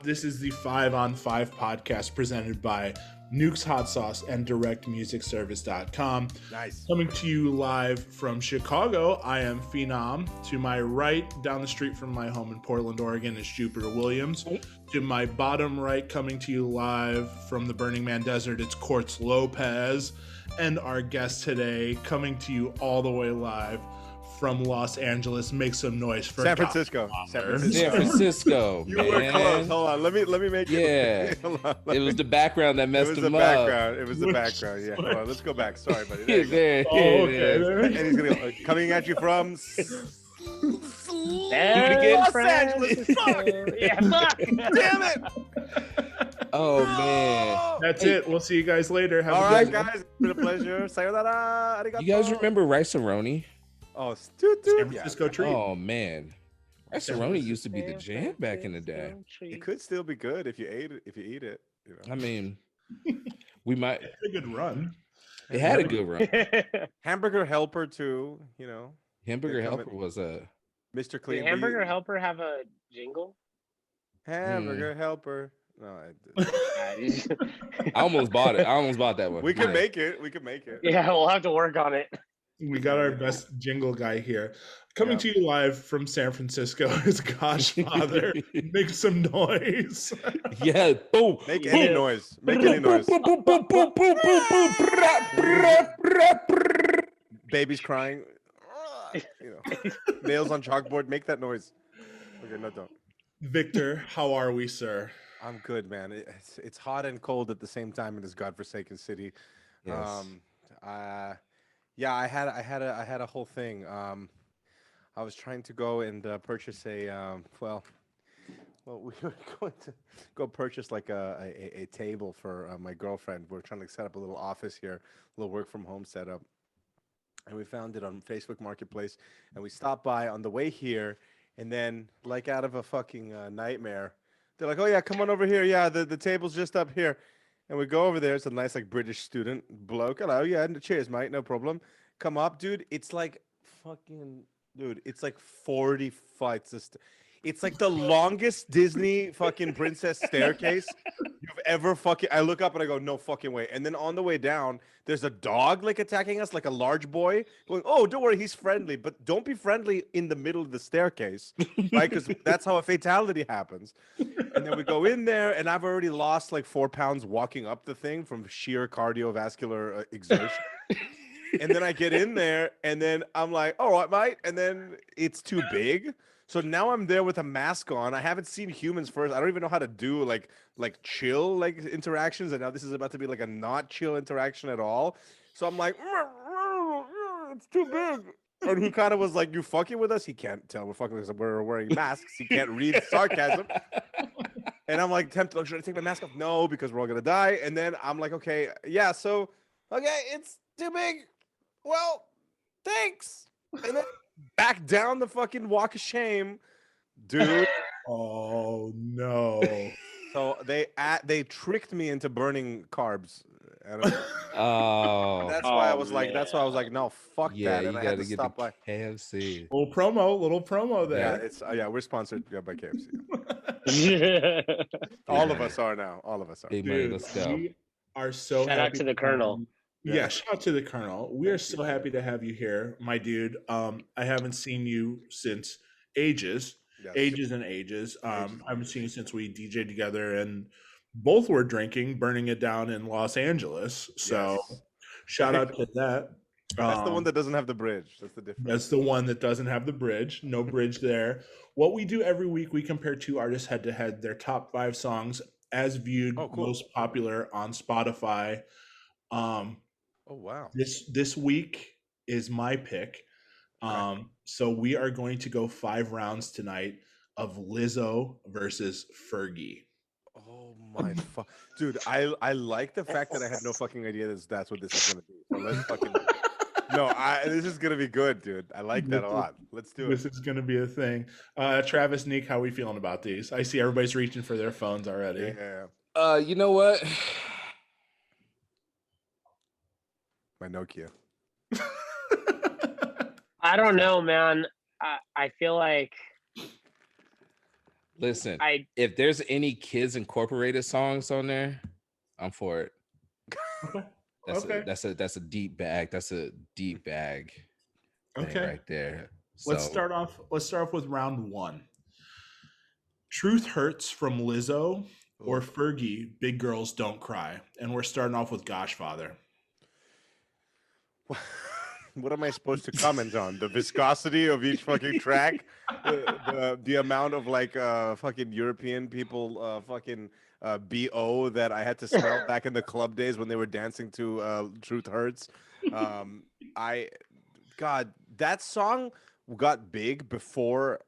This is the 5 on 5 podcast presented by Nuke's Hot Sauce and DirectMusicService.com. Nice. Coming to you live from Chicago, I am Phenom. To my right, down the street from my home in Portland, Oregon, is Jupiter Williams. To my bottom right, coming to you live from the Burning Man Desert, it's Quartz Lopez. And our guest today, coming to you all the way live from Los Angeles. Make some noise for San Francisco. San Francisco. You man. were close. Hold on. Let me make it. Yeah. It was the background that messed him up. It was the background. Yeah. Hold on. Let's go back. Sorry, buddy. There you go. There, Oh, okay. And he's gonna go, coming at you from Los Angeles. Fuck. Yeah, fuck. Damn it. Oh man. That's it. We'll see you guys later. Have All a right, good one. guys. It's been a pleasure. Sayonara. Arigato. You guys remember Rice-A-Roni? Oh, San dude. Francisco treat. Oh man. Rice-A-Roni used to be the jam back in the day. It could still be good if you ate it. If you eat it. You know. I mean, we might. It's a good run. It had a good run. Hamburger Helper too. You know, Hamburger They're Helper coming. was a. Mr. Clean. Did Hamburger Helper have a jingle? Hamburger Helper. No, I almost bought it. I almost bought that one. we could Yeah. make it. We could make it. Yeah, we'll have to work on it. We got our best jingle guy here. Coming to you live from San Francisco is Goshfather. Make some noise. Yeah. Boom. Make any noise. Make any noise. Babies crying. You know, nails on chalkboard. Make that noise. Okay, no, don't. Victor, how are we, sir? I'm good, man. It's hot and cold at the same time in this godforsaken city. Yes. Yeah, I had a whole thing. I was trying to go and purchase a well, we were going to go purchase like a table for my girlfriend. We're trying to set up a little office here, a little work from home setup, and we found it on Facebook Marketplace. And we stopped by on the way here, and then like out of a fucking nightmare, they're like, "Oh yeah, come on over here. Yeah, the table's just up here." And we go over there. It's a nice, like, British student bloke. Hello, yeah, cheers, mate. No problem. Come up, dude. It's like fucking, dude. It's like 40 flights. It's like the longest Disney fucking princess staircase you've ever fucking. I look up and I go, no fucking way. And then on the way down, there's a dog like attacking us, like a large boy, going, "Oh, don't worry, he's friendly, but don't be friendly in the middle of the staircase, right? Because that's how a fatality happens." And then we go in there, and I've already lost like 4 pounds walking up the thing from sheer cardiovascular exertion. And then I get in there, and then I'm like, "All right, mate." And then it's too big. So now I'm there with a mask on. I haven't seen humans first. I don't even know how to do like chill like interactions. And now this is about to be like a not chill interaction at all. So I'm like, "It's too big." And he kind of was like, "You fucking with us?" He can't tell we're fucking with us. We're wearing masks. He can't read sarcasm. And I'm like, tempted. Should I take my mask off? No, because we're all gonna die. And then I'm like, okay, yeah. So okay, it's too big. Well, thanks. And then back down the fucking walk of shame, dude. Oh no. So they tricked me into burning carbs. I don't know. Oh. That's why I was like, no, fuck Yeah, that. you And I gotta had to get stop the by. KFC. little promo Yeah, there. it's we're sponsored by KFC. Shout All of us are now. All of us are. Big money, Dude, let's go. we are so out happy to the Colonel. Yeah, shout out to the Colonel. We are Thank you, so happy to have you here, my dude. I haven't seen you since ages. Yes. Ages and ages. I haven't seen you since we DJed together and both were drinking, burning it down in Los Angeles. So Yes. shout out to that. That's the one that doesn't have the bridge. That's the difference. That's the one that doesn't have the bridge. No bridge there. What we do every week, we compare two artists head to head, their top 5 songs as viewed, Oh, cool. most popular on Spotify. Oh wow. This week is my pick. So we are going to go 5 rounds tonight of Lizzo versus Fergie. Oh my fuck, dude! I like the fact that I had no fucking idea that's what this is gonna be. So let's fucking. No, this is gonna be good, dude. I like that a lot. Let's do it. This is going to be a thing. Travis, Neek, how are we feeling about these? I see everybody's reaching for their phones already. Yeah, You know what? my Nokia. I don't know, man. I feel like Listen, I if there's any Kids Incorporated songs on there, I'm for it. Okay. That's a deep bag. That's a deep bag thing Okay. right there. Let's So start off with round one. Truth Hurts from Lizzo or Fergie, Big Girls Don't Cry. And we're starting off with Goshfather. What am I supposed to comment on? The viscosity of each fucking track, the amount of like fucking European people fucking bo that I had to smell back in the club days when they were dancing to Truth Hurts. I God, that song got big before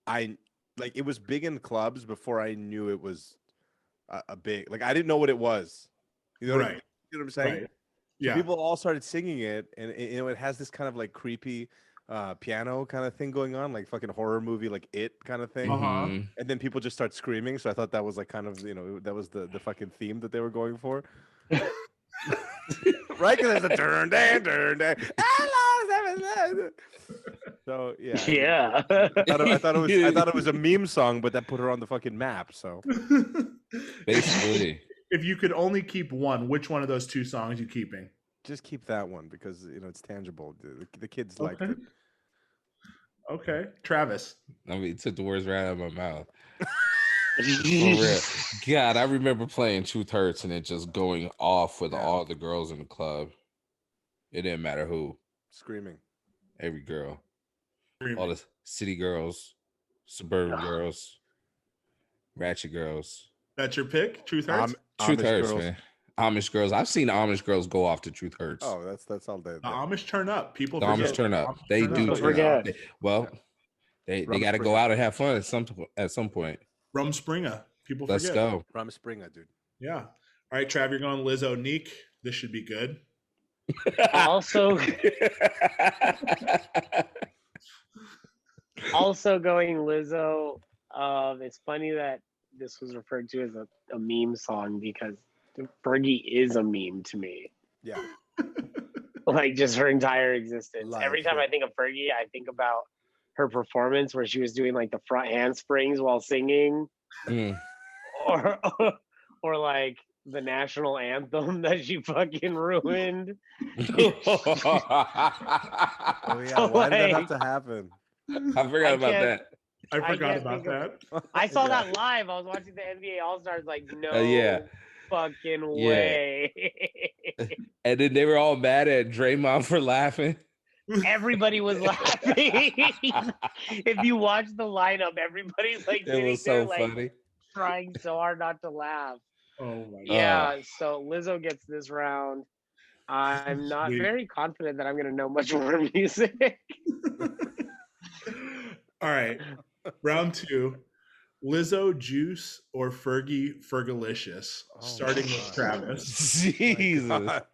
I like it was big in clubs before I knew it was a big like I didn't know what it was. You know what I mean? You know what I'm saying? Right. So Yeah. people all started singing it, and you know it has this kind of like creepy piano kind of thing going on, like fucking horror movie, like It kind of thing. Uh-huh. mhm. And then people just start screaming. So I thought that was like kind of that was the fucking theme that they were going for, right? Because there's a turn, dan, turn, dan. So yeah, yeah. I thought it was a meme song, but that put her on the fucking map. So Basically. If you could only keep one, which one of those two songs you keeping? just keep that one because it's tangible. The kids liked it. Okay. Travis. I mean, it took the words right out of my mouth. For real. God, I remember playing Truth Hurts and it just going off with all the girls in the club. It didn't matter who. Screaming. Every girl. All the city girls, suburban girls, ratchet girls. That's your pick? Truth Hurts? Truth Amish Hurts, girls. man. Amish girls. I've seen Amish girls go off to Truth Hurts. Oh, that's all day. The Amish turn up. People The forget. Amish turn up. Amish They turn do up. turn up. Forget. Well, they Rum got to go Springer. out and have fun at some point. Rum Springer. People Let's forget. go. Ram Springer, dude. Yeah. All right, Trav, you're going Lizzo. Neek, this should be good. also going Lizzo. It's funny that this was referred to as a meme song because Fergie is a meme to me. Yeah. Like just her entire existence. Life, Every time yeah. I think of Fergie, I think about her performance where she was doing like the front handsprings while singing, Mm. or like the national anthem that she fucking ruined. Oh yeah. Why did that have to happen? I forgot about can't- that. I I forgot can't about think of- that. I saw Yeah. that live. I was watching the NBA All Stars. Like, no yeah. fucking Yeah. way. And then they were all mad at Draymond for laughing. Everybody was laughing. If you watch the lineup, everybody's like It sitting was there so like funny. trying so hard not to laugh. Oh my god. Yeah, so Lizzo gets this round. I'm not Sweet. very confident that I'm gonna know much more music. All right. Round two. Lizzo, Juice, or Fergie, Fergalicious. Oh Starting my with God. Travis. Jesus. God.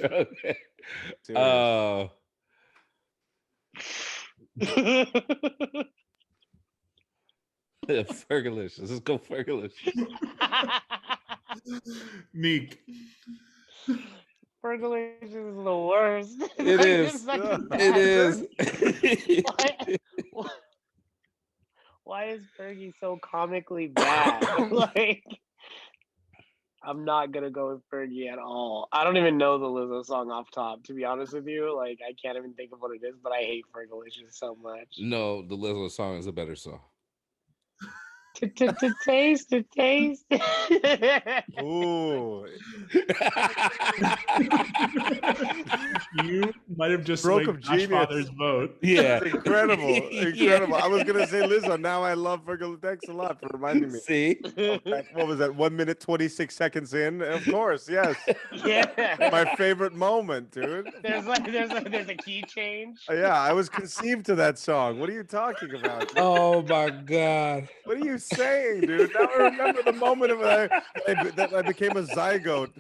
Okay. Serious. Oh, Fergalicious. Let's go Fergalicious. Neek. Fergalicious is the worst. It Like, is. it's fucking It bad. is. Why is Fergie so comically bad? Like, I'm not gonna go with Fergie at all. I don't even know the Lizzo song off top, to be honest with you. Like, I can't even think of what it is, but I hate Fergalicious so much. No, the Lizzo song is a better song. Taste, to taste. Ooh. You might have just Stroke like of genius. Father's vote. Yeah. That's incredible. Incredible. I was gonna say Lizzo. Now I love Fergal. Thanks a lot for reminding me. See? What was that? 1 minute 26 seconds in? Of course, yes. Yeah. My favorite moment, dude. There's a key change. Yeah, I was conceived to that song. What are you talking about? dude? Oh my God. What are you saying, dude? Now I remember the moment of that I became a zygote.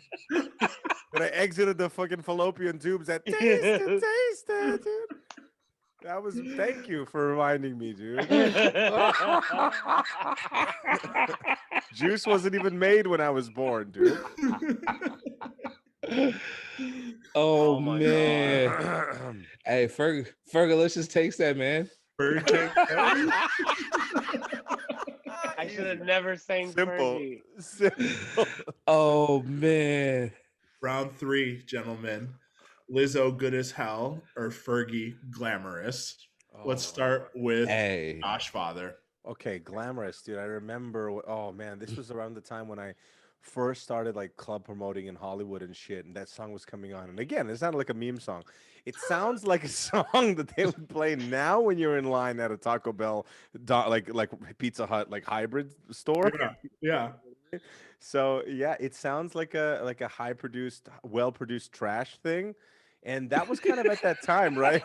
That I exited the fucking fallopian tubes. That taste it, dude. That was. Thank you for reminding me, dude. Juice wasn't even made when I was born, dude. Oh, my man. God. Hey, Fergalicious takes that, man. Bird take that. should have easy. never sang Simple. Fergie. Simple. Oh man. Round 3, gentlemen. Lizzo, good as hell, or Fergie, glamorous. Let's start with Hey. Josh Father. Okay, glamorous, dude. I remember. Oh man, this was around the time when I first started like club promoting in Hollywood and shit, and that song was coming on. And again, it sounded like a meme song. It sounds like a song that they would play now when you're in line at a Taco Bell, like Pizza Hut, like hybrid store. Yeah. So yeah, it sounds like a high produced, well produced trash thing, and that was kind of at that time, right?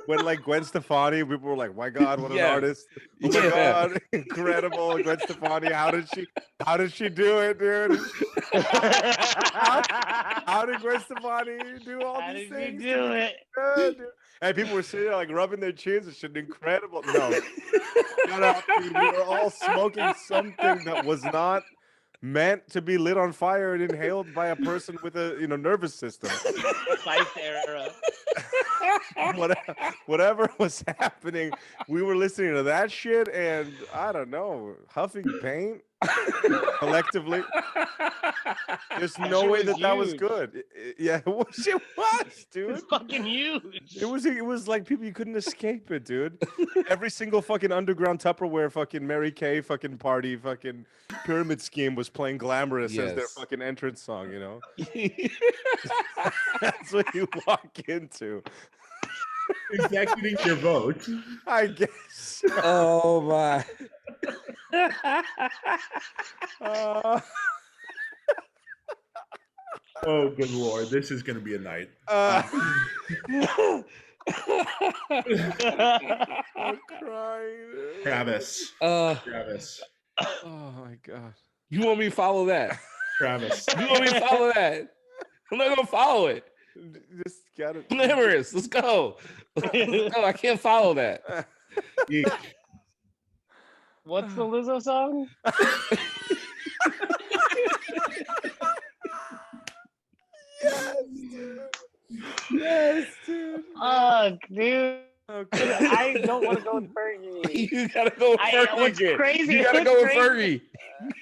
When like Gwen Stefani, people were like, "My God, what an Yeah. artist! Oh my Yeah. God, incredible, Gwen Stefani! How did she do it, dude? How did Gwen Stefani do all How these did you things? do it? Good, dude?" And people were sitting there like rubbing their chins and shit. Incredible. No, shut up, dude. We were all smoking something that was not meant to be lit on fire and inhaled by a person with a nervous system. Spice era. Whatever was happening, we were listening to that shit and I don't know, huffing paint collectively. There's no shit way was that was huge. good. Yeah, it was, dude. It's fucking huge. It was like people, you couldn't escape it, dude. Every single fucking underground Tupperware fucking Mary Kay fucking party fucking pyramid scheme was playing Glamorous as their Yes. fucking entrance song, you know? That's what you walk into. Executing your vote. I guess. Oh my. Uh, Oh, good Lord. This is going to be a night. I'm crying. dude. Travis. Uh, Travis. Oh my god. you want me to follow that? Travis. You want me to follow that? I'm not gonna follow it. Just gotta. Glamorous. Let's go. Let's go. I can't follow that. Geek. What's the Lizzo song? Yes, dude. Yes, dude. Fuck, dude. Okay. I don't want to go with Fergie. You gotta go with Fergie. What's again. crazy? You gotta what's go with crazy- Fergie.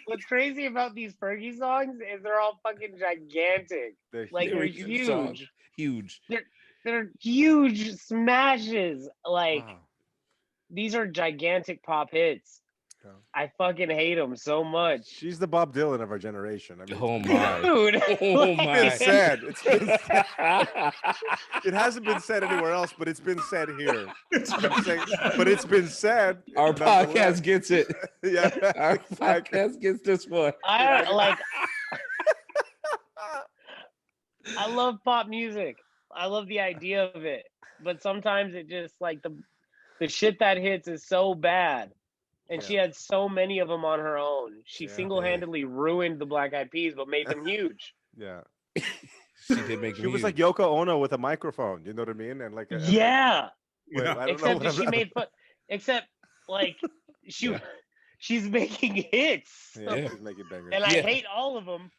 What's crazy about these Fergie songs is they're all fucking gigantic. Like, They were they're huge songs. huge. Huge. They're huge smashes. Like, Wow. these are gigantic pop hits. Yeah. I fucking hate them so much. She's the Bob Dylan of our generation. I mean, Oh my. Dude. Oh my. it's been said. It's been said. It hasn't been said anywhere else, but it's been said here. I'm saying, but it's been said. Our nonetheless. podcast gets it. Yeah. Our exactly. podcast gets this one. I like. I love pop music. I love the idea of it, but sometimes it just like the shit that hits is so bad, and she had so many of them on her own. She Yeah. single-handedly ruined the Black Eyed Peas, but made them huge. Yeah. She did make She was like Yoko Ono with a microphone. You know what I mean? And like, Yeah, wait, I don't know except what that she I'm- made fun. Except like she, Yeah. she's making hits, Yeah, Yeah. she's making bangers. and I Yeah. hate all of them,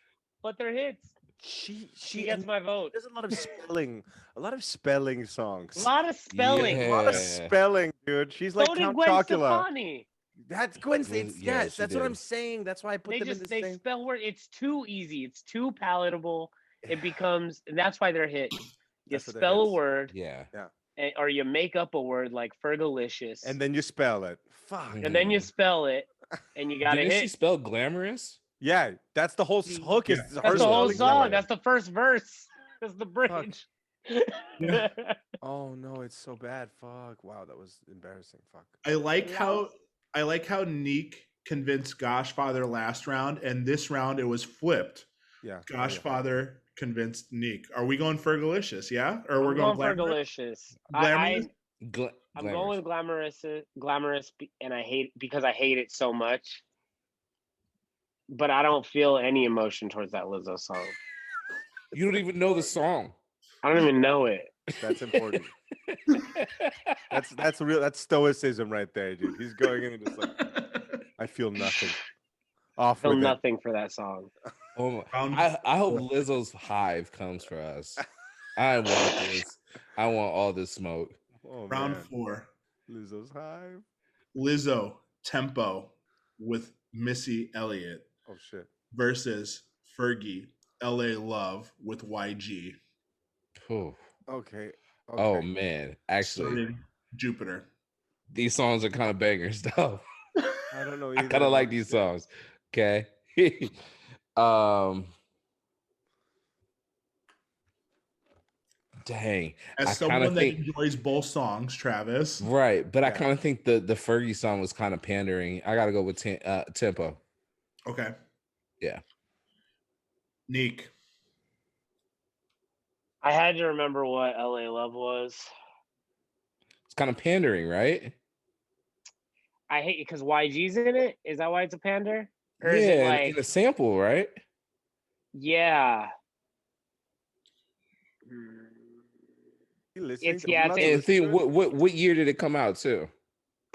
but they're hits. She She gets my vote. There's a lot of spelling songs. A lot of spelling. A lot of Yeah. spelling, dude. She's like So did Count Gwen Chocula. Stefani. That's Gwen. Gwen- Yes, yeah, she that's what I'm did. saying. That's why I put They them in just the they same. spell word. It's too easy. It's too palatable. It becomes, and that's why they're hits. You That's what they're spell a hits. word, Yeah. or you make up a word like Fergalicious, And then you spell it. Fuck. Mm. and then you spell it, and you got to Didn't she hit. spell glamorous? Yeah, that's the whole hook. Is Yeah. her That's the whole spelling song. glamorous. That's the first verse. That's the bridge. Yeah. Oh no, it's so bad. Fuck. Wow, that was embarrassing. Fuck. I like how Neek convinced Goshfather last round, and this round it was flipped. Yeah. Goshfather convinced Neek. Are we going Fergalicious? Yeah, or we're I'm going going glamorous? Fergalicious. Glamorous? I'm going with glamorous, and I hate because I hate it so much. But I don't feel any emotion towards that Lizzo song. You don't even know the song. I don't even know it. That's important. That's real. That's stoicism right there, dude. He's going in and just like, I feel nothing. Off Feel with it. nothing for that song. Oh my. Round I hope four. Lizzo's hive comes for us. I want this. I want all this smoke. Oh, Round man. 4. Lizzo's hive. Lizzo, tempo. with Missy Elliott Oh shit. versus Fergie LA Love with YG. Ooh. Okay. Oh Okay. man, actually, Starting Jupiter. these songs are kind of bangers though. I don't know I either. kind of of like those these shit. songs. Okay. um. Dang, As I kind of someone that think enjoys both songs, Travis. right, but I Yeah. kind of think the Fergie song was kind of pandering. I gotta go with Tempo. Okay. Yeah. Neek. I had to remember what LA Love was. It's kind of pandering, right? I hate it because YG's in it. Is that why it's a pander? Or is it Yeah, like, and a sample, right? yeah. Hmm. You listening? It's, yeah, I'm not And listening think to it. what year did it come out too?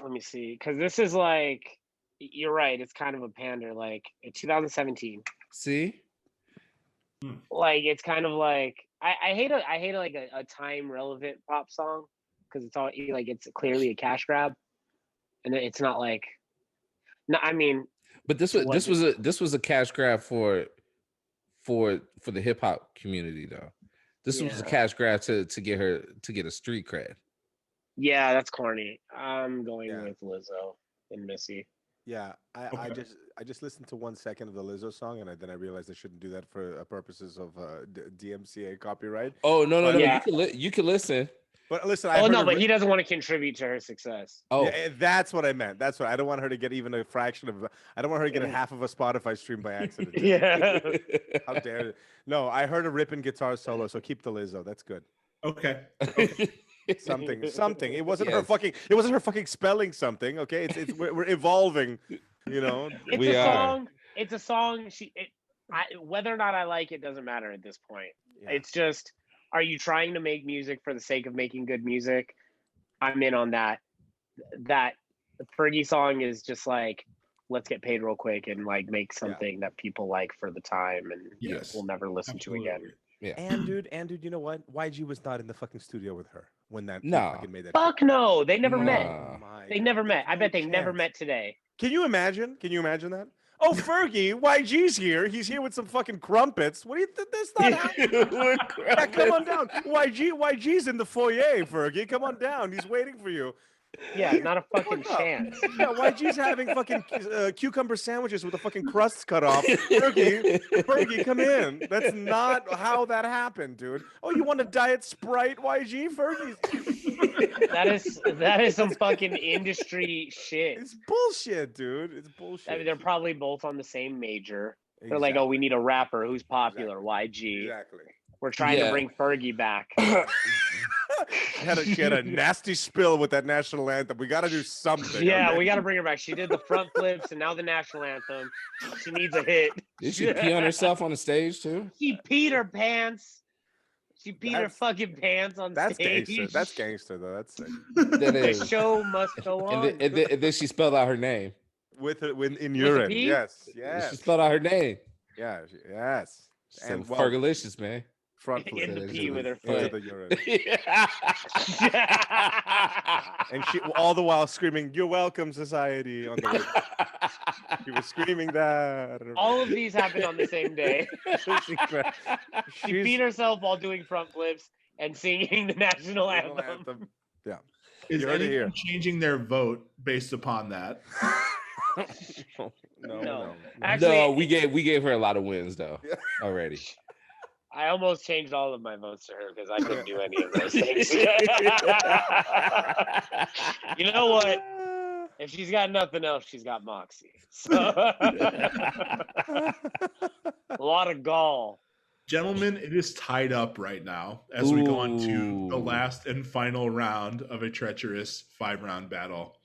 Let me see. Because this is like, you're right. It's kind of a pander. Like, in 2017. See? Like, it's kind of like, I hate like a time relevant pop song because it's all like it's clearly a cash grab, and it's not like, no, I mean, But this to was what this was a this was a cash grab for the hip hop community though. This was a Yeah. cash grab to get a street cred. Yeah, that's corny. I'm going Yeah. with Lizzo and Missy. Yeah, I Okay. just listened to 1 second of the Lizzo song, and then I realized I shouldn't do that for purposes of DMCA copyright. Oh no no But- no! Yeah. You can listen. But listen, I Oh heard no, a but ri- he doesn't want to contribute to her success. Oh Yeah, that's what I meant. That's what I don't want her to get even a fraction of. I don't want her to get a Yeah. half of a Spotify stream by accident. Yeah. How dare it? No, I heard a ripping guitar solo, so keep the Lizzo. That's good. Okay. Something. It wasn't her Yes. fucking. It wasn't her fucking spelling something. Okay, it's we're evolving. You know. It's We a are. song. It's a song. Whether or not I like it doesn't matter at this point. Yeah. It's just, are you trying to make music for the sake of making good music? I'm in on that. That Fergie song is just like, let's get paid real quick and like make something that people like for the time and Yes. we'll never listen to again. Absolutely. And dude, you know what? YG was not in the fucking studio with her when that he No. fucking made that. Fuck no, they never No. met. Oh my They God, never met. there's I bet no they never chance. met today. Can you imagine? Can you imagine that? Oh, Fergie, YG's here. He's here with some fucking crumpets. What do you think? That's not happening. Yeah, come on down. YG's in the foyer, Fergie. Come on down. He's waiting for you. Yeah, not a fucking What's up? chance. Yeah, YG's having fucking cucumber sandwiches with the fucking crusts cut off. Fergie, come in. That's not how that happened, dude. Oh, you want a diet Sprite, YG? Fergie's. That is some fucking industry shit. It's bullshit, dude. It's bullshit. I mean, they're probably both on the same major. They're like, oh, we need a rapper who's popular. YG. Exactly. We're trying Yeah. to bring Fergie back. She had a nasty spill with that national anthem. We got to do something. Yeah, okay? we got to bring her back. She did the front flips and now the national anthem. She needs a hit. Did she pee on herself on the stage too? She peed her pants. She peed her That's- fucking pants on That's stage. gangster. That's gangster, though. That's sick. That The is. show must go on. And then she spelled out her name. With in With a urine. P? Yes. She Yes. spelled out her name. Yeah. Yes. So And, well, Fergalicious, man. Front In flip the Into pee with her into foot. the urine. And she all the while screaming, "You're welcome, society!" on the way. She was screaming that. All of these happened on the same day. She She's- beat herself while doing front flips and singing the national anthem. Yeah. Is You heard it here. anyone changing their vote based upon that? No. Actually, No, we gave her a lot of wins though Yeah. already. I almost changed all of my votes to her because I couldn't do any of those things. You know what? If she's got nothing else, she's got moxie. So a lot of gall. Gentlemen, it is tied up right now as we go on to the Ooh. last and final round of a treacherous 5-round battle.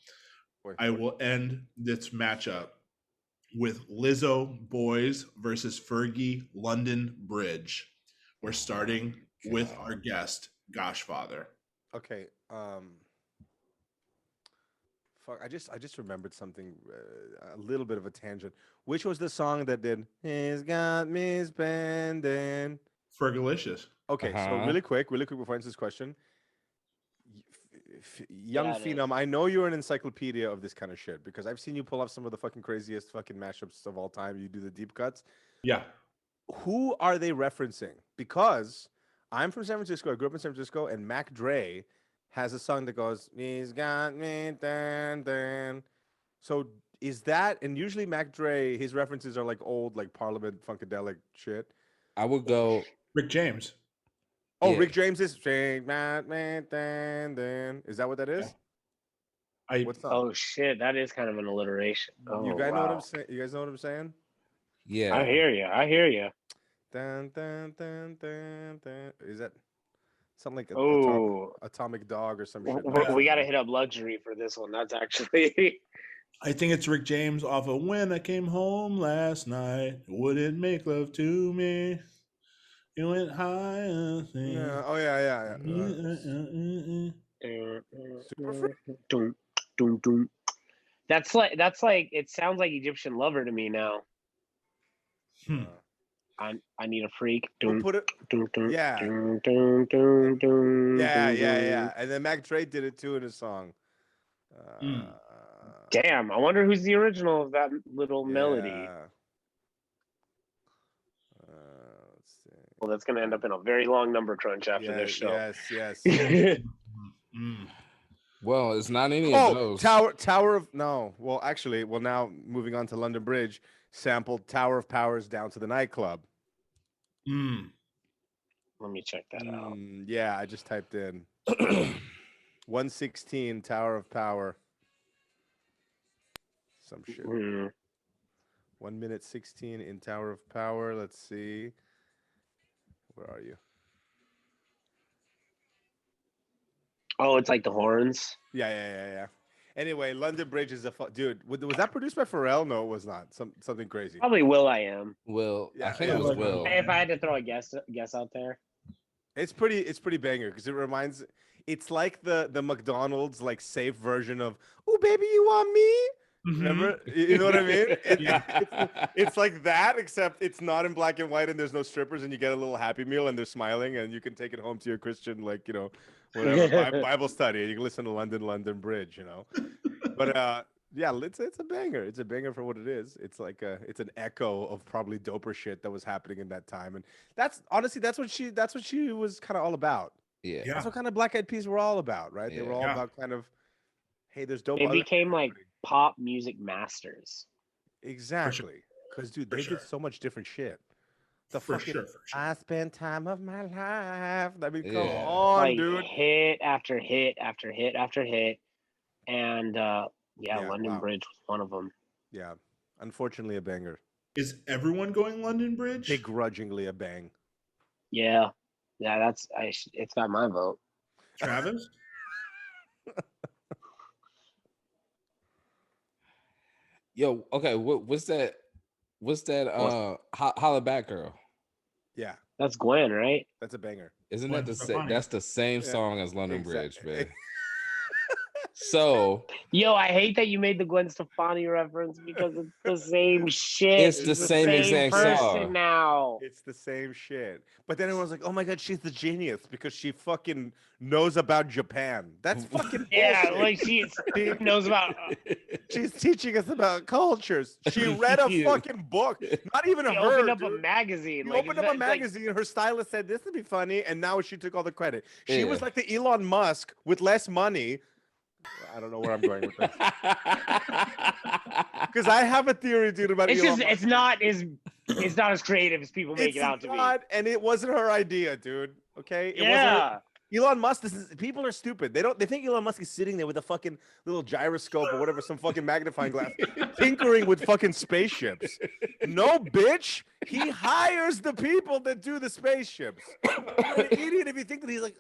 I will end this matchup with Lizzo Boys versus Fergie London Bridge. We're starting with our guest, Goshfather. Okay. Fuck. I just remembered something. A little bit of a tangent. Which was the song that did? He's got me spending. Fergalicious. Okay, so Uh-huh. really quick before I answer this question. young Yeah, it phenom, I know you're an encyclopedia of this kind of shit because I've seen you pull up some of the fucking craziest fucking mashups of all time. You do the deep cuts. Yeah. Who are they referencing? Because I'm from San Francisco. I grew up in San Francisco, and Mac Dre has a song that goes, "He's got me, dan, dan." So is that, and usually Mac Dre, his references are like old, like Parliament Funkadelic shit. I would go. Rick James. Oh, Yeah. Rick James is, "Shake that man, dan, dan." Is that what that is? I What's up? Oh shit, that is kind of an alliteration. Oh, You guys know what I'm wow. saying? You guys know what I'm saying? Yeah. I hear you. I hear you. Dun, dun, dun, dun, dun. Is that something like Oh, Atomic Dog or some shit? No, we got to it's hit up luxury for this one. That's actually. I think it's Rick James off of When I Came Home Last Night. Wouldn't make love to me. You went high. not. Yeah. Oh yeah, yeah. Super Freak. Dun, dun, dun. That's like it sounds like Egyptian Lover to me now. Hmm. I need a freak. We'll Dun, put it. dun, dun, Yeah. dun, dun, dun, dun, Yeah, dun, yeah, dun. yeah. And then Mac Dre did it too in his song. Mm. Damn, I wonder who's the original of that little melody. Yeah. Let's see. Well, that's gonna end up in a very long number crunch after Yeah, this show. yes. Mm. Well, it's not any of Oh, those. Tower of no. Well, actually, now moving on to London Bridge, sampled Tower of Powers down to the nightclub. Mm. Let me check that out. Yeah, I just typed in 116 Tower of Power. Some shit. Hmm. 1 minute 16 in Tower of Power. Let's see. Where are you? Oh, it's like the horns. Yeah. Anyway, London Bridge is dude. Was that produced by Pharrell? No, it was not. Something crazy. Probably Will I Am. Will, I Yeah, think yeah, it was like- Will. If I had to throw a guess out there. It's pretty banger because it reminds. It's like the McDonald's like safe version of "Oh baby, you want me." Mhm. Remember? You know what I mean? Yeah. It's like that, except it's not in black and white, and there's no strippers, and you get a little Happy Meal, and they're smiling, and you can take it home to your Christian, like whatever Bible study, and you can listen to London Bridge, But yeah, it's a banger. It's a banger for what it is. It's like it's an echo of probably doper shit that was happening in that time, and that's honestly that's what she was kind of all about. Yeah. Yeah. That's what kind of Black Eyed Peas were all about, right? They Yeah. were all Yeah. about kind of, hey, there's dope. They other became shit like happening. pop music masters. Exactly. Because, dude, For they sure. did so much different shit. The For fucking, sure. I spend time of my life. I mean, come Yeah. on, Like dude. hit after hit after hit after hit, and Yeah, London wow. Bridge was one of them. Yeah. Unfortunately, a banger. Is everyone going London Bridge? Begrudgingly a bang. Yeah, it's got my vote. Travis? Yo, okay, what's that? What's that? Holla Back Girl. Yeah, That's Gwen, right? that's a banger. Isn't Gwen that the Stefani. that's the same Yeah, song as London exact- Bridge, man? So Yo, I hate that you made the Gwen Stefani reference because it's the same shit. It's the same exact person song. now. It's the same shit. But then everyone's like, oh my God, she's the genius because she fucking knows about Japan. That's fucking Yeah, bullshit. like she knows about. She's teaching us about cultures. She read a Yeah. fucking book. Not even She her. opened up a dude. magazine. She Like, opened up a it's like- magazine. Her stylist said this would be funny, and now she took all the credit. She was Yeah. like the Elon Musk with less money. I don't know where I'm going with this because I have a theory, dude, about it's Elon just Musk. it's not as creative as people make It's it out to be. not, and it wasn't her idea, dude. Okay, it wasn't her- Yeah. Elon Musk. People are stupid. They think Elon Musk is sitting there with a fucking little gyroscope or whatever, some fucking magnifying glass, tinkering with fucking spaceships. No, bitch. He hires the people that do the spaceships. You're an idiot if you think that he's like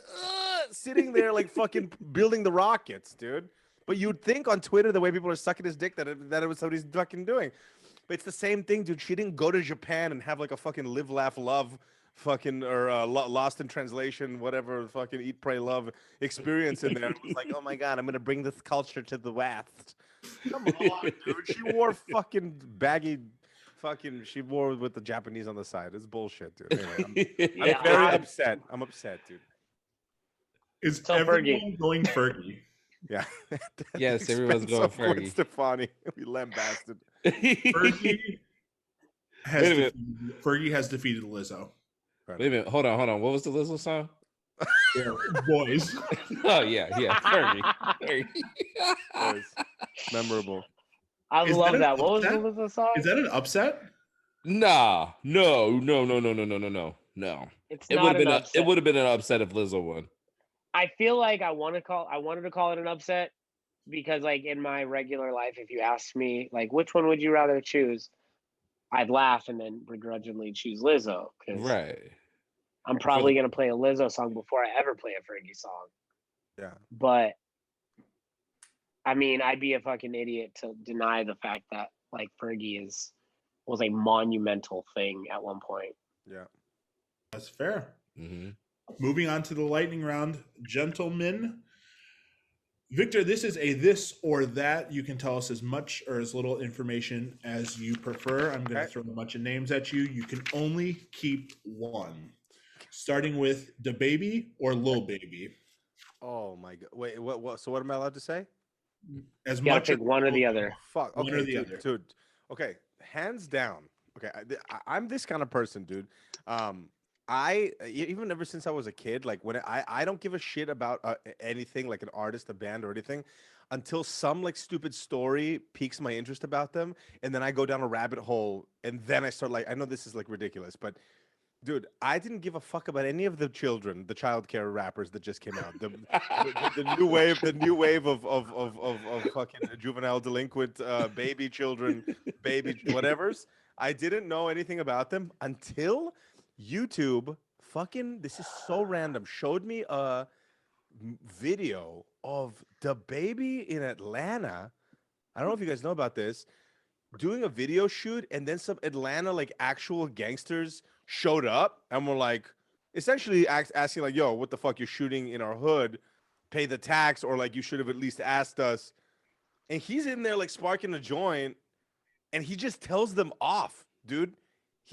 sitting there like fucking building the rockets, dude. But you'd think on Twitter the way people are sucking his dick that it was what he's fucking doing. But it's the same thing, dude. She didn't go to Japan and have like a fucking live, laugh, love fucking or lost in translation, whatever fucking eat, pray, love experience in there. It was like, oh my God, I'm gonna bring this culture to the West. Come on, dude. She wore fucking baggy fucking she wore with the Japanese on the side. It's bullshit, dude. Anyway, I'm Yeah, very I- upset. I'm upset, dude. Is So everyone going Fergie? Yeah. At the Yes, everyone's expense going of Gwen Fergie. Stefani. We lambasted. Fergie has Wait a minute. Fergie has defeated Lizzo. Wait a minute. Hold on. What was the Lizzo song? Boys. Oh yeah, Fergie. Fergie. Boys. Memorable. I Is love that an that. What was the upset? Lizzo song? Is that an upset? Nah, no. It's It would not have an been upset. it would have been an upset if Lizzo won. I feel like I wanted to call it an upset because, like, in my regular life, if you asked me, like, which one would you rather choose, I'd laugh and then begrudgingly choose Lizzo because Right. I'm probably gonna play a Lizzo song before I ever play a Fergie song. Yeah. But I mean, I'd be a fucking idiot to deny the fact that like Fergie was a monumental thing at one point. Yeah. That's fair. Mm-hmm. Moving on to the lightning round, gentlemen. Victor, this is a this or that. You can tell us as much or as little information as you prefer. I'm going to throw a bunch of names at you. You can only keep one. Starting with the baby or Lil Baby. Oh my god. Wait, what so what am I allowed to say? As You gotta much pick one or the other. Fuck. One Okay, or the dude, other. dude. Okay, hands down. Okay, I'm this kind of person, dude. Even ever since I was a kid, like when I don't give a shit about anything like an artist, a band, or anything, until some like stupid story piques my interest about them, and then I go down a rabbit hole, and then I start like I know this is like ridiculous, but dude, I didn't give a fuck about any of the children, the childcare rappers that just came out. The new wave of fucking juvenile delinquent baby children, baby whatevers. I didn't know anything about them until YouTube fucking this is so random showed me a video of the baby in Atlanta. I don't know if you guys know about this, doing a video shoot, and then some Atlanta like actual gangsters showed up and were like essentially asking like, yo, what the fuck, you're shooting in our hood, pay the tax, or like you should have at least asked us. And he's in there like sparking a joint, and he just tells them off, dude.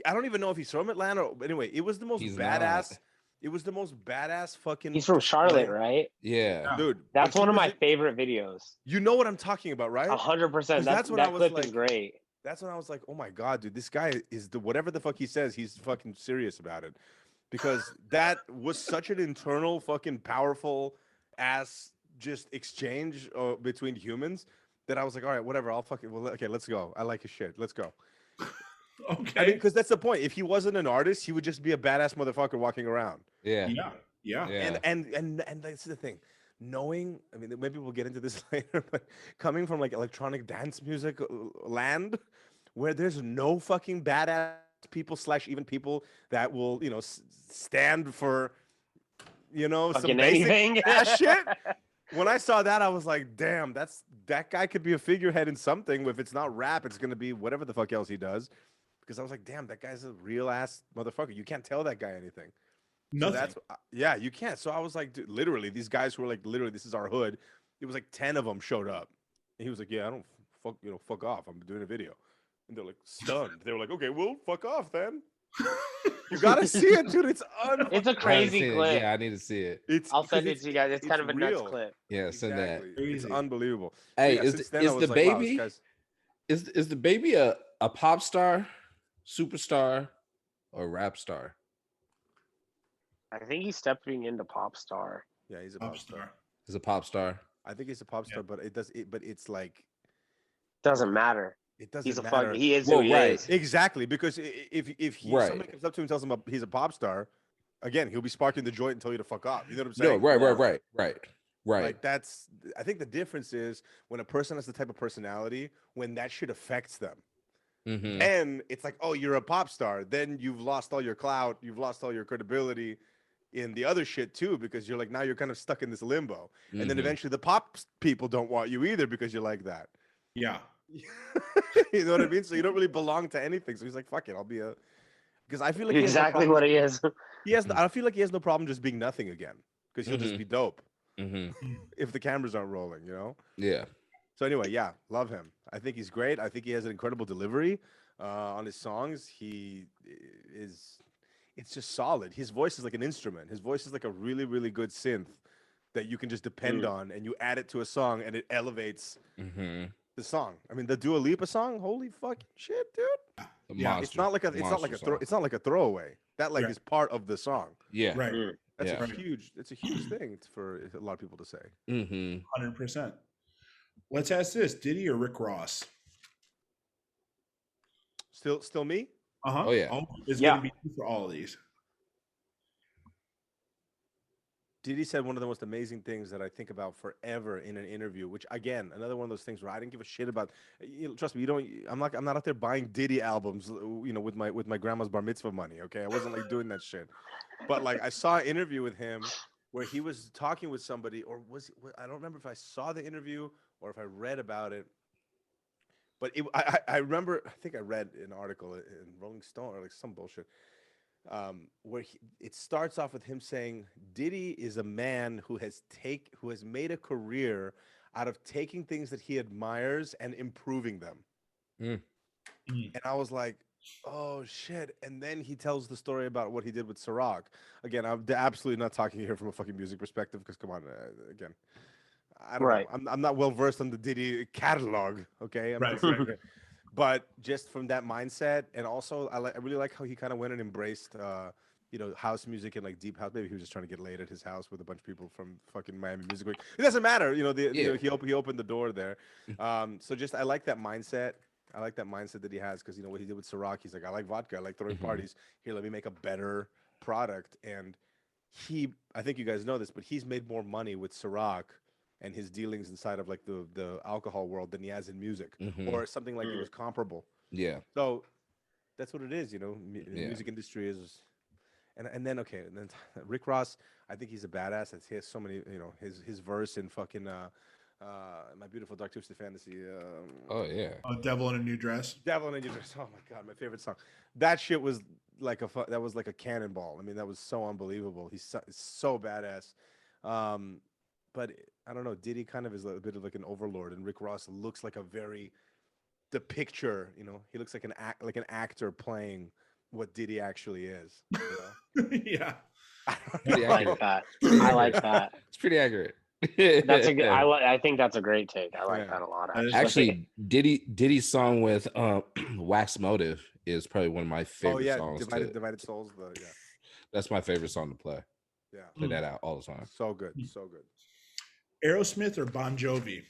I don't even know if he's from Atlanta, but anyway, it was the most He's badass. not. It was the most badass fucking. He's from Charlotte, display. right? Yeah. Dude. That's but one of he my was favorite videos. You know what I'm talking about, right? 100%. That's when I That was clip like- is great. That's when I was like, oh my god, dude, this guy is the whatever the fuck he says, he's fucking serious about it, because that was such an internal fucking powerful ass just exchange between humans that I was like, all right, whatever, I'll fucking okay, let's go. I like his shit. Let's go. Okay. I mean, because that's the point. If he wasn't an artist, he would just be a badass motherfucker walking around. Yeah. Yeah. Yeah. And that's the thing. Knowing, I mean, maybe we'll get into this later, but coming from like electronic dance music land, where there's no fucking badass people / even people that will, you know, stand for, you know, some Fucking basic anything. ass shit. When I saw that, I was like, damn, that guy could be a figurehead in something. If it's not rap, it's gonna be whatever the fuck else he does. Because I was like, damn, that guy's a real ass motherfucker. You can't tell that guy anything. Nothing. So that's yeah, you can't. So I was like, dude, literally, these guys who were like, literally, this is our hood. It was like 10 of them showed up, and he was like, yeah, I don't fuck off. I'm doing a video, and they're like stunned. They were like, okay, well, fuck off then. You gotta see it, dude. It's It's a I haven't crazy seen it. clip. Yeah, I need to see it. I'll send it to you guys. It's kind of a nuts real. clip. Yeah, send that. Exactly. It's Crazy. unbelievable. Hey, Yeah, is since the, then, I is was the like, wow, this baby guy's- is the baby a pop star, superstar, or rap star? I think he's stepping into pop star. Yeah, he's a Pop pop star. star. Is a pop star? I think he's a pop star, but but it's like Doesn't matter. it doesn't He's a matter. fuck. He is Well, who he right. is. Exactly, because if he Right. somebody comes up to him and tells him he's a pop star, again, he'll be sparking the joint and tell you to fuck off. You know what I'm No, saying? right. Like that's, I think the difference is when a person has the type of personality, when that shit affects them. Mhm. And it's like, oh, you're a pop star. Then you've lost all your clout. You've lost all your credibility in the other shit too, because you're like, now you're kind of stuck in this limbo. And then Mhm. eventually the pop people don't want you either because you're like that. Yeah. You know what I mean? So you don't really belong to anything. So he's like, fuck it, I'll be a, because I feel like he has no Exactly problem- what he is. he has. I feel like he has no problem just being nothing again, because he'll just Mhm. be dope Mhm. if the cameras aren't rolling, you know. Yeah. So anyway, yeah, love him. I think he's great. I think he has an incredible delivery on his songs. He is. It's just solid. His voice is like an instrument. His voice is like a really, really good synth that you can just depend on, and you add it to a song, and it elevates the song. I mean, the Dua Lipa song, holy fucking shit, dude! Yeah. It's not like a throwaway. That like Right. is part of the song. Yeah. Right. That's Yeah. a huge. It's a huge thing for a lot of people to say. 100%. Let's ask this: Diddy or Rick Ross? Still me. Uh-huh. Oh, yeah. It's Yeah. going to be you for all of these. Diddy said one of the most amazing things that I think about forever in an interview, which again, another one of those things where I didn't give a shit about. Trust me, I'm not out there buying Diddy albums, with my grandma's bar mitzvah money. Okay, I wasn't like doing that shit. But like, I saw an interview with him where he was talking with somebody, or I don't remember if I saw the interview or if I read about it. But I remember, I think I read an article in Rolling Stone or like some bullshit. Where it starts off with him saying Diddy is a man who has made a career out of taking things that he admires and improving them. And I was like, oh shit. And then he tells the story about what he did with Ciroc. Again, I'm absolutely not talking here from a fucking music perspective, because come on, again, I don't know. I'm not well versed on the Diddy catalog. Okay, but just from that mindset, and also I really like how he kind of went and embraced, house music and like deep house. Maybe he was just trying to get laid at his house with a bunch of people from fucking Miami Music Week. It doesn't matter, he opened the door there. So just I like that mindset. I like that mindset that he has, because what he did with Ciroc, he's like, I like vodka, I like throwing parties. Here, let me make a better product. And I think you guys know this, but he's made more money with Ciroc and his dealings inside of like the alcohol world than he has in music, or something like it was comparable. Yeah. So that's what it is, the music industry is. And then Rick Ross, I think he's a badass. He has so many, his verse in fucking My Beautiful Dark Twisted Fantasy. Oh yeah. Devil in a New Dress. Devil in a New Dress. Oh my god, my favorite song. That shit was like a cannonball. I mean, that was so unbelievable. He's so badass. But I don't know. Diddy kind of is a bit of like an overlord, and Rick Ross looks like the picture. He looks like an actor playing what Diddy actually is. Yeah. Pretty I like that. I like that. It's pretty accurate. That's a good. I think that's a great take. I like that a lot. Actually, Diddy's song with Wax Motive is probably one of my favorite songs. Divided Souls. That's my favorite song to play. Yeah, play that out all the time. So good, so good. Aerosmith or Bon Jovi?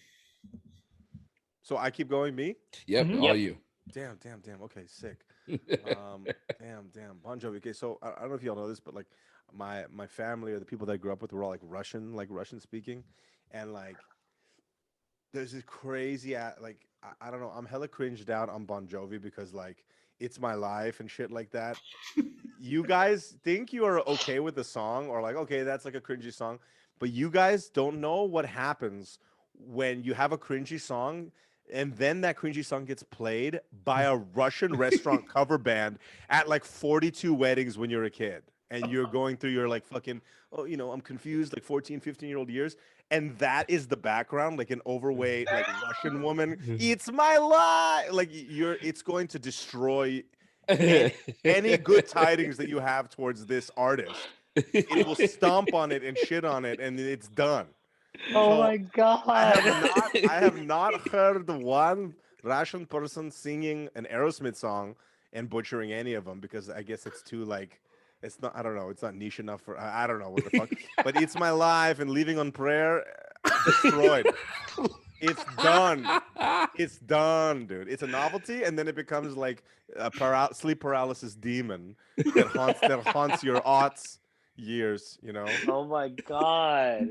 So I keep going, me? Yep, all you. Damn. Okay, sick. Damn. Bon Jovi. Okay, so I don't know if y'all know this, but like my family or the people that I grew up with were all like Russian speaking, and like there's this crazy like I don't know. I'm hella cringed out on Bon Jovi because like It's My Life and shit like that. You guys think you are okay with the song, or like, okay, that's like a cringy song, but you guys don't know what happens when you have a cringy song and then that cringy song gets played by a Russian restaurant cover band at like 42 weddings when you're a kid. And you're going through your like fucking, I'm confused, like 14, 15-year-old years. And that is the background, like an overweight, like Russian woman. It's my life. Like it's going to destroy any good tidings that you have towards this artist. It will stomp on it and shit on it, and it's done. Oh my god! I have not heard one Russian person singing an Aerosmith song and butchering any of them, because I guess it's too like, it's not. I don't know. It's not niche enough for. I don't know what the fuck. But It's My Life and Leaving on Prayer, destroyed. It's done. It's done, dude. It's a novelty, and then it becomes like a sleep paralysis demon that haunts your aughts years. Oh my god!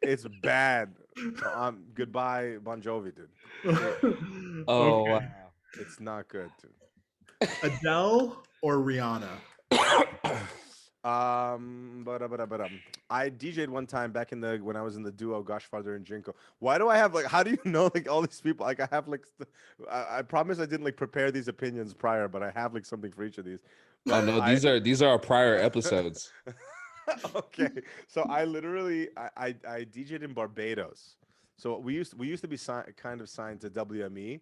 It's bad. So, goodbye, Bon Jovi, dude. Oh, wow. It's not good, dude. Adele or Rihanna? I DJ'd one time back when I was in the duo Goshfather and Jinko. Why do I have like? How do you know like all these people? Like I have like, I promise I didn't like prepare these opinions prior, but I have like something for each of these. Oh no, these are our prior episodes. Okay, so I literally I DJ'd in Barbados. So we used to be kind of signed to WME.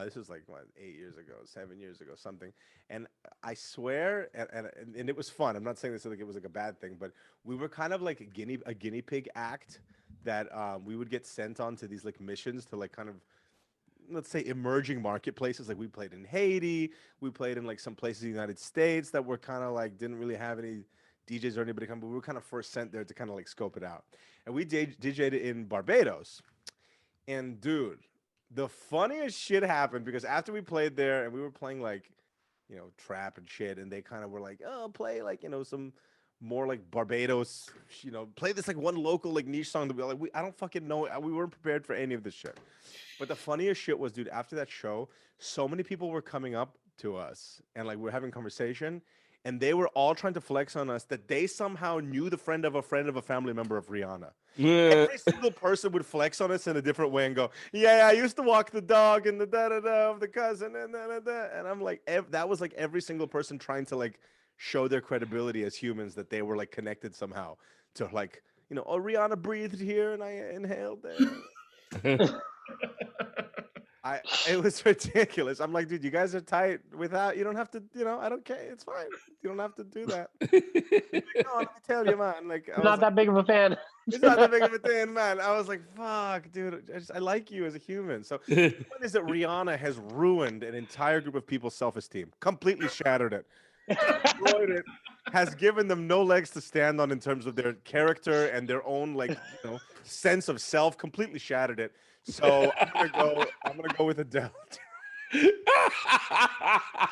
This was like what, 8 years ago, 7 years ago, something. And I swear, and it was fun. I'm not saying this like it was like a bad thing, but we were kind of like a guinea pig act that we would get sent on to these like missions to like kind of, let's say, emerging marketplaces. Like we played in Haiti, we played in like some places in the United States that were kind of like didn't really have any DJs or anybody come, but we were kind of first sent there to kind of like scope it out. And we DJ'd in Barbados. And dude, the funniest shit happened because after we played there and we were playing like, trap and shit, and they kind of were like, oh, play like, some more like Barbados, play this like one local like niche song that we like. I don't fucking know. We weren't prepared for any of this shit. But the funniest shit was, dude, after that show, so many people were coming up to us and like we're having conversation, and they were all trying to flex on us that they somehow knew the friend of a family member of Rihanna. Every single person would flex on us in a different way and go, yeah, I used to walk the dog and the da-da-da of the cousin and da-da-da. And I'm like, that was like every single person trying to like show their credibility as humans, that they were like connected somehow to like, oh, Rihanna breathed here and I inhaled there. It was ridiculous. I'm like, dude, you guys are tight without, you don't have to, I don't care. It's fine. You don't have to do that. Like, no, let me tell you, man. Like, I'm not that big of a fan. It's not that big of a thing, man. I was like, fuck, dude. I like you as a human. So the point is that Rihanna has ruined an entire group of people's self-esteem, completely shattered it, destroyed it, has given them no legs to stand on in terms of their character and their own like, sense of self, completely shattered it. So I'm gonna go with Adele.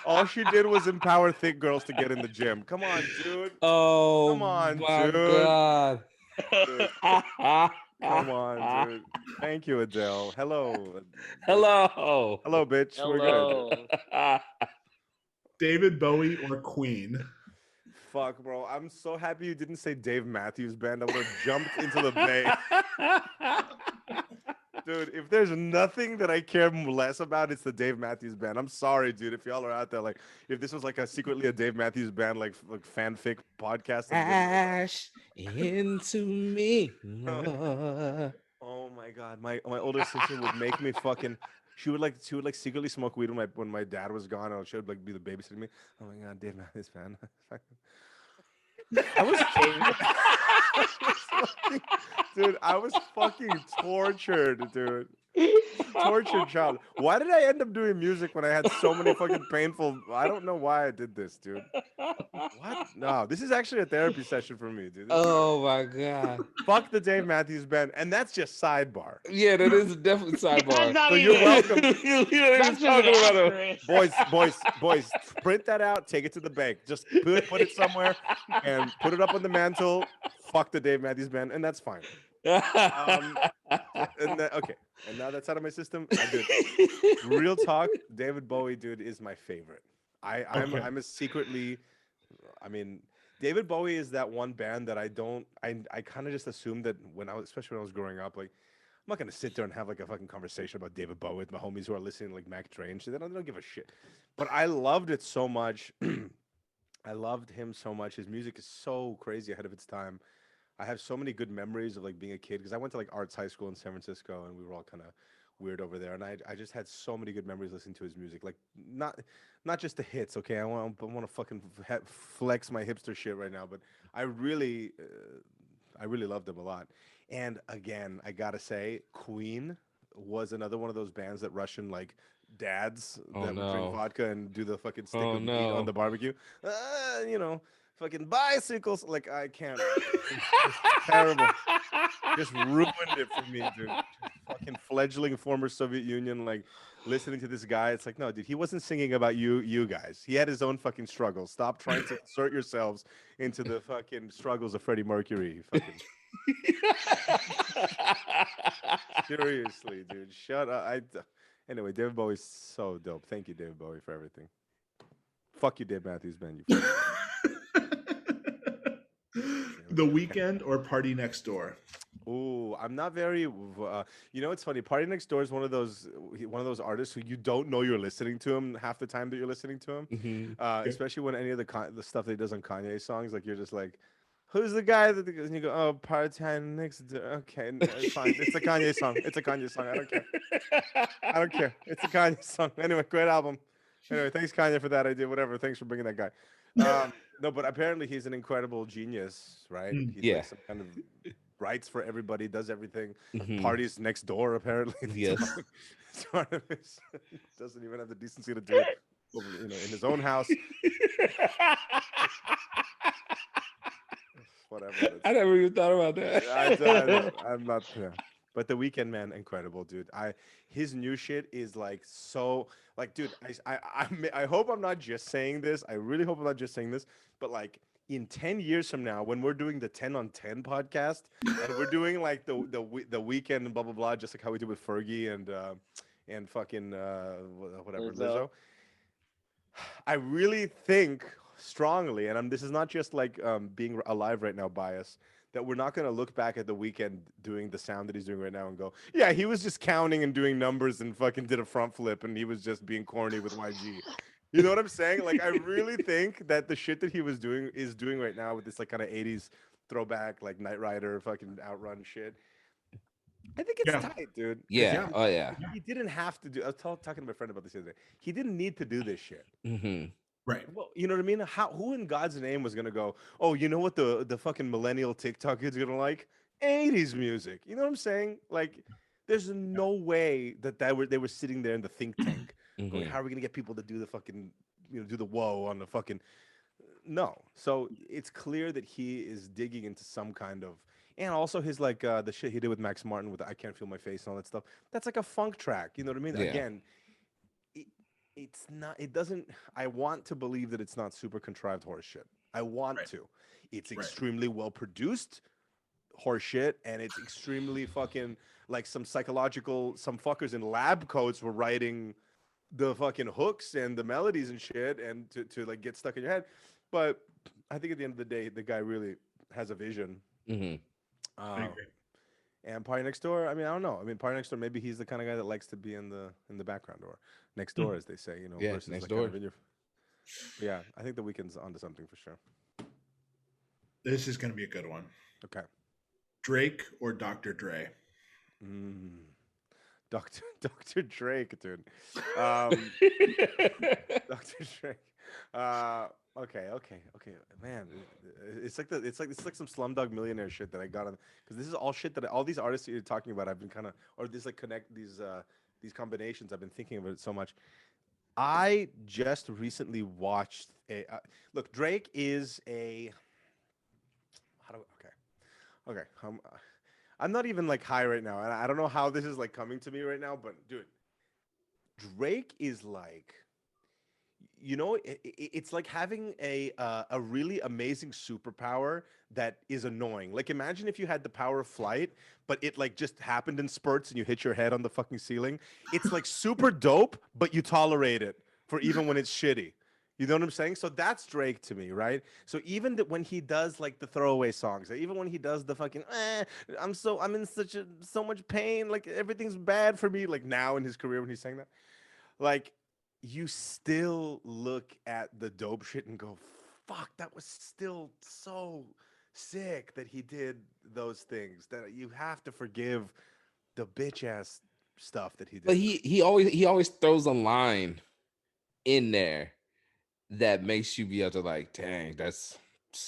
All she did was empower thick girls to get in the gym. Come on, dude. Oh, come on, my dude. God. Dude. Come on, dude. Thank you, Adele. Hello. Hello. Hello, bitch. Hello. We're good. David Bowie or Queen? Fuck, bro. I'm so happy you didn't say Dave Matthews Band. I would have jumped into the bay. Dude, if there's nothing that I care less about, it's the Dave Matthews Band. I'm sorry, dude. If y'all are out there, like, if this was like secretly a Dave Matthews Band, like fanfic podcast. Ash into me. Oh my God. My older sister would make me fucking. She would like secretly smoke weed when my dad was gone, and she would like be the babysitting me. Oh my God, Dave Matthews Band. I was dude, I was fucking tortured, dude. Tortured child. Why did I end up doing music when I had so many fucking painful? I don't know why I did this, dude. What? No, this is actually a therapy session for me, dude. Oh my God. Fuck the Dave Matthews Band, and that's just sidebar. Yeah, that is definitely sidebar. So you're welcome. That's just Boys, print that out, take it to the bank. Just put it somewhere and put it up on the mantle. Fuck the Dave Matthews Band, and that's fine. Okay, and now that's out of my system. Real talk, David Bowie, dude, is my favorite. I'm a secretly, I mean, David Bowie is that one band that I kind of just assumed that especially when I was growing up, like, I'm not gonna sit there and have like a fucking conversation about David Bowie with my homies who are listening to like Mac Dre and shit. They don't give a shit. But I loved it so much. I loved him so much. His music is so crazy ahead of its time. I have so many good memories of like being a kid because I went to like arts high school in San Francisco and we were all kind of weird over there. And I just had so many good memories listening to his music. Like not just the hits. Okay, I want to fucking flex my hipster shit right now, but I really loved him a lot. And again, I gotta say, Queen was another one of those bands that Russian like dads that would drink vodka and do the fucking stick of meat on the barbecue. Fucking bicycles. Like, I can't. It's terrible. Just ruined it for me, dude. Fucking fledgling former Soviet Union, like listening to this guy. It's like, no, dude, he wasn't singing about you guys. He had his own fucking struggles. Stop trying to insert yourselves into the fucking struggles of Freddie Mercury. Fucking. Seriously, dude. Shut up. Anyway, David Bowie's so dope. Thank you, David Bowie, for everything. Fuck you, Dave Matthews Band. You The Weeknd or Party Next Door? Ooh, I'm not very. It's funny. Party Next Door is one of those artists who you don't know you're listening to him half the time that you're listening to him. Mm-hmm. Especially when any of the stuff that he does on Kanye songs, like you're just like, who's the guy that and you go, oh, part-time next door. Okay, it's fine. It's a Kanye song. It's a Kanye song. I don't care. I don't care. It's a Kanye song. Anyway, great album. Anyway, thanks Kanye for that idea. Whatever. Thanks for bringing that guy. No, but apparently he's an incredible genius, right? Mm. He's Yeah. like some kind of writes for everybody, does everything, Mhm. parties next door. Apparently, Yes. Doesn't even have the decency to do it, in his own house. Whatever. I never even thought about that. I'm not. Yeah. But The Weeknd, man, incredible, dude. His new shit is like so, like, dude. I hope I'm not just saying this. I really hope I'm not just saying this. But like in 10 years from now, when we're doing the 10 on 10 podcast, and we're doing like the Weeknd and blah blah blah, just like how we did with Fergie and fucking whatever Lizzo. I really think strongly, and this is not just like being alive right now bias, that we're not going to look back at The Weeknd doing the sound that he's doing right now and go, yeah, he was just counting and doing numbers and fucking did a front flip and he was just being corny with YG. You know what I'm saying? Like, I really think that the shit that he was doing is doing right now with this like kind of 80s throwback, like Knight Rider fucking outrun shit. I think it's tight, dude. 'Cause Yeah. Oh yeah. He didn't have to do. I was talking to my friend about this the other day. He didn't need to do this shit. Hmm. Right. Well, you know what I mean? Who in God's name was gonna go, oh, you know what the fucking millennial TikTok is gonna like? 80s music. You know what I'm saying? Like, there's no way that they were sitting there in the think tank going, Mhm. how are we gonna get people to do the fucking, do the whoa on the fucking. No. So it's clear that he is digging into some kind of, and also his like the shit he did with Max Martin with I Can't Feel My Face and all that stuff. That's like a funk track. You know what I mean? Yeah. Again, it's not. It doesn't. I want to believe that it's not super contrived horse shit. I want Right. to. It's Right. extremely well produced horse shit, and it's extremely fucking like some fuckers in lab coats were writing the fucking hooks and the melodies and shit, and to like get stuck in your head. But I think at the end of the day, the guy really has a vision. Hmm. I agree. And Party Next Door, I mean, I don't know. I mean, Party Next Door, maybe he's the kind of guy that likes to be in the background or next door, as they say, Yeah, versus next like kind door. of in your. Yeah, I think The Weeknd's onto something for sure. This is going to be a good one. Okay. Drake or Dr. Dre? Dr. Drake, dude. Dr. Drake. Okay, man. It's like some Slumdog Millionaire shit that I got on, because this is all shit that all these artists that you're talking about, I've been kind of, or this like connect these combinations. I've been thinking of it so much. I just recently watched look. Drake is a. Okay. I'm not even like high right now, and I don't know how this is like coming to me right now, but dude, Drake is like, it's like having a really amazing superpower that is annoying. Like, imagine if you had the power of flight, but it like just happened in spurts and you hit your head on the fucking ceiling. It's like super dope, but you tolerate it for even when it's shitty. You know what I'm saying? So that's Drake to me, right? So even when he does like the throwaway songs, or even when he does the fucking I'm in so much pain, like everything's bad for me, like now in his career when he's saying that, like, you still look at the dope shit and go, fuck, that was still so sick that he did those things, that you have to forgive the bitch ass stuff that he did. But he always throws a line in there that makes you be able to like, dang, that's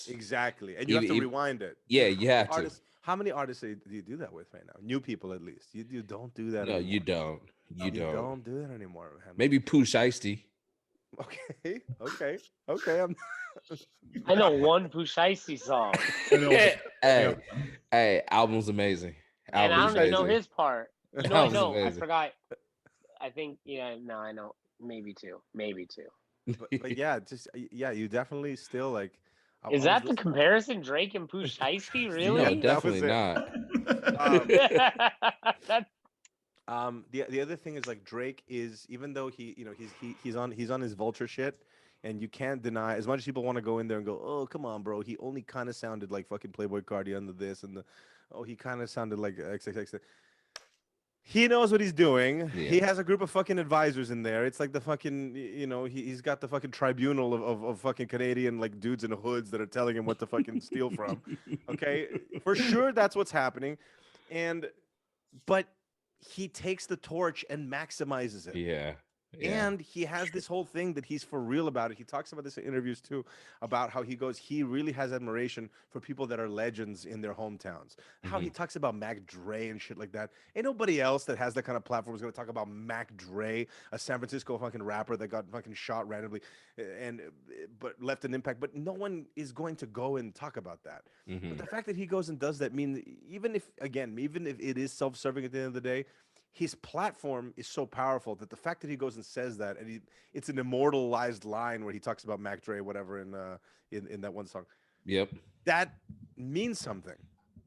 exactly, and you have to rewind it. Yeah, Dude, you have to. How many artists do you do that with right now? New people, at least. You don't do that. No, anymore. you don't. You don't do that anymore. Man. Maybe Pooh Shiesty. Okay. I know one Pooh Shiesty song, Hey, album's amazing. and I Album's don't even know amazing. his part. No, I Album's know. I amazing. forgot. I think no, I know. Maybe two. But yeah, you definitely still like. Is that the comparison, Drake and Pooh Shiesty? Really? No, definitely not. The other thing is, like, Drake is, even though he's on his Vulture shit, and you can't deny, as much as people want to go in there and go, oh, come on, bro, he only kind of sounded like fucking Playboy Cardi under this, and he kind of sounded like XXX. He knows what he's doing. Yeah. He has a group of fucking advisors in there. It's like the fucking, he's got the fucking tribunal of fucking Canadian like dudes in hoods that are telling him what to fucking steal from. Okay, for sure that's what's happening, but he takes the torch and maximizes it. Yeah. Yeah. And he has this whole thing that he's for real about it. He talks about this in interviews too, about how he really has admiration for people that are legends in their hometowns. How he talks about Mac Dre and shit like that. Ain't nobody else that has that kind of platform is going to talk about Mac Dre, a San Francisco fucking rapper that got fucking shot randomly, but left an impact. But no one is going to go and talk about that. But the fact that he goes and does that means even if it is self-serving at the end of the day, his platform is so powerful that the fact that he goes and says that, and it's an immortalized line where he talks about Mac Dre, whatever, in that one song. Yep. That means something.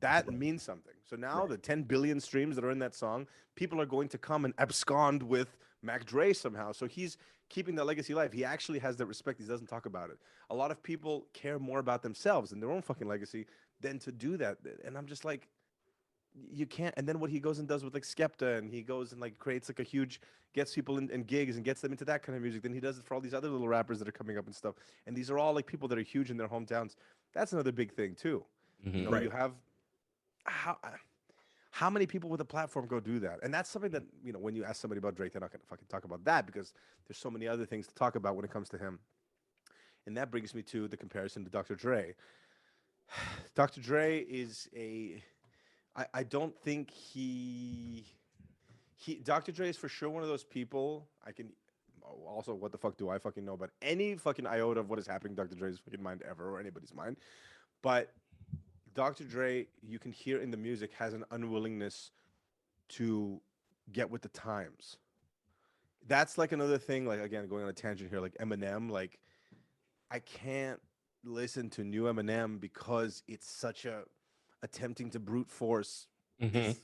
That means something. So now the 10 billion streams that are in that song, people are going to come and abscond with Mac Dre somehow. So he's keeping that legacy alive. He actually has that respect. He doesn't talk about it. A lot of people care more about themselves and their own fucking legacy than to do that. And I'm just like, you can't. And then what he goes and does with like Skepta, and he goes and like creates like a huge, gets people in gigs and gets them into that kind of music. Then he does it for all these other little rappers that are coming up and stuff. And these are all like people that are huge in their hometowns. That's another big thing too. You know, Right. you have how many people with a platform go do that? And that's something that, you know, when you ask somebody about Drake, they're not going to fucking talk about that because there's so many other things to talk about when it comes to him. And that brings me to the comparison to Dr. Dre. Dr. Dre is I don't think Dr. Dre is for sure one of those people. Also, what the fuck do I fucking know about any fucking iota of what is happening in Dr. Dre's fucking mind ever, or anybody's mind? But Dr. Dre, you can hear in the music, has an unwillingness to get with the times. That's like another thing, like, again, going on a tangent here, like Eminem, like, I can't listen to new Eminem because it's such a attempting to brute force this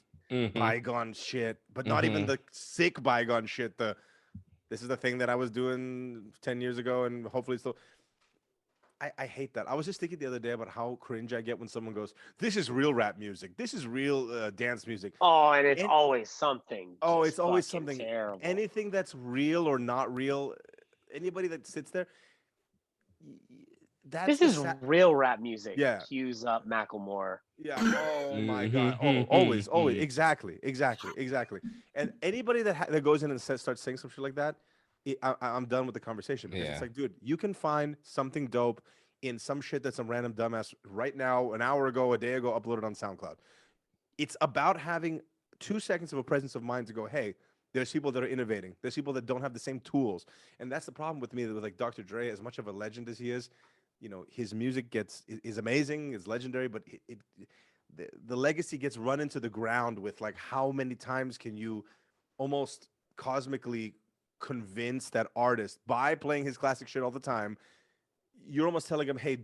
bygone shit, but not even the sick bygone shit. This is the thing that I was doing 10 years ago, and hopefully still. I hate that. I was just thinking the other day about how cringe I get when someone goes, "This is real rap music. This is real dance music." Oh, and it's always something. Oh, just it's always fucking something. terrible. Anything that's real or not real, anybody that sits there, that's This is real rap music. Yeah. Cues up Macklemore. Yeah. Oh my God. Oh, always. Exactly. And anybody that goes in and starts saying some shit like that, I'm done with the conversation because it's like, dude, you can find something dope in some shit that some random dumbass right now, an hour ago, a day ago, uploaded on SoundCloud. It's about having 2 seconds of a presence of mind to go, hey, there's people that are innovating. There's people that don't have the same tools. And that's the problem with me with like Dr. Dre, as much of a legend as he is, you know, his music is amazing, is legendary, but the legacy gets run into the ground with like how many times can you almost cosmically convince that artist by playing his classic shit all the time. You're almost telling him, hey,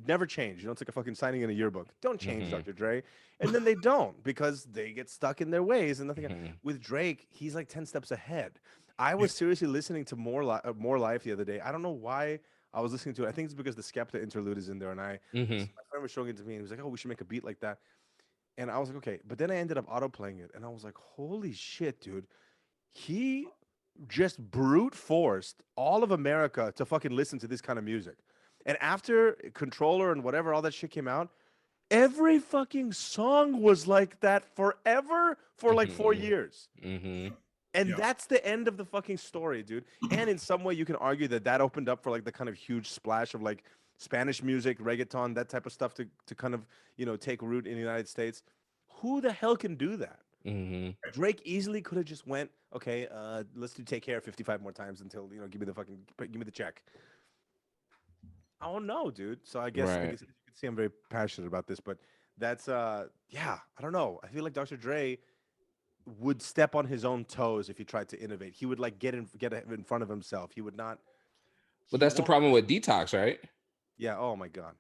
never change. You know, it's like a fucking signing in a yearbook. Don't change, Dr. Dre. And then they don't because they get stuck in their ways and nothing. With Drake, he's like 10 steps ahead. I was seriously listening to More Life the other day. I don't know why I was listening to it. I think it's because the Skepta interlude is in there. And my friend was showing it to me and he was like, oh, we should make a beat like that. And I was like, okay. But then I ended up auto-playing it. And I was like, holy shit, dude. He just brute forced all of America to fucking listen to this kind of music. And after Controller and whatever, all that shit came out, every fucking song was like that forever for like 4 years. And that's the end of the fucking story, dude. And in some way, you can argue that opened up for like the kind of huge splash of like Spanish music, reggaeton, that type of stuff to kind of, you know, take root in the United States. Who the hell can do that? Drake easily could have just went, okay, let's do Take Care 55 more times until, you know, give me the check. Oh no, dude. So I guess you can see I'm very passionate about this, but that's yeah, I don't know. I feel like Dr. Dre would step on his own toes if he tried to innovate. He would like get in front of himself. He would not. But that's the problem with Detox, right? Yeah. Oh my God.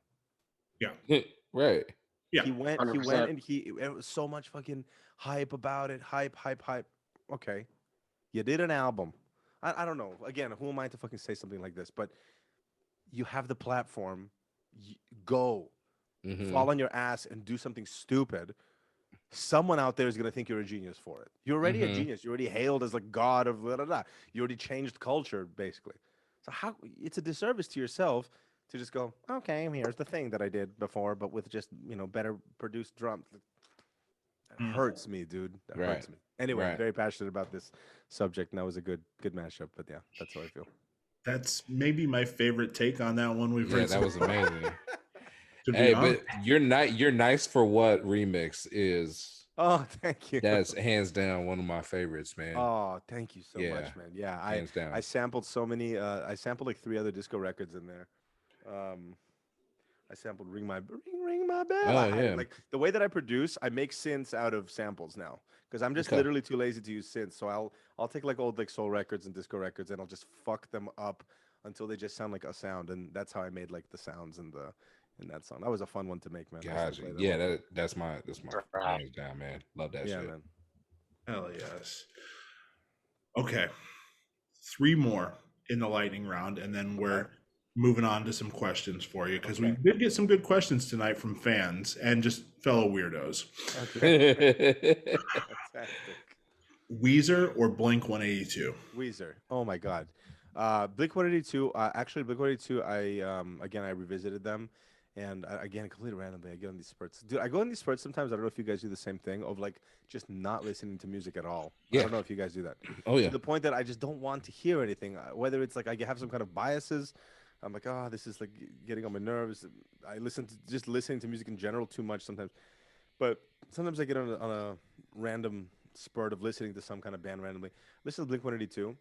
Yeah. Right. Yeah. He went 100%. and it was so much fucking hype about it. Hype. Okay. You did an album. I don't know. Again, who am I to fucking say something like this? But you have the platform. Go. Fall on your ass and do something stupid. someone out there is gonna think you're a genius for it. You're already a Mhm. genius. You're already hailed as like god of blah, blah, blah. You already changed culture basically. So how it's a disservice to yourself to just go, okay, here's the thing that I did before, but with just better produced drums. That Mm. hurts me, dude. That Right. hurts me. Anyway, Right. very passionate about this subject, and that was a good mashup. But yeah, that's how I feel. That's maybe my favorite take on that one we've Yeah, heard. that was amazing. To be Hey, honest, but you're nice for what remix is. Oh, thank you. That's hands down one of my favorites, man. Oh, thank you so Yeah, much, man. Yeah, hands down. I sampled so many. I sampled like 3 other disco records in there. I sampled ring my bell. Oh, yeah. Like the way that I produce, I make synths out of samples now because I'm just Okay. literally too lazy to use synths. So I'll take like old like soul records and disco records and I'll just fuck them up until they just sound like a sound, and that's how I made like the sounds in that song. That was a fun one to make, man. I still Gotcha. play that Yeah, one. that's my hands down, man. Love that Yeah, shit. man. hell yes. Okay, 3 more in the lightning round, and then we're Okay. moving on to some questions for you because we Okay. did get some good questions tonight from fans and just fellow weirdos. Okay. Fantastic. Weezer or Blink 182? Weezer. Oh my God. Blink 182. Actually, Blink 182. I revisited them, and again, completely randomly, I get on these spurts. Dude, I go on these spurts sometimes. I don't know if you guys do the same thing of like just not listening to music at all. I Yeah. don't know if you guys do that. Oh yeah. To the point that I just don't want to hear anything. Whether it's like I have some kind of biases. I'm like, oh, this is like getting on my nerves. I just listening to music in general too much sometimes. But sometimes I get on a random spurt of listening to some kind of band randomly. Listen to Blink 182.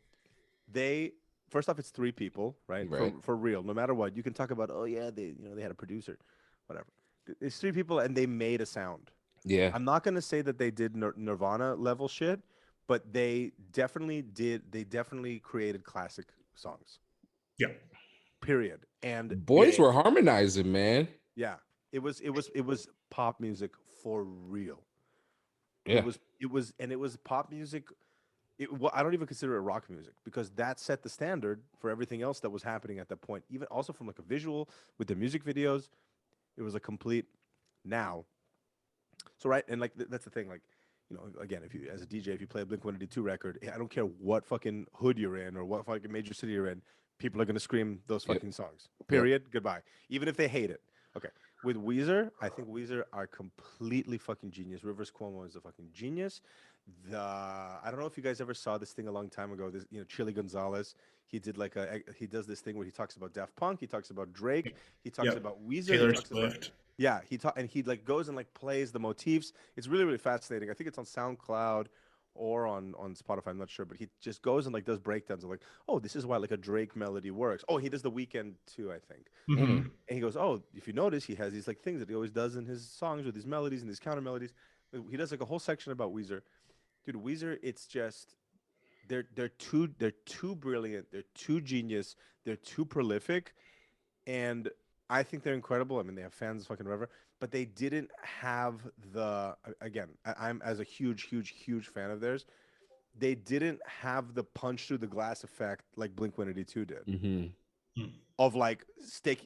They first off, it's 3 people, right? Right. For real. No matter what, you can talk about. Oh yeah, they had a producer, whatever. It's 3 people and they made a sound. Yeah. I'm not gonna say that they did Nirvana level shit, but they definitely did. They definitely created classic songs. Yeah. Period. And Boys were harmonizing, man. yeah, it was pop music for real. Yeah. It was pop music. I don't even consider it rock music because that set the standard for everything else that was happening at that point. Even also from like a visual with the music videos, it was a complete now. So right, and like that's the thing. Like, again, if you as a DJ, if you play a Blink 182 record, I don't care what fucking hood you're in or what fucking major city you're in, people are gonna scream those Yep. fucking songs. Period. Goodbye. Even if they hate it. Okay. With Weezer, I think Weezer are completely fucking genius. Rivers Cuomo is a fucking genius. I don't know if you guys ever saw this thing a long time ago. This, Chili Gonzalez, he did like he does this thing where he talks about Daft Punk, he talks about Drake, he talks Yep. about Weezer, Taylor he talks about Swift. yeah, he like goes and like plays the motifs. It's really really fascinating. I think it's on SoundCloud or on Spotify. I'm not sure, but he just goes and like does breakdowns of like, oh, this is why like a Drake melody works. Oh, he does The Weeknd too, I think. Mhm. And he goes, oh, if you notice, he has these like things that he always does in his songs with these melodies and these counter melodies. He does like a whole section about Weezer. Dude, Weezer, it's just they're too brilliant, they're too genius, they're too prolific, and I think they're incredible. I mean, they have fans fucking whatever, but they didn't have again, I'm as a huge fan of theirs. They didn't have the punch through the glass effect like Blink 182 did. Mm-hmm. Of like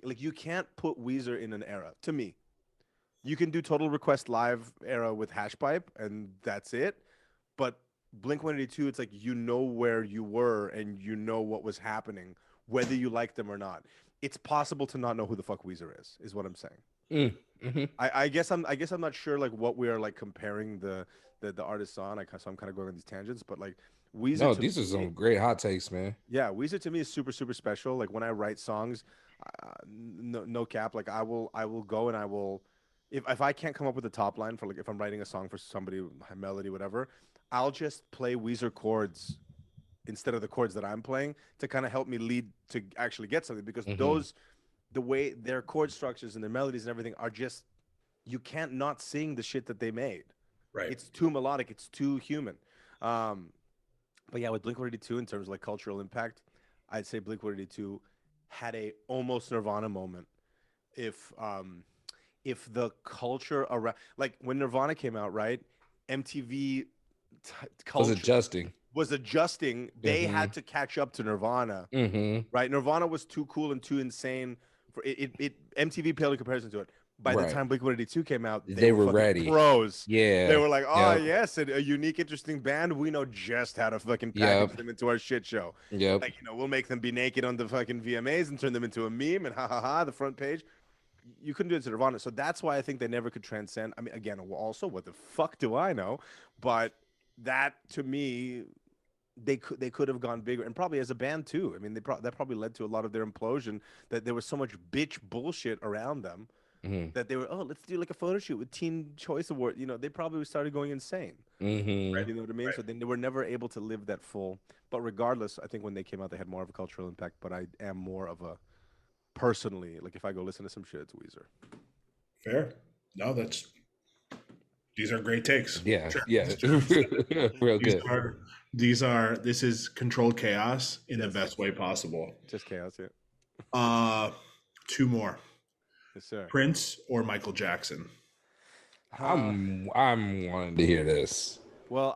like you can't put Weezer in an era. To me, you can do Total Request Live era with Hashpipe, and that's it. But Blink 182, it's like where you were and what was happening, whether you like them or not. It's possible to not know who the fuck Weezer is what I'm saying. Mm-hmm. I guess I'm not sure like what we are like comparing the artists on. So I'm kind of going on these tangents, but like Weezer. No, these are some great hot takes, man. Yeah, Weezer to me is super super special. Like when I write songs, no cap. Like I will go and I will, if I can't come up with a top line for like if I'm writing a song for somebody, a melody, whatever, I'll just play Weezer chords instead of the chords that I'm playing to kind of help me lead to actually get something because those, the way their chord structures and their melodies and everything are just, you can't not sing the shit that they made. Right. It's too melodic. It's too human. But yeah, with Blink-182 in terms of like cultural impact, I'd say Blink-182 had a almost Nirvana moment. If the culture around, like when Nirvana came out, right? MTV culture was adjusting. They had to catch up to Nirvana, right? Nirvana was too cool and too insane for it. MTV paled in comparison to it. by the Right. time Blink-182 came out, They were fucking ready. pros. Yeah. They were like, oh Yep. yes, a unique, interesting band. We know just how to fucking Yep. package them into our shit show. Yep. Like, we'll make them be naked on the fucking VMAs and turn them into a meme and ha ha ha, the front page. You couldn't do it to Nirvana. So that's why I think they never could transcend. I mean, again, also, what the fuck do I know? But that, to me, they could have gone bigger, and probably as a band too. I mean, that probably led to a lot of their implosion, that there was so much bitch bullshit around them Mhm. that they were, oh, let's do like a photo shoot with Teen Choice Award. They probably started going insane. Mhm. You know what I mean? So then they were never able to live that full. But regardless, I think when they came out, they had more of a cultural impact. But I am more of a, personally, like, if I go listen to some shit, it's Weezer. Fair. No, these are great takes. Yeah. Sure. Yeah. Real good. This is controlled chaos in the best way possible. Just chaos, yeah. Two more. Yes, sir. Prince or Michael Jackson? I'm wanting to hear this. Well,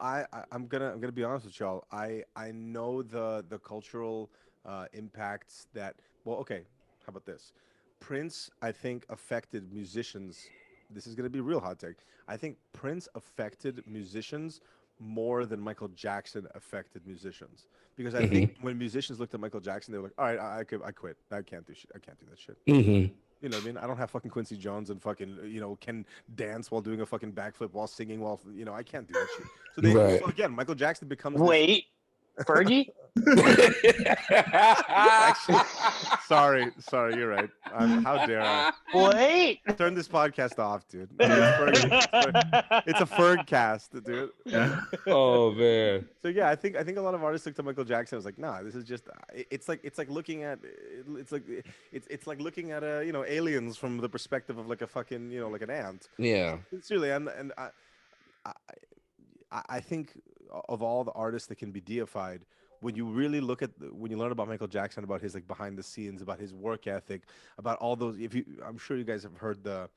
I'm gonna be honest with y'all. I know the cultural impacts that. Well, okay. How about this? Prince, I think, affected musicians. This is gonna be a real hot take. I think Prince affected musicians more than Michael Jackson affected musicians, because I think when musicians looked at Michael Jackson, they were like, all right, I quit. I can't do shit. I can't do that shit. Mm-hmm. You know what I mean? I don't have fucking Quincy Jones and fucking, can dance while doing a fucking backflip while singing while, I can't do that shit. So so again, Michael Jackson becomes Wait, Fergie? Actually, sorry, you're right. How dare I? Wait. Turn this podcast off, dude. It's a Ferg cast, dude. Yeah. Oh man. So yeah, I think a lot of artists looked at Michael Jackson and was like, nah, this is just. It's like looking at looking at aliens from the perspective of like a fucking like an ant. Yeah. Sincerely, and I think of all the artists that can be deified, when you really look at when you learn about Michael Jackson, about his like behind the scenes, about his work ethic, about all those. I'm sure you guys have heard the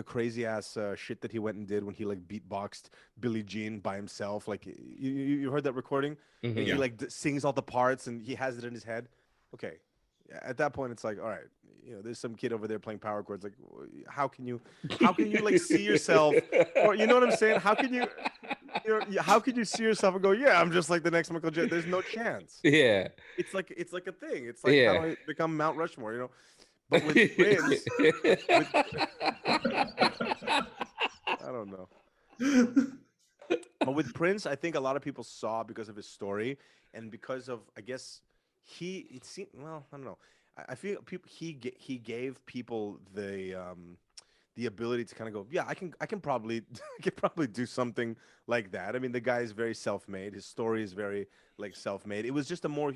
crazy ass shit that he went and did when he like beatboxed Billie Jean by himself. Like you heard that recording? Mhm. And he like sings all the parts and he has it in his head. Okay, at that point it's like, all right, there's some kid over there playing power chords. Like, how can you like see yourself, or you know what I'm saying? How can you see yourself and go, yeah, I'm just like the next Michael Jackson? There's no chance. Yeah. It's like a thing. It's like, how do I become Mount Rushmore? But with Prince, I don't know. But with Prince, I think a lot of people saw because of his story and because of, I guess, I don't know. I feel he gave people the ability to kind of go, yeah, I can probably do something like that. I mean, the guy is very self-made. His story is very like self-made. It was just a more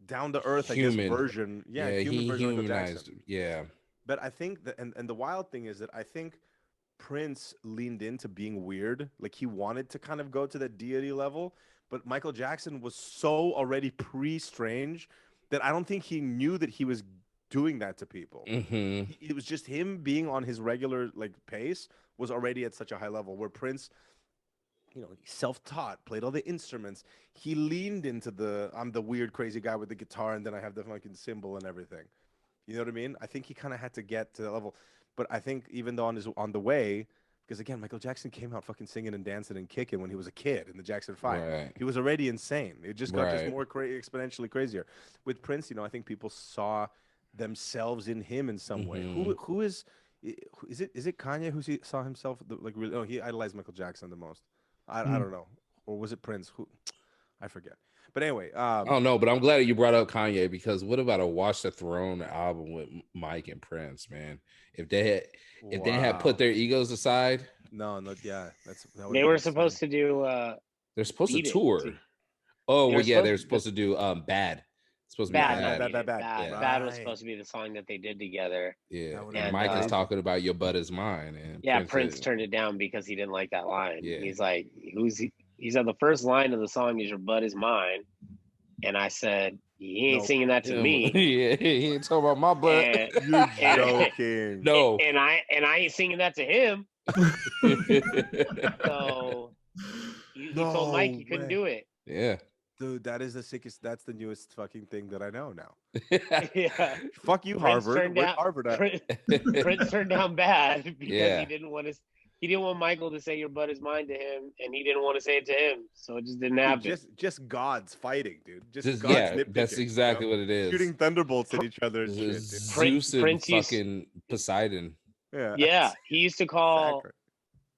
down to earth, I guess, version. Yeah, human version of Michael Jackson. Yeah. But I think that, and the wild thing is that I think Prince leaned into being weird. Like, he wanted to kind of go to that deity level, but Michael Jackson was so already pre-strange that I don't think he knew that he was doing that to people. Mm-hmm. It was just him being on his regular like pace was already at such a high level, where Prince, self-taught, played all the instruments. He leaned into I'm the weird crazy guy with the guitar and then I have the fucking cymbal and everything. You know what I mean? I think he kind of had to get to that level. But I think even though on the way, because again, Michael Jackson came out fucking singing and dancing and kicking when he was a kid in the Jackson 5. Right. He was already insane. It just got just more exponentially crazier. With Prince, I think people saw themselves in him in some way. Who is it Kanye who saw himself like really? Oh, he idolized Michael Jackson the most. I don't know, or was it Prince? Who I forget. But anyway, I don't know. But I'm glad you brought up Kanye, because what about a Watch the Throne album with Mike and Prince, man? If they had put their egos aside, they were supposed to do. They're supposed to tour. They're supposed to do Bad. It's supposed to be Bad. Bad was supposed to be the song that they did together. Yeah, and Mike is talking about "Your Butt Is Mine," and Prince turned it down because he didn't like that line. Yeah. He's like, he said the first line of the song is "Your butt is mine," and I said, he ain't singing that to me. Yeah, he ain't talking about my butt. You're joking. No, and I ain't singing that to him. So he told Mike he couldn't do it. Yeah. Dude, that is the sickest. That's the newest fucking thing that I know now. Yeah. Fuck you, Prince Harvard. turned Where's down Harvard at? Prince turned down bad because Yeah. he didn't want Michael to say your butt is mine to him, and he didn't want to say it to him, so it just didn't Dude, happen. just gods fighting, dude. Just gods yeah, nitpicking, that's exactly what it is. Shooting thunderbolts at each other and shit, dude. Zeus and Prince used- fucking Poseidon. Yeah. Yeah, he used to call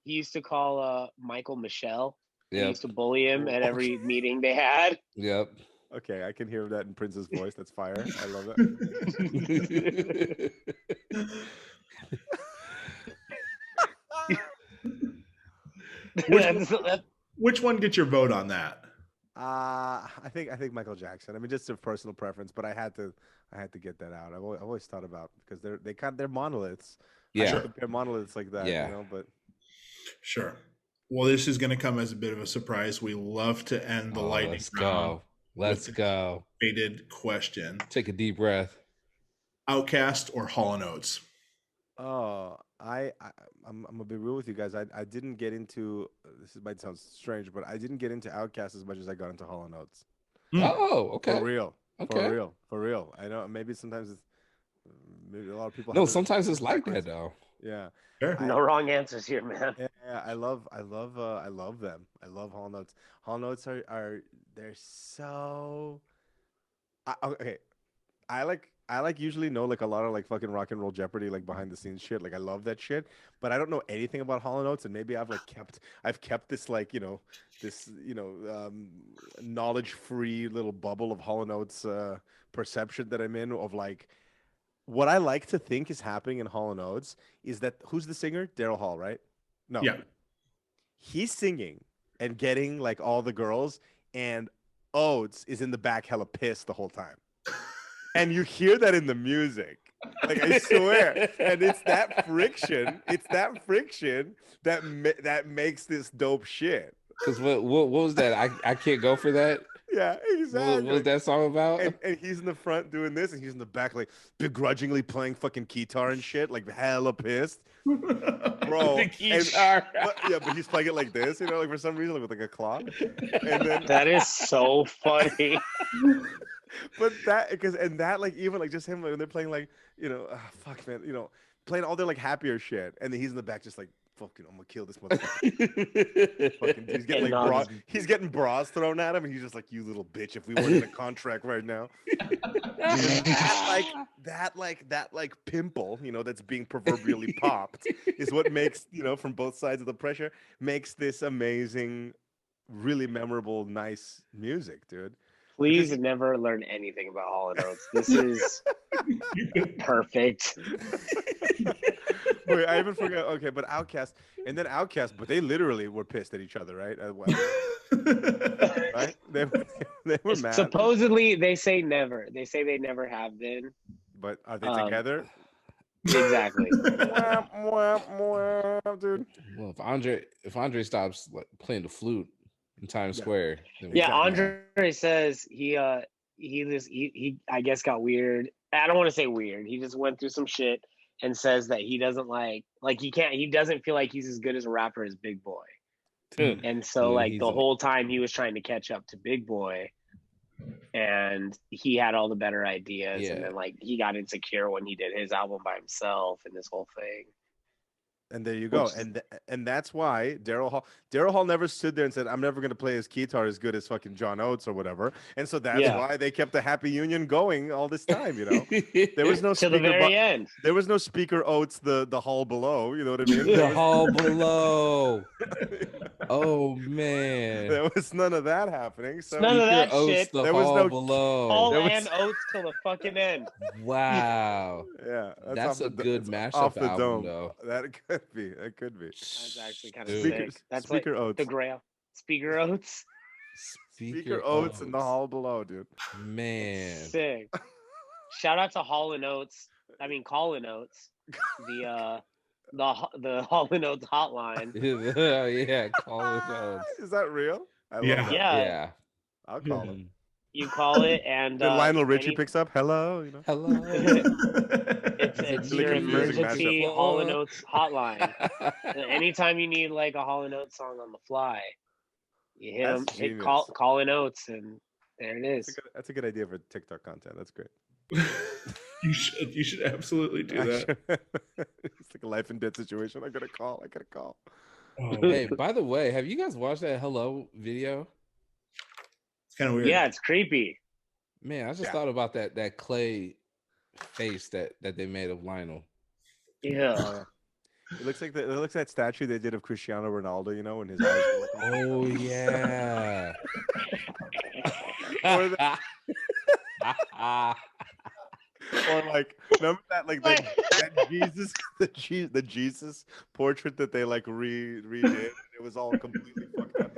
Exactly. Michael Michelle. He Yep. used to bully him at every meeting they had. Yep. Okay, I can hear that in Prince's voice. That's fire. I love it. That's- Which one gets your vote on that? I think Michael Jackson. I mean, just a personal preference, but I had to get that out. I've always thought about because they're monoliths. I Yeah. don't compare monoliths like that, Yeah. you know. But Sure. Well, this is going to come as a bit of a surprise. We love to end the Oh, lightning let's round go. Let's with go. Faded question: Take a deep breath. Outcast or Hall & Oates? oh, I'm gonna be real with you guys. I didn't get into this. Might sound strange, but I didn't get into Outkast as much as I got into Hall & Oates. Oh, okay. For real. Okay. For real. I know maybe sometimes it's maybe a lot of people. No, have it sometimes it's like backwards. that though. Yeah. Sure. no wrong answers here, man. Yeah, I love them. I love Hall Notes. Hall Notes are they're so. Okay, I like usually know like a lot of like fucking Rock and Roll Jeopardy like behind the scenes shit. Like I love that shit, but I don't know anything about Hall Notes, and maybe I've kept this like this knowledge free little bubble of Hall Notes perception that I'm in of like. What I like to think is happening in Hall & Oates is that who's the singer? Daryl Hall, right? No. Yeah. He's singing and getting like all the girls, and Oates is in the back hella pissed the whole time. And you hear that in the music. Like I swear. And it's that friction that makes this dope shit. Because what was that? I can't go for that. Yeah, exactly. What was that song about? And he's in the front doing this, and he's in the back like begrudgingly playing fucking guitar and shit, like hella pissed, bro. The guitar. But he's playing it like this, like for some reason, like with like a claw. And then, That is so funny. but that like even like just him like, when they're playing like fuck man, playing all their like happier shit, and then he's in the back just like. Fucking, I'm gonna kill this motherfucker. Fucking, he's getting like he's getting bras thrown at him, and he's just like, "You little bitch! If we weren't in a contract right now." that pimple, that's being proverbially popped, is what makes from both sides of the pressure makes this amazing, really memorable, nice music, dude. Please never learn anything about Hall & Oates. This is perfect. Wait, I even forgot. Okay, but Outkast, but they literally were pissed at each other, right? Right? They were mad. Supposedly, they say never. They say they never have been. But are they together? Exactly. Dude. Well, if Andre stops like, playing the flute in Times Square, then we Yeah, got Andre says he I guess got weird. I don't want to say weird. He just went through some shit and says that he doesn't he doesn't feel like he's as good as a rapper as Big Boy. And so Yeah, like he's the whole time he was trying to catch up to Big Boy, and he had all the better ideas, Yeah. and then like he got insecure when he did his album by himself and this whole thing. And there you go. And that's why Daryl Hall never stood there and said, "I'm never going to play his guitar as good as fucking John Oates or whatever." And so that's why they kept the happy union going all this time, There was no To the very end. There was no Speaker Oates the hall below, you know what I mean? The hall below. Oh man. There was none of that happening. So None of that Oates, shit. The There was hall no- below. Hall There was- and Oates till the fucking end. Wow. Yeah, That's a good that's mashup off the album, dome. though. That could be. That's actually kind of Dude. sick. That's Speaker like Oates. the Grail. Speaker Oates. Speaker Oates in the hall below, dude. Man. Sick. Shout out to Hall and Oates. I mean Colin Oates. The Hall and Oates hotline. Yeah, call it Oates. Is that real? I love Yeah. that. Yeah. Yeah. I'll call him. You call it and Then Lionel Richie any- picks up. Hello, Hello. it's really your confusing emergency mashup. Hall and Oates hotline. Anytime you need like a Hall and Oates song on the fly, you hit That's them, hit genius. call in Oates, and There it That's is. that's a good idea for TikTok content. That's great. You should absolutely do I that. should- it's like a life and death situation. I gotta call. Oh, Hey, by the way, have you guys watched that Hello video? it's kind of weird. Yeah, it's creepy. Man, I just Yeah. thought about that clay face that they made of Lionel. Yeah. Oh, yeah. It looks like that statue they did of Cristiano Ronaldo. You know, when his eyes were like. Oh yeah. Or Or like, remember that that Jesus, the Jesus portrait that they like redid. It was all completely fucked up.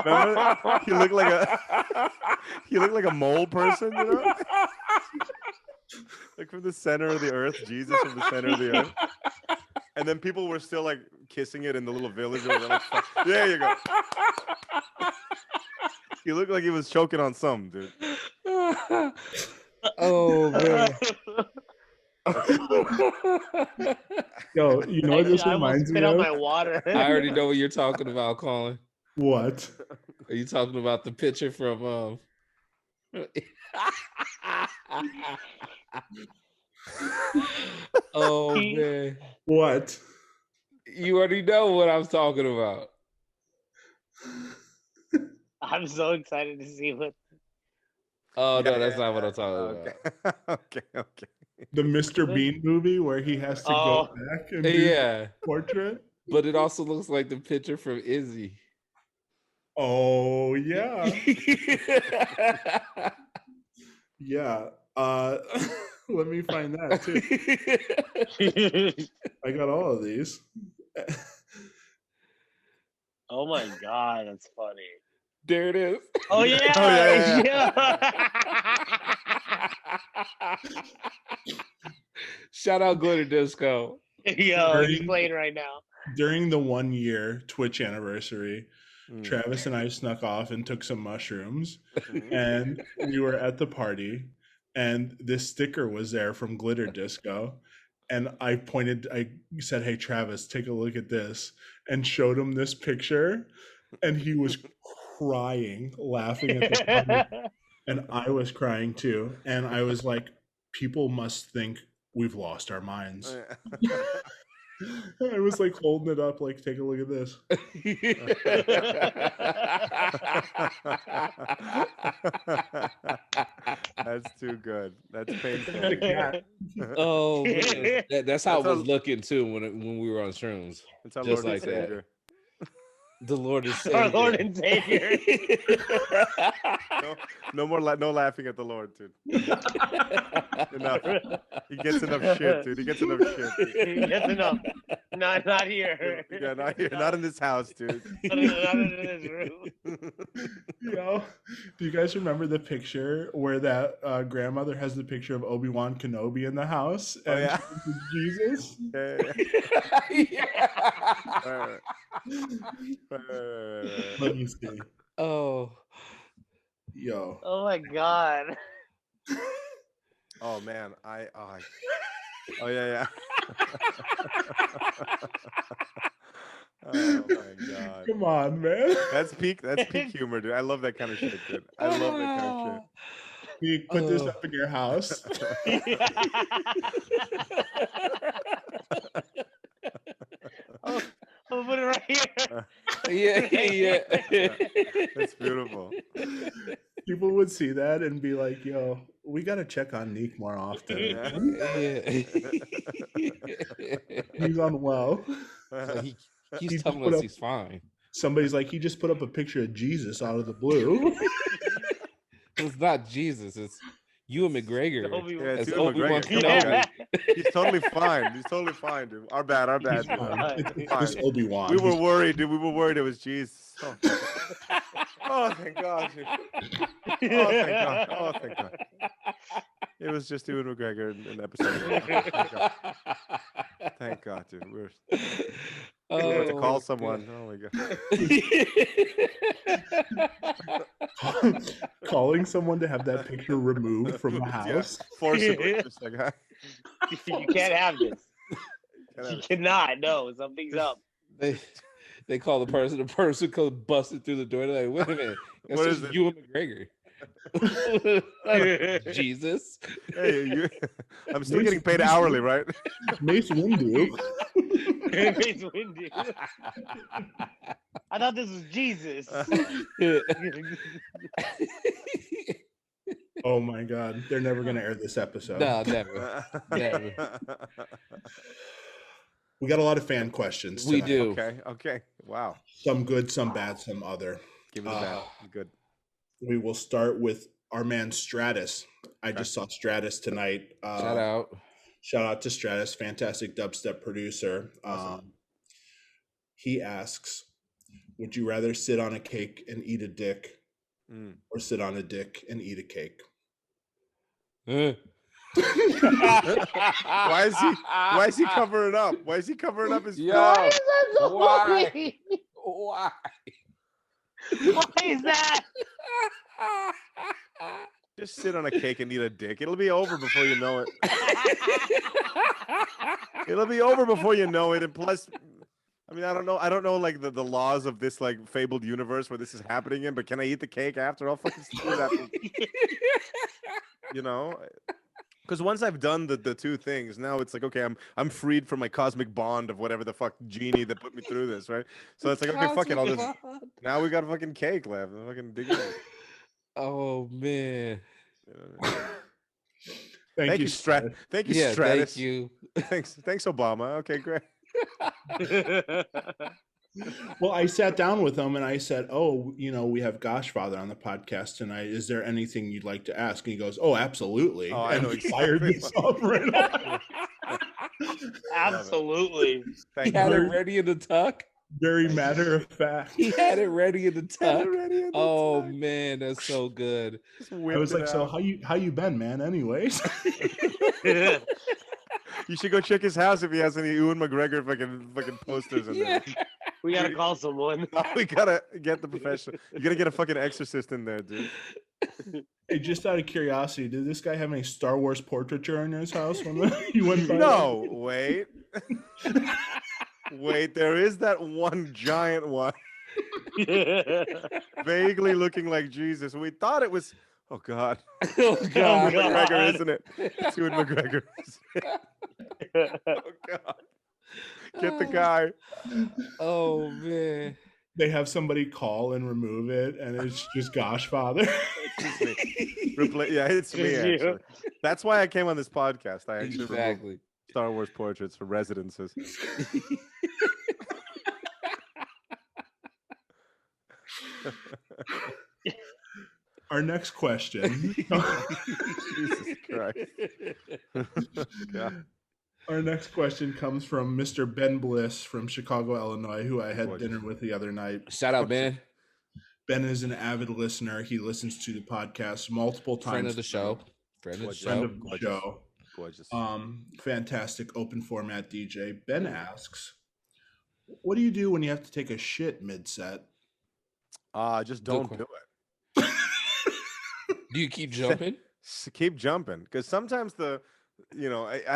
Remember? He looked like a mole person, you know, like from the center of the earth. Jesus from the center of the earth. And then people were still like kissing it in the little village. They were like, there you go. He looked like he was choking on some dude. Oh man. Yo, you know what this I almost reminds me spit out of? my water. I already know what you're talking about, Colin. What? Are you talking about the picture from Oh man. What? You already know what I'm talking about. I'm so excited to see what. Oh no, Yeah, that's yeah, not what I'm yeah. talking about. Okay. The Mr. Bean movie where he has to Oh. go back and do Yeah, the portrait? but it also looks like the picture from Izzy. Oh, yeah. Yeah. Let me find that too. I got all of these. Oh my god, that's funny. There it is. Oh yeah, Oh, yeah. Shout out Glitter Disco. Yo, he's During- playing right now. During the 1 year Twitch anniversary, Mm. Travis and I snuck off and took some mushrooms, Mhm. and we were at the party, and this sticker was there from Glitter Disco. And I said, "Hey, Travis, take a look at this," and showed him this picture. And he was crying, laughing at the comment. And I was crying too. And I was like, people must think we've lost our minds. I was like holding it up, like, take a look at this. That's too good. That's The painful. cat. Oh, man. That's how That's it was looking too when we were on shrooms. It's our Just Lord like and that. Savior. The Lord is Savior. Our Lord and Savior. No more no laughing at the Lord, dude. Enough. He gets enough shit, dude. He gets enough shit. Dude. That's enough. Not here. Yeah, not here. Not in this house, dude. Not in this room. Yo, do you guys remember the picture where that grandmother has the picture of Obi-Wan Kenobi in the house? Oh, And yeah. Jesus? Yeah. Yeah. Let me see. Oh. Yo. Oh my god. Oh man, oh yeah. Oh my god. Come on, man. That's peak humor, dude. I love that kind of shit, dude. I love that kind of You put this Oh. up in your house. Oh, I'll put it right here. Yeah. shit. That's beautiful. People would see that and be like, yo, we got to check on Neek more often. Yeah. He's unwell. So He he's just telling put us up- he's fine. Somebody's like, he just put up a picture of Jesus out of the blue. It's not Jesus. It's Ewan McGregor. Obi-Wan. Yeah, it's As Ewan Obi-Wan McGregor. Kenobi. He's totally fine. He's totally fine, dude. Our bad, He's dude. fine. It's Fine. just Obi-Wan. We were He's- worried, dude. We were worried it was Jesus. Oh, thank God, dude. Oh, thank God. Oh, thank God. It was just Ewan McGregor in episode 1. Thank God, dude. We were about to call someone. Oh my God. Calling someone to have that picture removed from the Yeah, house. forcibly. Just like, huh? You can't have this. Can I- You cannot. No, something's up. They call the person comes busted through the door. They're like, wait a minute, that's What just is it? Ewan McGregor. Jesus. Hey, I'm still getting paid hourly, right? Mace Windu. Mace Windu. I thought this was Jesus. Oh my God, they're never gonna air this episode. No, never. Never. We got a lot of fan questions. We tonight. do. Okay. Wow. Some good, some bad, some other. Give it a bad. Good. We will start with our man Stratus. I just saw Stratus tonight. Shout out. Shout out to Stratus, fantastic dubstep producer. Awesome. He asks, would you rather sit on a cake and eat a dick or sit on a dick and eat a cake? Why is he covering up? Why is he covering up his Why is that so Why? funny? Why? Why is that? Just sit on a cake and eat a dick. It'll be over before you know it. It'll be over before you know it. And plus, I mean, I don't know like the laws of this like fabled universe where this is happening in, but can I eat the cake after? I'll fucking do that. You know? Because once I've done the two things, now it's like, okay, I'm freed from my cosmic bond of whatever the fuck genie that put me through this, right? So it's like, okay, fuck it, I'll just now we got a fucking cake left. I'm fucking dig it. Oh man. Thank you, Stratus. Thank you, Yeah, Stratus. thank you. Thanks, Obama. Okay, great. Well, I sat down with him and I said, oh, we have Goshfather on the podcast tonight. Is there anything you'd like to ask? And he goes, oh, absolutely. Oh, I and know he fired this up right off. Absolutely. He Thank had you. it ready in the tuck. Very matter of fact. He had it ready in the tuck. ready in the Oh tuck. man, that's so good. Just I whipped was it like, so out. how you been, man? Anyways. You should go check his house if he has any Ewan McGregor fucking posters in there. We gotta call someone. No, we gotta get the professional. You gotta get a fucking exorcist in there, dude. Hey, just out of curiosity, did this guy have any Star Wars portraiture in his house when you went by? No, wait. Wait, there is that one giant one, vaguely looking like Jesus. We thought it was. Oh God, Oh Ewan god. McGregor, isn't it? It's Ewan McGregor. Oh God, get the guy. Oh man. They have somebody call and remove it, and it's just Goshfather. It's me. Yeah, it's me. Just you. Actually, that's why I came on this podcast. I actually removed Exactly. Star Wars portraits for residences. Our next question. Jesus Christ. God. Our next question comes from Mr. Ben Bliss from Chicago, Illinois, who I had Gorgeous. dinner with the other night. Shout out, Ben. Ben is an avid listener. He listens to the podcast multiple times. Friend of the show. Friend of the Gorgeous. Friend show. of the Gorgeous. show. Gorgeous. Fantastic open format DJ. Ben asks, what do you do when you have to take a shit mid-set? Just don't Good do it. Do you keep jumping? Keep jumping, because sometimes I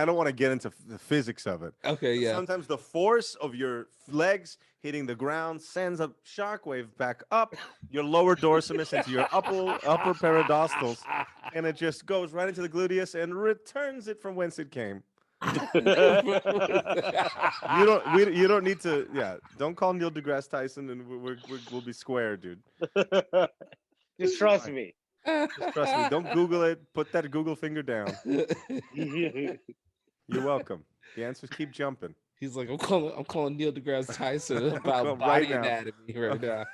don't want to get into the physics of it. Okay, yeah. Sometimes the force of your legs hitting the ground sends a shockwave back up your lower dorsimus into your upper peridorsals, and it just goes right into the gluteus and returns it from whence it came. You don't need to. Yeah, don't call Neil deGrasse Tyson, and we'll be square, dude. Just trust me. Just trust me. Don't Google it. Put that Google finger down. You're welcome. The answers keep jumping. He's like, I'm calling Neil deGrasse Tyson about calling body right now. anatomy right now.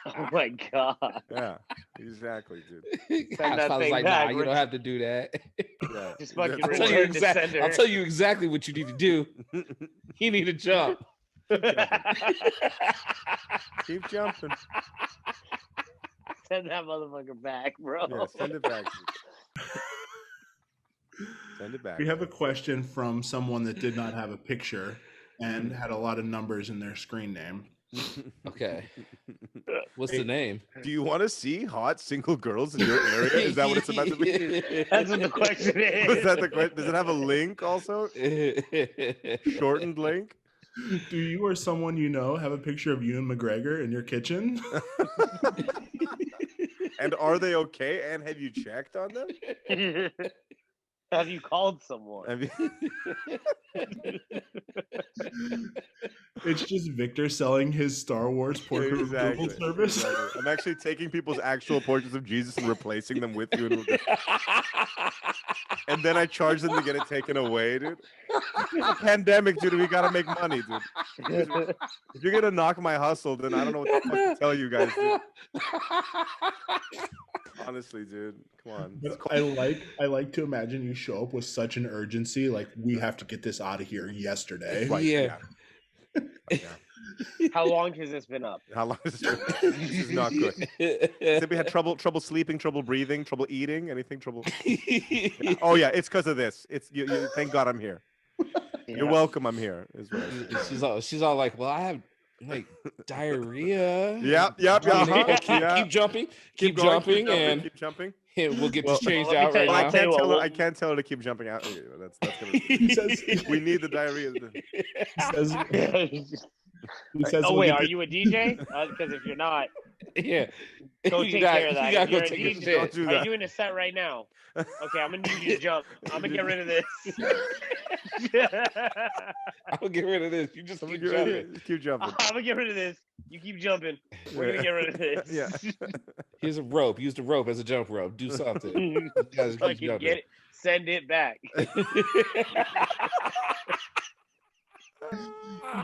Oh my god. Yeah, exactly, dude. Send that I was thing like, back, nah, you Rich. don't have to do that. Yeah. Just fucking I'll tell, you return to sender. I'll tell you exactly what you need to do. You need to jump. Keep jumping. Send that motherfucker back, bro. Yeah, send it back. Send it back. We have a question from someone that did not have a picture and had a lot of numbers in their screen name. Okay. What's the name? Do you want to see hot single girls in your area? Is that what it's about to be? That's what the question is. Was that the question? Does it have a link also? Shortened link? Do you or someone you know have a picture of Ewan McGregor in your kitchen? And are they okay? And have you checked on them? Have you called someone? Have you... It's just Victor selling his Star Wars portrait of Google service. exactly. I'm actually taking people's actual portraits of Jesus and replacing them with you. And then I charge them to get it taken away, dude. It's a pandemic, dude. We gotta make money, dude. If you're gonna knock my hustle, then I don't know what the fuck to tell you guys, dude. Honestly, dude. Come on. But I like to imagine you show up with such an urgency, like we have to get this out of here yesterday. Right, Yeah. How long has this been up? How long is this? This is not good. Did we had trouble sleeping, trouble breathing, trouble eating, anything, trouble? Yeah. Oh yeah, it's because of this. It's you. Thank God I'm here. You're welcome. I'm here. Is what She's all like, well, I have like diarrhea. Yep. Keep jumping, keep going, jumping, and keep jumping. we'll get this changed let me out tell right you- now. I can't tell her to keep jumping out. That's gonna He says, we need the diarrhea. he says Oh we'll wait, get are this- you a DJ? Because if you're not, Yeah, go You take got- care of that. You gotta If go you're a take a DJ, shit. Don't do are that. you doing a set right now? Okay, I'm gonna need you to jump. I'm gonna get rid of this. I'll get rid of this. You just keep jumping. Keep jumping. I'm gonna get rid of this. You keep jumping. We're gonna get rid of this. Yeah. Here's a rope. Use the rope as a jump rope. Do something. You guys keep Fucking jumping. get it. Send it back.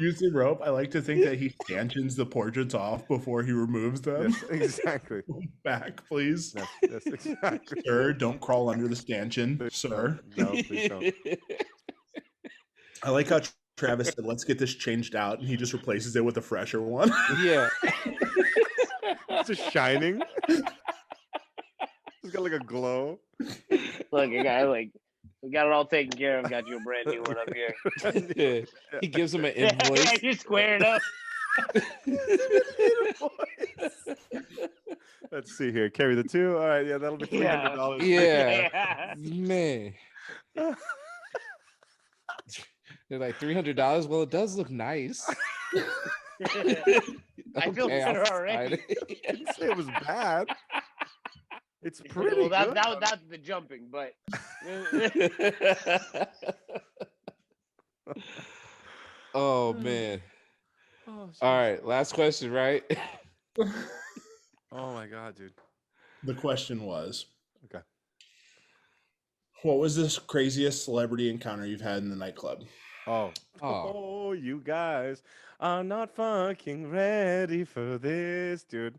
using rope. I like to think that he stanchions the portraits off before he removes them. Yes, exactly. Back, please. That's exactly. Sir, don't crawl under the stanchion, sir. No, please don't. I like how Travis said, let's get this changed out, and he just replaces it with a fresher one. Yeah. It's just shining. It's got like a glow. Look, a guy like we got it all taken care of. Got you a brand new one up here. Yeah. He gives him an invoice. You square it up. Let's see here. Carry the 2. All right, yeah, that'll be $300. Yeah. Man. They're like $300. Well, it does look nice. I feel better I'll already. sign it. I didn't say it was bad. It's pretty Well, good. that's the jumping, but Oh man. Oh, All right, last question, right? Oh my god, dude. The question was, Okay. what was this craziest celebrity encounter you've had in the nightclub? Oh. Oh. Oh, you guys are not fucking ready for this, dude.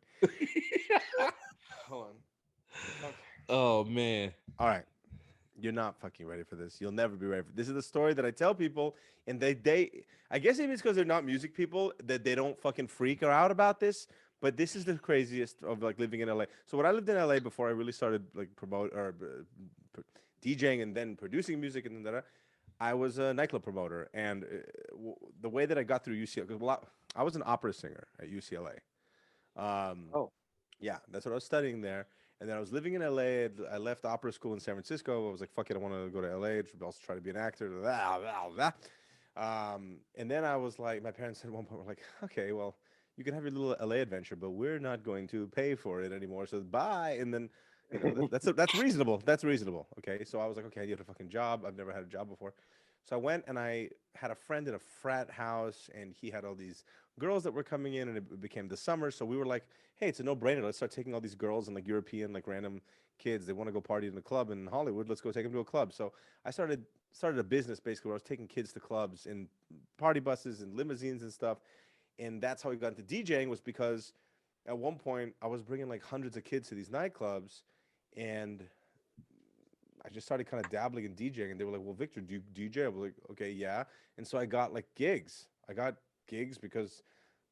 Hold on. Okay. Oh man. All right. You're not fucking ready for this. You'll never be ready for this. Is the story that I tell people, and they I guess maybe it's because they're not music people that they don't fucking freak out about this. But this is the craziest of like living in LA. So when I lived in LA before I really started like DJing and then producing music and then I was a nightclub promoter. And the way that I got through UCLA, because I was an opera singer at UCLA. Oh. Yeah, that's what I was studying there. And then I was living in LA. I left opera school in San Francisco. I was like, fuck it, I want to go to LA. Also try to be an actor. And then I was like, my parents said at one point, were like, okay, well, you can have your little LA adventure, but we're not going to pay for it anymore. So bye. And then, you know, that's reasonable. That's reasonable. Okay. So I was like, okay, I need a fucking job. I've never had a job before. So I went and I had a friend in a frat house, and he had all these girls that were coming in, and it became the summer. So we were like, hey, it's a no-brainer. Let's start taking all these girls and like European, like random kids. They want to go party in a club in Hollywood. Let's go take them to a club. So I started a business basically where I was taking kids to clubs in party buses and limousines and stuff. And that's how we got into DJing, was because at one point I was bringing like hundreds of kids to these nightclubs, and I just started kind of dabbling in DJing, and they were like, well, Victor, do you DJ? I was like, okay, yeah. And so I got like gigs. I got gigs because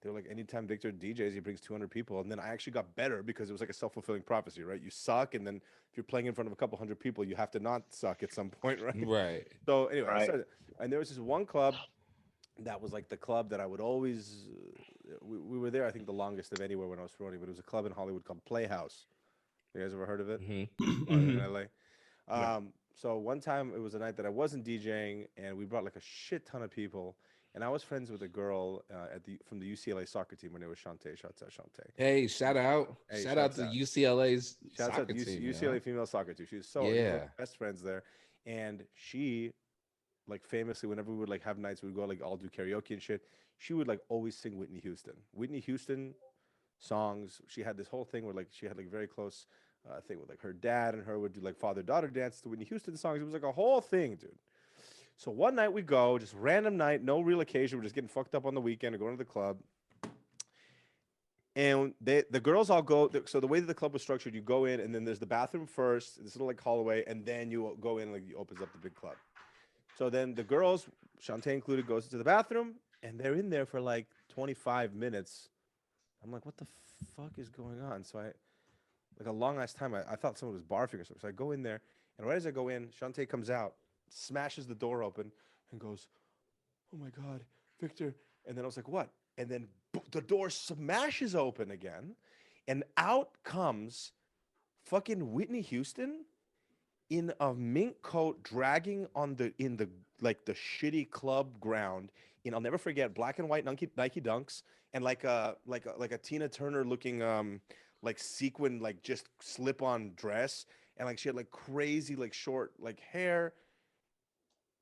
they were like, anytime Victor DJs, he brings 200 people. And then I actually got better because it was like a self-fulfilling prophecy, right? You suck, and then if you're playing in front of a couple hundred people, you have to not suck at some point, right? Right. So anyway, I Right. started, and there was this one club that was like the club that I would always, we were there, I think the longest of anywhere when I was promoting, but it was a club in Hollywood called Playhouse. You guys ever heard of it? Mm-hmm. In LA. So one time it was a night that I wasn't DJing, and we brought like a shit ton of people, And I was friends with a girl from the UCLA soccer team. Her name was Shantae. Shouts out Shantae. Hey, shout out. Hey, Shout out shouts to out. UCLA's Shouts out soccer team, UCLA yo. female soccer team. She was so Yeah. best friends there, and she like famously whenever we would like have nights, we would go like all do karaoke and shit. She would like always sing Whitney Houston. Whitney Houston songs. She had this whole thing where like she had like very close thing with like her dad and her would do like father daughter dance to Whitney Houston songs. It was like a whole thing, dude. So one night we go, just random night, no real occasion. We're just getting fucked up on the weekend or going to the club. And the girls all go. So the way that the club was structured, you go in and then there's the bathroom first, this little like hallway, and then you go in like it opens up the big club. So then the girls, Shantae included, goes to the bathroom and they're in there for like 25 minutes. I'm like, what the fuck is going on? So I, like a long ass time, I thought someone was barfing or something. So I go in there, and right as I go in, Shantae comes out, smashes the door open, and goes, "Oh my god, Victor!" And then I was like, "What?" And then the door smashes open again, and out comes fucking Whitney Houston in a mink coat, dragging on the like the shitty club ground. And I'll never forget black and white Nike Dunks and like a Tina Turner looking like sequin like just slip on dress, and like she had like crazy like short like hair,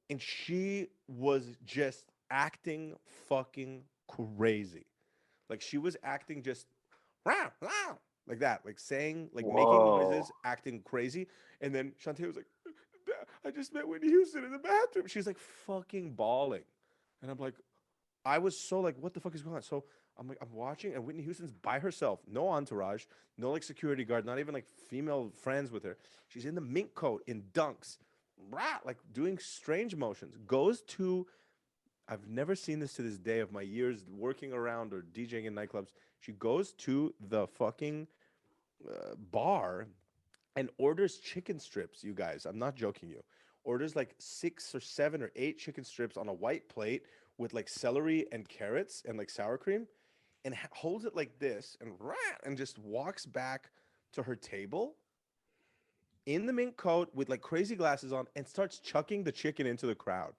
and she was just acting fucking crazy. Like she was acting just "Rah, rah," like that, like saying, like making Whoa. noises, acting crazy. And then Shantae was like, "Dad, I just met Whitney Houston in the bathroom." She's like fucking bawling. And I'm like, I was so like, what the fuck is going on? So I'm like, I'm watching, and Whitney Houston's by herself, no entourage, no like security guard, not even like female friends with her. She's in the mink coat in dunks, rah, like doing strange motions. Goes to, I've never seen this to this day of my years working around or DJing in nightclubs. She goes to the fucking bar and orders chicken strips, you guys. I'm not joking you. Orders like 6 or 7 or 8 chicken strips on a white plate with like celery and carrots and like sour cream, and holds it like this and just walks back to her table in the mink coat with like crazy glasses on and starts chucking the chicken into the crowd.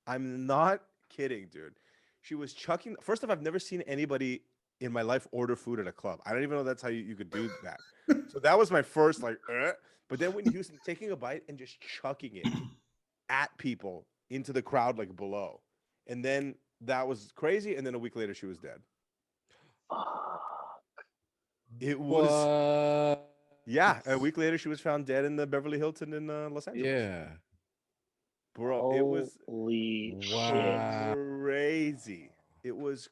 I'm not kidding, dude. She was chucking. First off, I've never seen anybody in my life order food at a club. I don't even know that's how you could do that. So that was my first like, but then Whitney Houston taking a bite and just chucking it at people into the crowd like below. And then that was crazy. And then a week later, she was dead. It was, What? yeah. A week later, she was found dead in the Beverly Hilton in Los Angeles. Yeah. Bro, it was Holy shit. Wow. crazy. It was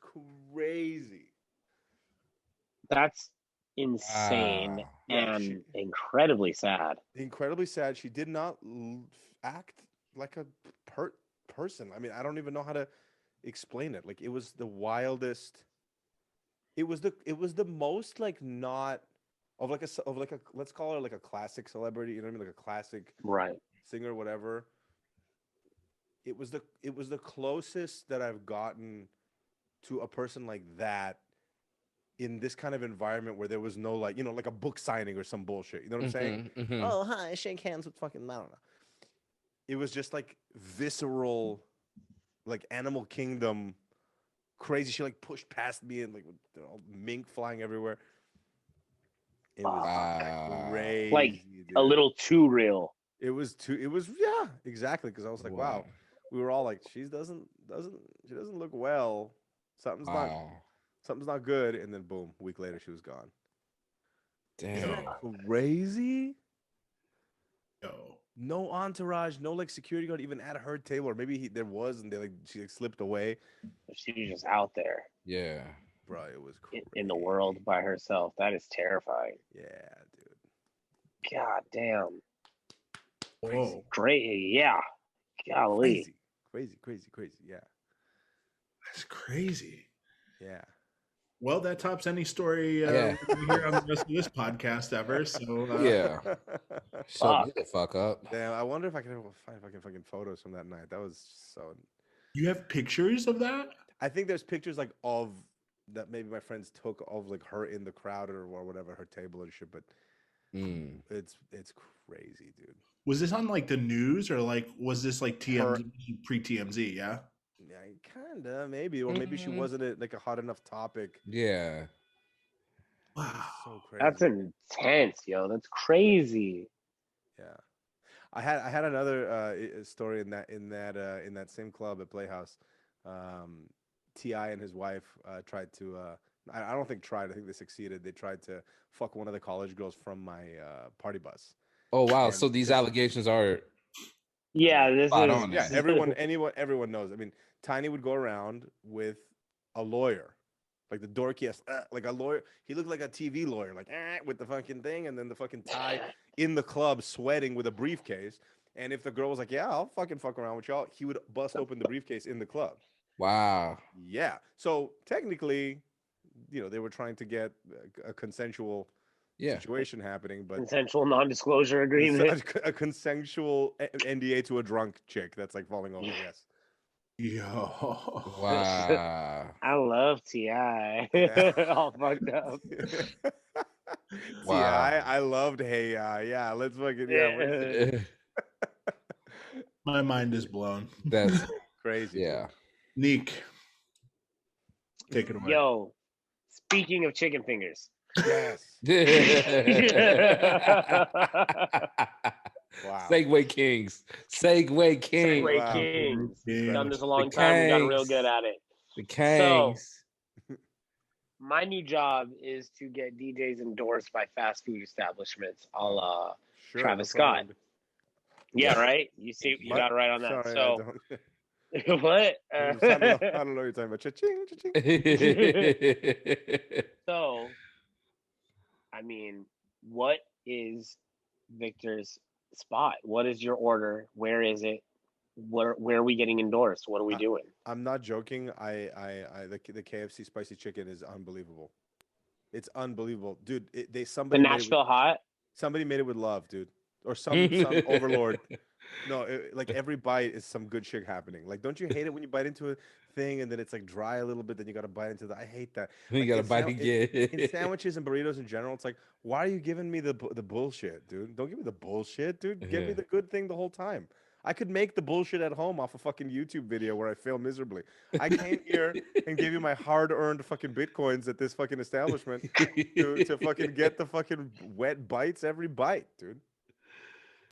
crazy. That's insane Wow. Yeah, and incredibly sad. Incredibly sad. She did not act like a person. I mean, I don't even know how to explain it. Like it was the wildest. It was the most like not of like a let's call her like a classic celebrity. You know what I mean? Like a classic Right. singer, whatever. It was the closest that I've gotten to a person like that in this kind of environment where there was no like, you know, like a book signing or some bullshit. You know what I'm saying? Oh, hi, shake hands with fucking, I don't know. It was just like visceral, like Animal Kingdom, crazy. She like pushed past me and like with, you know, mink flying everywhere. It was Wow. crazy. Like dude. a little too real. It was yeah, exactly. Because I was like, wow. We were all like, she doesn't look well. Something's not good. And then boom, a week later she was gone. Isn't Damn. that crazy? Yo. No entourage, no like security guard even at her table, or maybe there was, and she like slipped away. She was just out there Yeah. Bro, it was crazy. in the world by herself. That is terrifying. Yeah, dude. God damn. Whoa. Great. Yeah. Golly. Crazy. Yeah. That's crazy. Yeah. Well, that tops any story Yeah. we hear on the rest of this podcast ever. So Yeah. Shut me the fuck up. Damn, I wonder if I can find fucking photos from that night. That was so. You have pictures of that? I think there's pictures like of that maybe my friends took of like her in the crowd or whatever, her table and shit. But Mm. It's crazy, dude. Was this on like the news or like was this like Her- TMZ pre TMZ? Yeah. Yeah, kinda, maybe, or maybe she Mm. wasn't like a hot enough topic. Yeah. Wow. So crazy. That's intense, yo. That's crazy. Yeah, I had another story in that same club at Playhouse. Ti and his wife tried to. I don't think tried. I think they succeeded. They tried to fuck one of the college girls from my party bus. Oh wow. And So these this- allegations are Yeah, this spot is. on. Yeah, everyone knows. I mean, Tiny would go around with a lawyer, like the dorkiest, like a lawyer. He looked like a TV lawyer, like with the fucking thing, and then the fucking tie in the club, sweating with a briefcase. And if the girl was like, "Yeah, I'll fucking fuck around with y'all," he would bust open the briefcase in the club. Wow. Yeah. So technically, they were trying to get a consensual Yeah. situation happening, but Consensual non-disclosure agreement. a consensual NDA to a drunk chick that's like falling over. Yes. Yo. Wow. I love Ti. Yeah. All fucked up. See, I loved Hey yeah, let's fucking Yeah. My mind is blown. That's crazy. yeah. Neek. Take it away. Yo, speaking of chicken fingers. Yes. Wow. Segway Kings. Segway Kings. Segway Wow. Kings. Yeah. Done this a long time. We got real Kings. good at it. The Kings. My new job is to get DJs endorsed by fast food establishments, a la Sure, Travis no problem. Scott. Yeah, right. You see, you What? got it right on that. Sorry, So I don't, what? I don't know what you're talking about. Cha-ching, cha-ching. So, I mean, what is Victor's spot? What is your order? Where is it? Where are we getting endorsed? What are we doing? I'm not joking. The KFC spicy chicken is unbelievable. It's unbelievable, dude. The Somebody Nashville Hot. somebody made it with love, dude, or some overlord. No, like every bite is some good shit happening. Like, don't you hate it when you bite into a thing and then it's like dry a little bit, then you got to bite into the. I hate that. You Like, gotta in bite sam- again. In sandwiches and burritos in general, it's like, why are you giving me the bullshit, dude? Don't give me the bullshit, dude. Give me Yeah. the good thing the whole time. I could make the bullshit at home off a fucking YouTube video where I fail miserably. I came here and gave you my hard-earned fucking bitcoins at this fucking establishment to fucking get the fucking wet bites every bite, dude.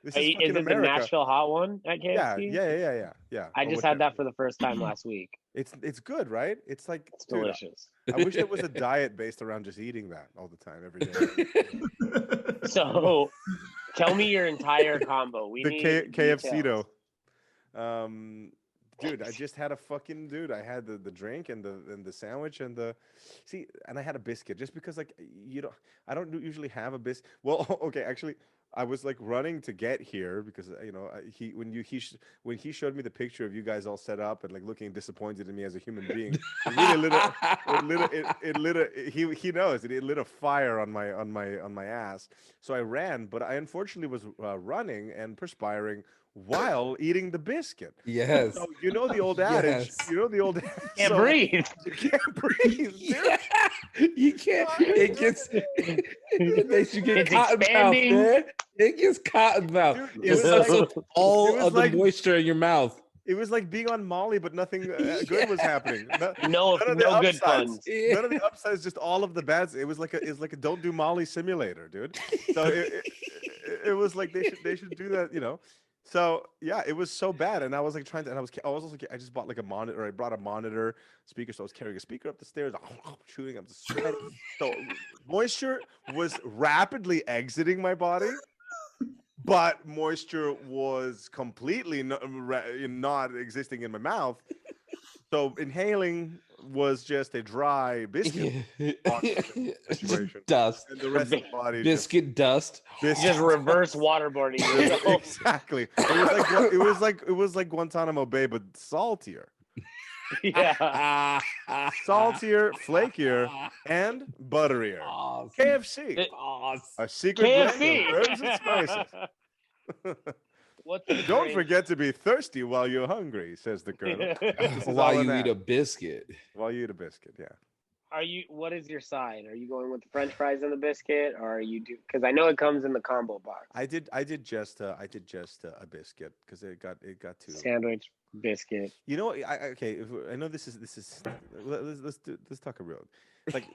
This is Is fucking it the America. Nashville Hot one at Yeah, KFC? yeah. I Or just whichever. had that for the first time last week. It's good, right? It's like, It's dude, delicious. I wish there was a diet based around just eating that all the time, every day. So, tell me your entire combo. We The need KFC-to. details. Dude, I just had a fucking dude. I had the drink and the sandwich and I had a biscuit just because like I don't usually have a biscuit. Well, okay, actually, I was like running to get here because when he showed me the picture of you guys all set up and like looking disappointed in me as a human being, it really he knows it lit a fire on my ass. So I ran, but I unfortunately was running and perspiring while eating the biscuit. Yes. So you know the old adage. Yes. You know the old. Can't so- breathe. You can't breathe. Dude. Yeah. You can't. It gets. It makes you get It's cotton mouth, expanding. man. It gets cotton mouth. Dude, It it was sucks like- up all it was of the like- moisture in your mouth. It was like being on Molly, but nothing good was happening. No, None of the no good upsides. puns. None of the upsides, just all of the bads. It was like a don't do Molly simulator, dude. So it was like they should do that, you know. So yeah, it was so bad, and I was like trying to, and I was also I just bought like a monitor. I brought a monitor speaker, so I was carrying a speaker up the stairs, shooting. I'm just sweating. So moisture was rapidly exiting my body, but moisture was completely not existing in my mouth. So inhaling was just a dry biscuit situation. Dust. And the rest of the body Biscuit dust. Just reverse waterboarding yourself. Exactly. It was like Guantanamo Bay, but saltier, Yeah. saltier, flakier, and butterier. Awesome. KFC, Awesome. a secret blend KFC. of herbs and spices. What's the Don't drink? forget to be thirsty while you're hungry, says the colonel. This is all While in you that. eat a biscuit. While you eat a biscuit, yeah. Are you? What is your side? Are you going with the French fries and the biscuit, or are you do? Because I know it comes in the combo box. I did just a biscuit because it got too. Sandwich, biscuit. You know, okay. I know this is. Let's talk real. Like,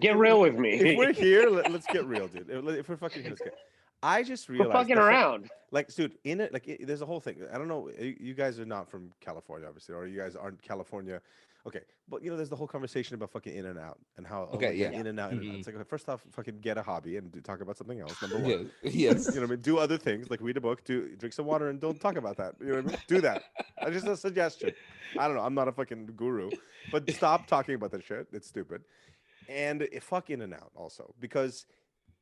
Get real with me. If we're here, let's get real, dude. If we're fucking here, let's get. I just We're realized fucking around. like, dude, in it, like, there's a whole thing. I don't know. You guys are not from California, obviously, or you guys aren't California. Okay, but there's the whole conversation about fucking In and Out and how Okay, like, yeah. In and Out. Mhm. It's like, okay, first off, fucking get a hobby and talk about something else. Number one. Yes. Yes. You know what I mean? Do other things like read a book, drink some water, and don't talk about that. You know what I mean? Do that. That's just a suggestion. I don't know. I'm not a fucking guru, but stop talking about that shit. It's stupid. And fuck In and Out also because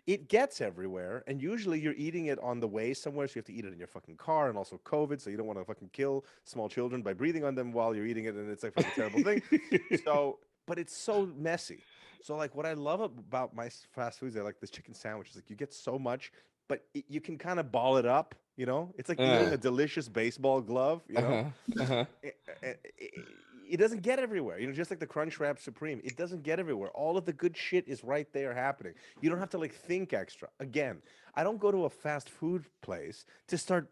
it gets everywhere, and usually you're eating it on the way somewhere, so you have to eat it in your fucking car, and also COVID, so you don't want to fucking kill small children by breathing on them while you're eating it, and it's like a fucking terrible thing. So, but it's so messy. So, like, what I love about my fast foods, I like this chicken sandwich. Is like you get so much, but you can kind of ball it up. It's like eating a delicious baseball glove. It doesn't get everywhere. Just like the Crunchwrap Supreme, it doesn't get everywhere. All of the good shit is right there happening. You don't have to like think extra. Again, I don't go to a fast food place to start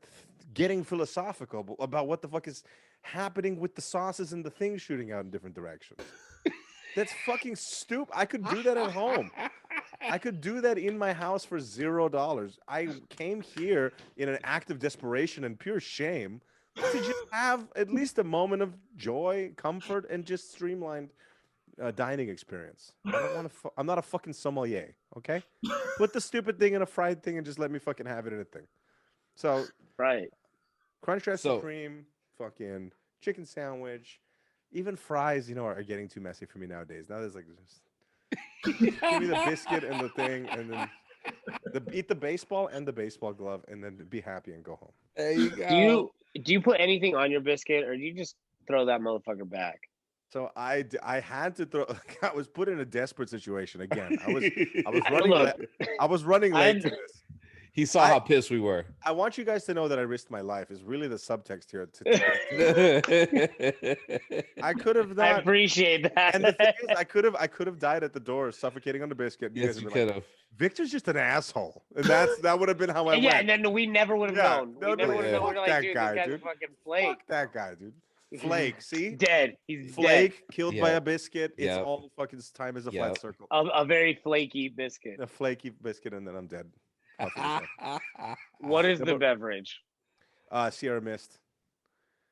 getting philosophical about what the fuck is happening with the sauces and the things shooting out in different directions. That's fucking stupid. I could do that at home. I could do that in my house for $0. I came here in an act of desperation and pure shame to just have at least a moment of joy, comfort, and just streamlined dining experience. I don't want to. I'm not a fucking sommelier. Okay, put the stupid thing in a fried thing and just let me fucking have it in a thing. So Right. Crunchwrap Supreme, fucking chicken sandwich, even fries. Are getting too messy for me nowadays. Now there's like just give me the biscuit and the thing, and then eat the baseball and the baseball glove, and then be happy and go home. There you go. Do you put anything on your biscuit, or do you just throw that motherfucker back? So I had to throw. I was put in a desperate situation again. I was running. Look, I was running late to this. He saw how pissed we were. I want you guys to know that I risked my life. Is really the subtext here. I could have not. I appreciate that. And the thing is, I could have died at the door, suffocating on the biscuit. Yes, you could have. Victor's just an asshole, and that would have been how I went. Yeah, and then we never would have known. We never would have known. We're Fuck like, that dude, guy, this guy's dude. a fucking flake. Fuck that guy, dude. Flake, see? Dead. He's Flake dead. killed by a biscuit. It's all fucking time is a flat circle. A very flaky biscuit. A flaky biscuit, and then I'm dead. What is the beverage? Sierra Mist.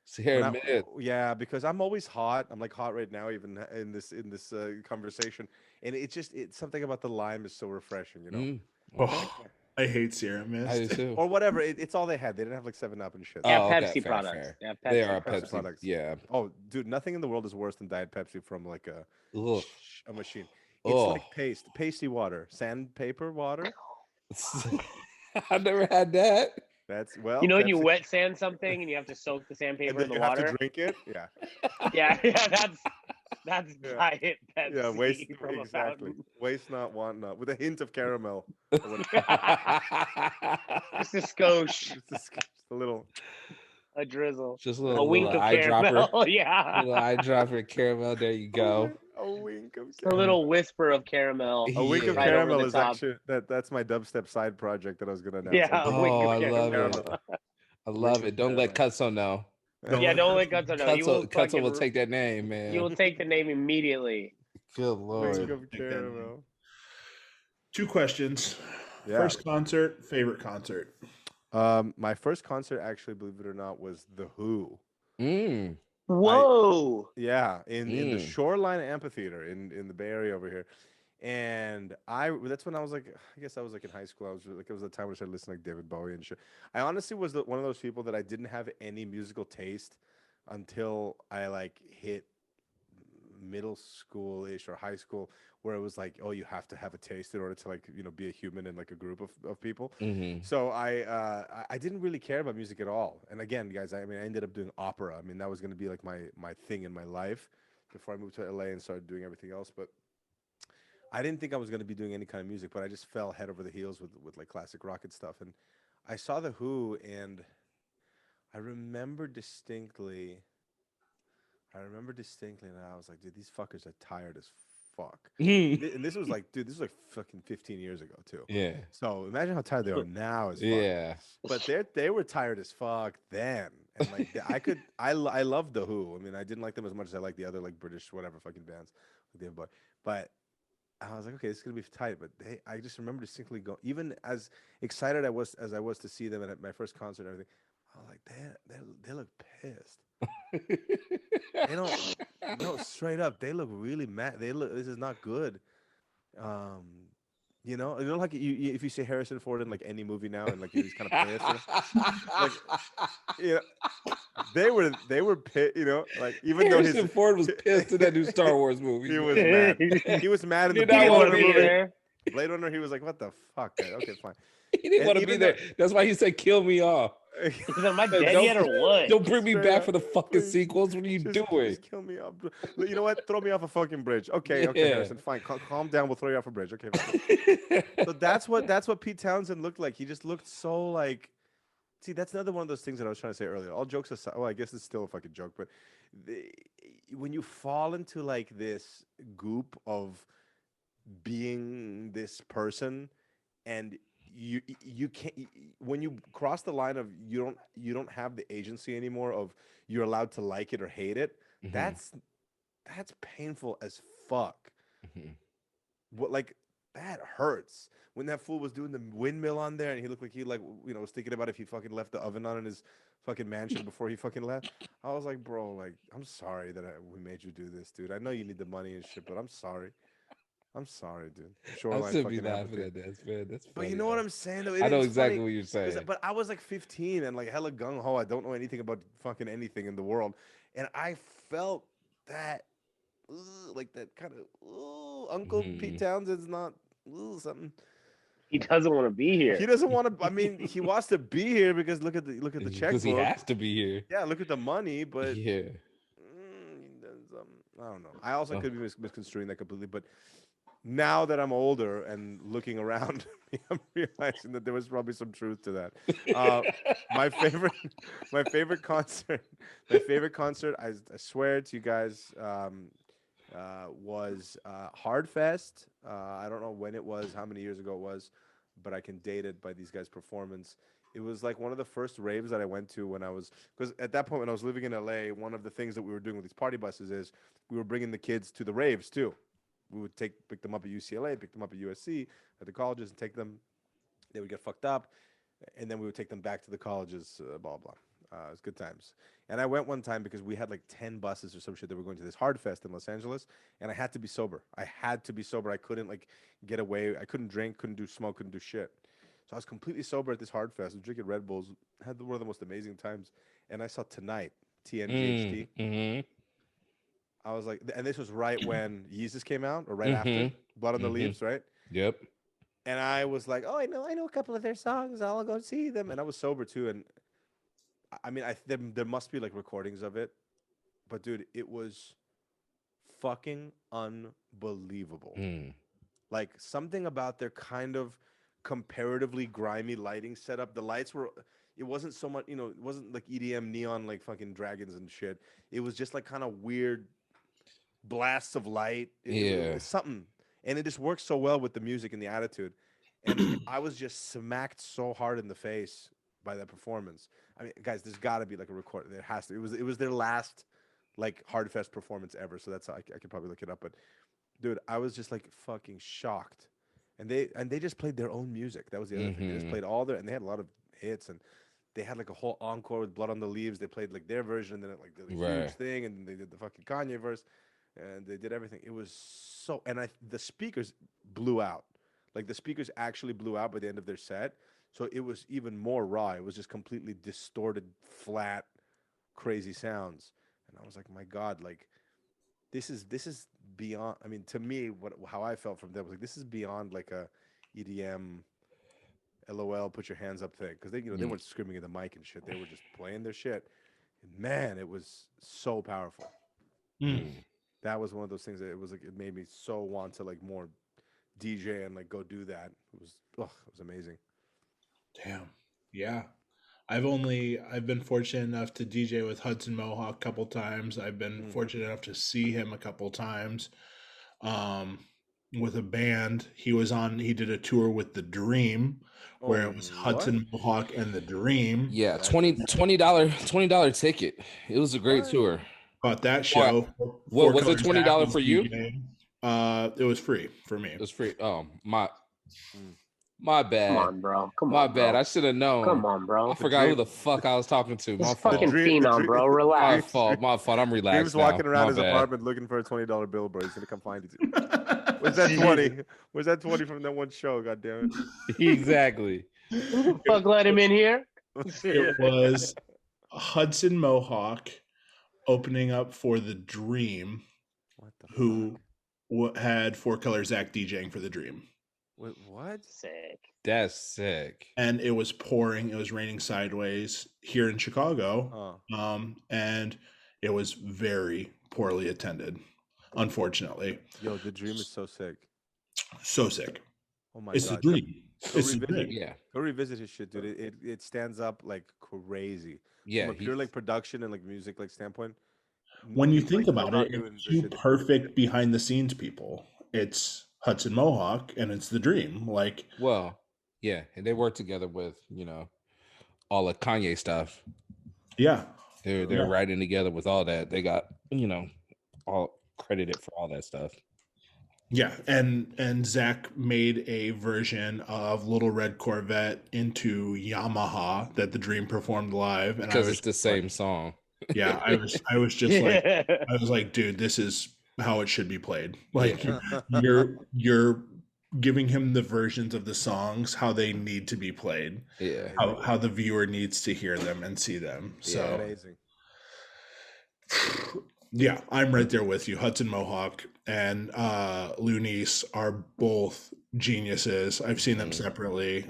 Sierra Mist. Yeah, because I'm always hot. I'm like hot right now, even in this conversation, and it's something about the lime is so refreshing. Oh, I hate Sierra Mist. I do too. Or whatever. It's all they had. They didn't have like 7-Up and shit. Yeah, okay, Pepsi fair, products. fair. Yeah, They are Pepsi products. Yeah. Oh, dude, nothing in the world is worse than Diet Pepsi from like a machine. It's Ugh. like pasty water, sandpaper water. I've never had that. That's well. When you Pepsi- wet sand something and you have to soak the and sandpaper then in the you have water. to drink it. Yeah. Yeah, that's Yeah. Diet Pepsi. Yeah. Waste from a exactly. fountain. Waste not, want not, with a hint of caramel. Just a skosh, Just a little. a drizzle, Just a a little, wink little of caramel. eyedropper. Yeah, Little eyedropper caramel. There you go. A wink of a little whisper of caramel. A wink of Yeah. right over caramel the is top. actually that's my dubstep side project that I was gonna announce. Yeah, a wink Oh, of I love caramel. it. I love it. Don't let Cutso know. Yeah, don't let Guts know. You will Cutso will fucking- take that name, man. You will take the name immediately. Good Wink lord. of caramel. 2 questions. Yeah. First concert, favorite concert. My first concert, actually, believe it or not, was The Who. Mm. Whoa! Yeah, in the Shoreline Amphitheater in the Bay Area over here. And that's when I was like, I guess I was like in high school. It was the time when I started listening to like David Bowie and shit. I honestly was one of those people that I didn't have any musical taste until I like hit middle school-ish or high school, where it was like, oh, you have to have a taste in order to like be a human in like a group of people. Mm-hmm. So I didn't really care about music at all. And again, guys, I ended up doing opera. I mean, that was going to be like my thing in my life before I moved to LA and started doing everything else. But I didn't think I was going to be doing any kind of music, but I just fell head over the heels with like classic rock and stuff. And I saw The Who, and I remember distinctly, and I was like, dude, these fuckers are tired as fuck. yeah. And this was like, dude, this was like fucking 15 years ago too. So imagine how tired they are now as fuck. Yeah. But they were tired as fuck then, and like I loved the Who. I mean, I didn't like them as much as I like the other like British whatever fucking bands, but I was like, okay, this is gonna be tight. But I just remember distinctly going, even as excited as I was to see them at my first concert and everything. I was like, they look pissed. They don't. No, straight up, they look really mad. They look. This is not good. Um, you know, like if you say Harrison Ford in like any movie now, and like he's kind of pissed, like, you know, they were pissed. You know, like even though Harrison Ford was pissed in that new Star Wars movie. he was mad. He was mad in the Did not Blade wanna Runner be movie. there. Blade Runner, he was like, "What the fuck?" Man? Okay, fine. He didn't And want to be even there. That's why he said, "Kill me off. He's like, am I Don't- dead yet or what? Don't bring me Straight back up, for the fucking please. sequels. What are you doing?" Just kill me up. You know what? Throw me off a fucking bridge. Okay, okay, Yeah. Harrison, fine. Calm down. We'll throw you off a bridge. Okay. Fine. So that's what Pete Townsend looked like. He just looked so like. See, that's another one of those things that I was trying to say earlier. All jokes aside, well, I guess it's still a fucking joke, but when you fall into like this goop of being this person, and you can't, when you cross the line of you don't have the agency anymore of you're allowed to like it or hate it. Mhm. That's painful as fuck. Mhm. What, like, that hurts. When that fool was doing the windmill on there and he looked like he like, you know, was thinking about if he fucking left the oven on in his fucking mansion before he fucking left. I was like, bro, like, I'm sorry that we made you do this, dude. I know you need the money and shit, but I'm sorry. I'm sorry, dude. I Shoreline should be fucking laughing apathy. at that, man. That's funny. But you know what I'm saying though? I know It's exactly funny what you're 'cause- saying. But I was like 15 and like hella gung ho. I don't know anything about fucking anything in the world, and I felt that, like that kind of Uncle Pete Mhm. Townsend's not something. He doesn't want to be here. He doesn't want to. I mean, he wants to be here because look at the Because checkbook. he has to be here. Yeah, look at the money, but Yeah. I don't know. I also Oh. could be misconstruing that completely, but now that I'm older and looking around, I'm realizing that there was probably some truth to that. My favorite concert, I swear to you guys, was Hardfest. I don't know when it was, how many years ago it was, but I can date it by these guys' performance. It was like one of the first raves that I went to when I was, because at that point when I was living in LA, one of the things that we were doing with these party buses is we were bringing the kids to the raves too. We would pick them up at UCLA, pick them up at USC, at the colleges, and take them. They would get fucked up, and then we would take them back to the colleges. Blah blah. It was good times. And I went one time because we had like 10 buses or some shit that were going to this hard fest in Los Angeles, and I had to be sober. I couldn't like get away. I couldn't drink, couldn't do smoke, couldn't do shit. So I was completely sober at this hard fest. I was drinking Red Bulls. Had one of the most amazing times. And I saw Tonight, TNGHT. Mm-hmm. I was like, and this was right when Yeezus came out, or right after Mhm. Blood on the Mhm. Leaves, right? Yep. And I was like, oh, I know a couple of their songs. I'll go see them. And I was sober too. And I mean, there must be like recordings of it, but dude, it was fucking unbelievable. Mm. Like something about their kind of comparatively grimy lighting setup. The lights were, it wasn't so much, it wasn't like EDM neon like fucking dragons and shit. It was just like kind of weird blasts of light. It was something. And it just worked so well with the music and the attitude. And I was just smacked so hard in the face by that performance. I mean, guys, there's got to be like a record. There has to. It was their last like Hardfest performance ever. So that's how I could probably look it up. But dude, I was just like fucking shocked. And they just played their own music. That was the other thing. They just Mhm. played all their, and they had a lot of hits, and they had like a whole encore with Blood on the Leaves. They played like their version, and then it like did a huge Right. thing, and they did the fucking Kanye verse, and they did everything. It was so, and the speakers blew out. Like the speakers actually blew out by the end of their set. So it was even more raw. It was just completely distorted, flat, crazy sounds. And I was like, my God, like this is beyond. I mean, to me, how I felt from them was like this is beyond like a EDM, LOL, put your hands up thing, because they they weren't screaming at the mic and shit. They were just playing their shit. And man, it was so powerful. Mm. That was one of those things that it was like it made me so want to like more DJ and like go do that. It was amazing. Damn. Yeah. I've been fortunate enough to DJ with Hudson Mohawk a couple times. I've been fortunate enough to see him a couple times. um, with a band. He did a tour with The Dream, where Oh, it was what? Hudson Mohawk and The Dream. Yeah, That's $20 ticket. It was a great What? tour. Caught that What? show. What was it? Color Zach $20 was for you? DJing. It was free for me. It was free. Oh my, Mm. my Come bad. on, bro. Come My on, bad. bro. I should have known. Come on, bro. I forgot who Dream- the fuck I was talking to. My This fault. fucking Dream- the phenom, Dream- bro. My Relax. fault. My fault. I'm Dream's relaxed now. walking around My his bad. apartment looking for a $20 bill, bro. He's gonna come find you. Where's that 20? Where's that 20 from that one show? God damn Exactly. Who the fuck let him in here? It was Hudson Mohawk opening up for The Dream, What the who fuck? had Four Color Zach DJing for The Dream. Wait, what? Sick. That's sick. And it was pouring. It was raining sideways here in Chicago. Oh, And it was very poorly attended, unfortunately. yo, The Dream is so sick. So sick. Oh my It's god. The Dream. Go It's The revisit- Dream. Yeah. Go revisit his shit, dude. It stands up like crazy. Yeah. From a pure like production and like music like standpoint. When you like, think about not it, doing it's this two shit. perfect behind the scenes people. It's Hudson Mohawk and it's The Dream. Like, Well, yeah, and they work together with all the Kanye stuff. yeah. They're Yeah. writing together with all that. They got all credited for all that stuff. Yeah, and Zach made a version of Little Red Corvette into Yamaha that The Dream performed live, and I Because was it's the same song. yeah, I was just like, I was like, dude, this is how it should be played. Like, you're giving him the versions of the songs how they need to be played, Yeah. how the viewer needs to hear them and see them. So Amazing. yeah, I'm right there with you. Hudson Mohawk and Lunice are both geniuses. I've seen them separately.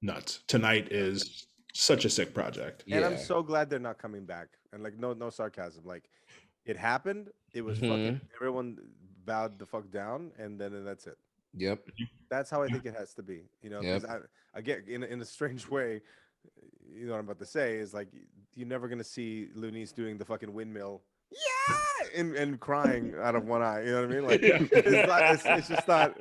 Nuts. Tonight is such a sick project. And I'm Yeah. so glad they're not coming back. And like no sarcasm. Like it happened. It was fucking everyone bowed the fuck down, and then that's it. Yep. That's how I think it has to be. You know, because I get in a strange way. You know what I'm about to say is like you're never gonna see Lunice doing the fucking windmill, yeah, and crying out of one eye. You know what I mean? Like it's just not.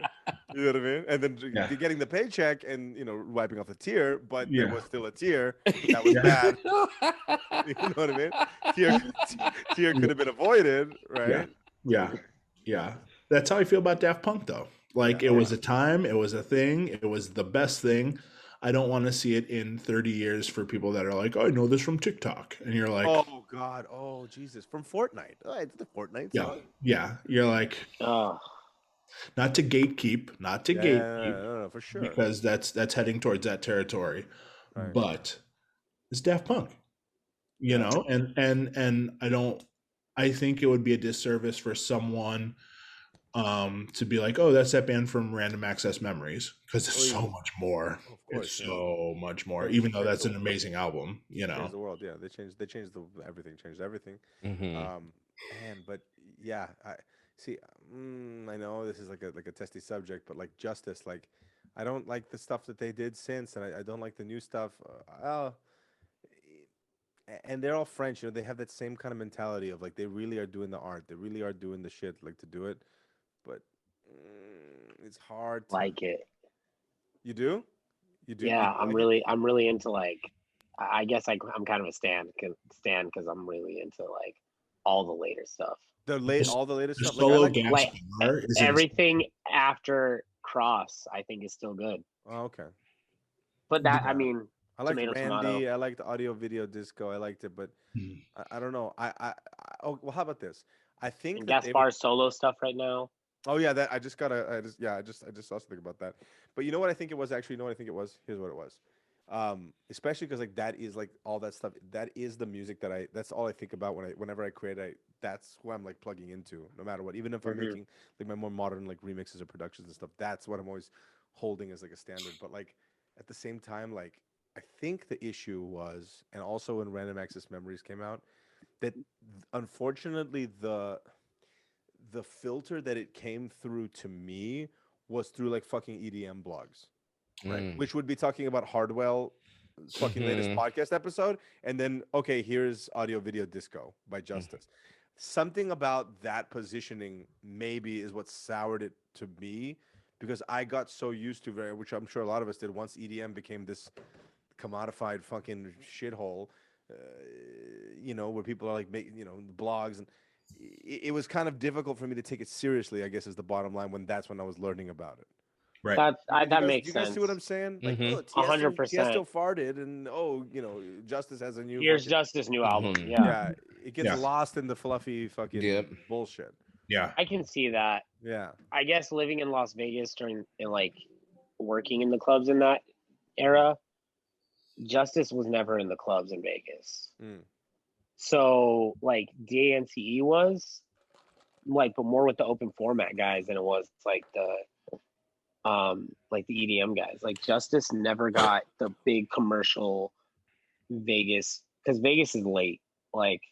You know what I mean? And then Yeah. you're getting the paycheck and wiping off the tear, but Yeah. there was still a tear that was bad. You know what I mean? Tear could have been avoided, right? Yeah. That's how I feel about Daft Punk, though. Like, Yeah. it was a time, it was a thing, it was the best thing. I don't want to see it in 30 years for people that are like, oh, I know this from TikTok. And you're like, Oh God, oh Jesus, from Fortnite. Oh, it's the Fortnite song. yeah. You're like, Oh, not to gatekeep, No, for sure. because that's heading towards that territory. Right. But it's Daft Punk, and I think it would be a disservice for someone to be like, oh, that's that band from Random Access Memories, because it's so much more. Of course, It's yeah. so much more, They even though changed that's the an amazing album, Changed the world, yeah. They changed everything. Changed everything. Mhm. But yeah, I see. I know this is like a testy subject, but like Justice, like I don't like the stuff that they did since, and I don't like the new stuff. And they're all French, they have that same kind of mentality of like they really are doing the art, they really are doing the shit like to do it, but it's hard. like it. You do? You do? Yeah, you Oh, I'm really into like. I guess I'm kind of a stan because I'm really into like all the later stuff. all the latest The stuff. solo Like, gas like, guitar is Everything after Cross, I think, is still good. oh, okay. But that, Yeah. I mean, I liked Tomato, Randy. tomato. I liked Audio Video Disco. I liked it, but Mhm. I don't know. Oh well, how about this? I think and that they Gaspar's solo stuff right now. Oh yeah, that I just saw something about that. But you know what I think it was actually? You know what I think it was? Here's what it was. Especially because like that is like all that stuff. That is the music that's all I think about whenever I create. That's who I'm like plugging into, no matter what. Even if I'm making like my more modern like remixes or productions and stuff. That's what I'm always holding as like a standard. But like at the same time, like I think the issue was, and also when Random Access Memories came out, that unfortunately the filter that it came through to me was through like fucking EDM blogs, right? Which would be talking about Hardwell fucking latest podcast episode, and then okay, here's Audio Video Disco by Justice. something about that positioning maybe is what soured it to me, because I got so used to which I'm sure a lot of us did once EDM became this commodified fucking shithole, uh, where people are like making, blogs, and it was kind of difficult for me to take it seriously, I guess is the bottom line, when I was learning about it. Right. That Do makes you guys sense. see what I'm saying? Like, Mhm. oh, 100%. Tiesto farted, and Justice has a new Here's fucking Justice new album. Mhm. Yeah. yeah. It gets Yeah. lost in the fluffy fucking Yep. bullshit. Yeah. I can see that. Yeah. I guess living in Las Vegas and like working in the clubs in that era, Justice was never in the clubs in Vegas. Mm. So like DANCE was like, but more with the open format guys than it was like the EDM guys. Like Justice never got the big commercial Vegas, because Vegas is late. Like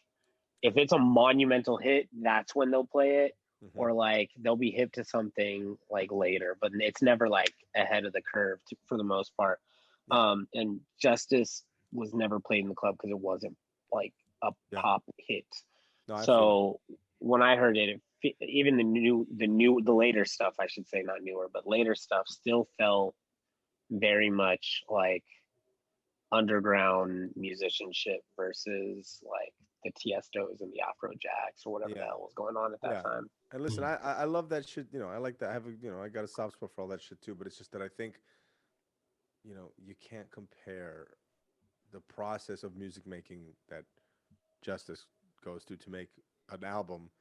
if it's a monumental hit, that's when they'll play it. Mhm. Or like they'll be hip to something like later, but it's never like ahead of the curve for the most part. Yeah. And Justice was never played in the club because it wasn't like a Yeah. pop hit. No, I feel So when I heard it, even the later stuff, I should say, not newer, but later stuff still felt very much like underground musicianship versus like the Tiestos and the Afrojacks or whatever the Yeah. hell was going on at that Yeah. time. And listen, I love that shit. I like that. I have I got a soft spot for all that shit too. But it's just that I think, you can't compare the process of music making that Justice goes to make an album,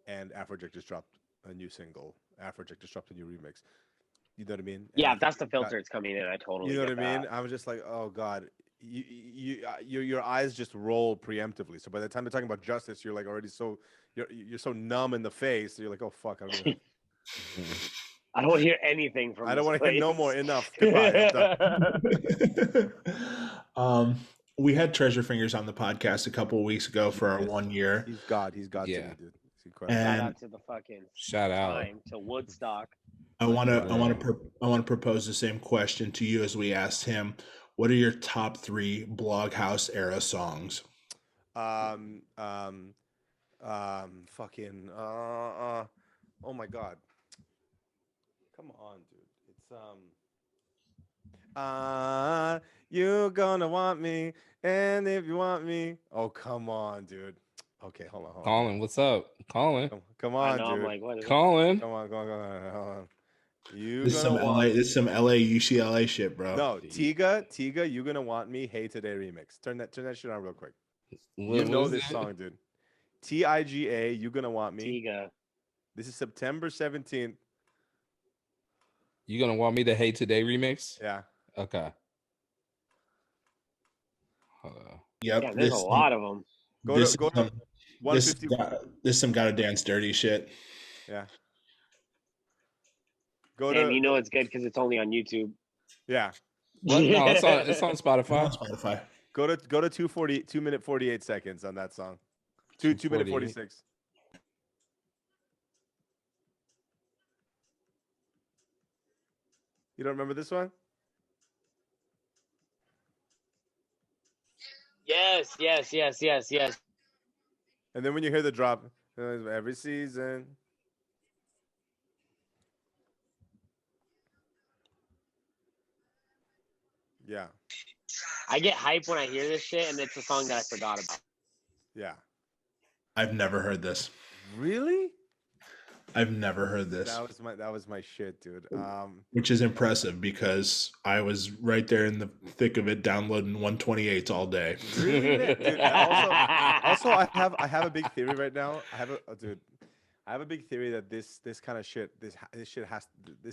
and Afrojack just dropped a new single. Afrojack just dropped a new remix. You know what I mean? And Yeah, I if that's think the that- filter it's coming in, I totally You know what I get mean? that. I was just like, oh god, your eyes just roll preemptively. So by the time you're talking about Justice, you're like already you're so numb in the face. You're like, oh fuck, I don't even I don't want to hear anything from I don't this want to hear no place. more. Enough. Goodbye. I'm done. We had Treasure Fingers on the podcast a couple of weeks ago for our Yes. 1 year. He's God. He's God to Yeah. me, dude. It's incredible. Shout And out to the fucking Shout out. time to Woodstock. I want to Yeah. I want to propose the same question to you as we asked him. What are your top 3 Bloghouse era songs? Fucking oh my god. Come on, dude. It's you gonna want me, and if you want me. Oh, come on, dude. Okay, hold on. Colin, what's up? Colin. Come I on, know, dude. I'm like, what is it? Colin. Come on, hold on. You This is some gonna LA want this is some LA UCLA shit, bro. No, Tiga, you gonna want me? Hey Today remix. Turn that shit on real quick. You know this song, dude. TIGA, you gonna want me? Tiga. This is September 17th. You gonna want me to Hate Today remix? Yeah. Okay. Hold on. Yep. Yeah, there's a lot of them. Go this to is some- this 150. this some gotta dance dirty shit. Yeah. Go Damn, to you know it's good because it's only on YouTube. yeah. What? No, it's on On Spotify. Spotify. Go to 2 minute 48 seconds on that song. 2 minute 2:48. 46. You don't remember this one? Yes. And then when you hear the drop, every season. Yeah. I get hype when I hear this shit, and it's a song that I forgot about. Yeah. I've never heard this. Really? I've never heard this. That was my shit, dude. Which is impressive because I was right there in the thick of it, downloading 128s all day. Really, man? Dude, also, I have a big theory right now. I have a big theory that this kind of shit, this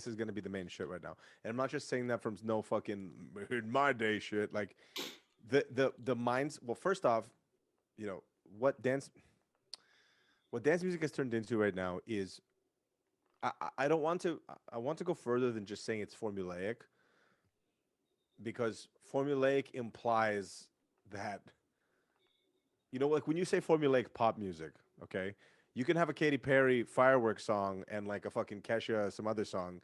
is gonna be the main shit right now. And I'm not just saying that from no fucking in my day shit. Like the minds. Well, first off, what dance music has turned into right now is. I don't want to. I want to go further than just saying it's formulaic, because formulaic implies that, like when you say formulaic pop music, okay, you can have a Katy Perry fireworks song and like a fucking Kesha some other song.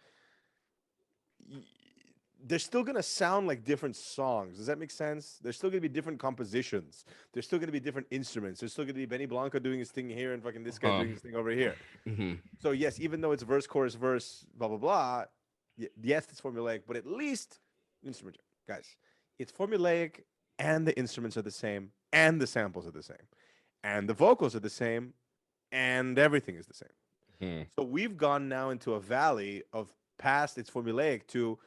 they're still gonna sound like different songs. Does that make sense? There's still gonna be different compositions. There's still gonna be different instruments. There's still gonna be Benny Blanco doing his thing here and fucking this guy doing his thing over here. Mhm. So yes, even though it's verse, chorus, verse, blah blah blah, yes, it's formulaic, but at least instrument guys, it's formulaic, and the instruments are the same, and the samples are the same, and the vocals are the same, and everything is the same. Mhm. So we've gone now into a valley of past it's formulaic to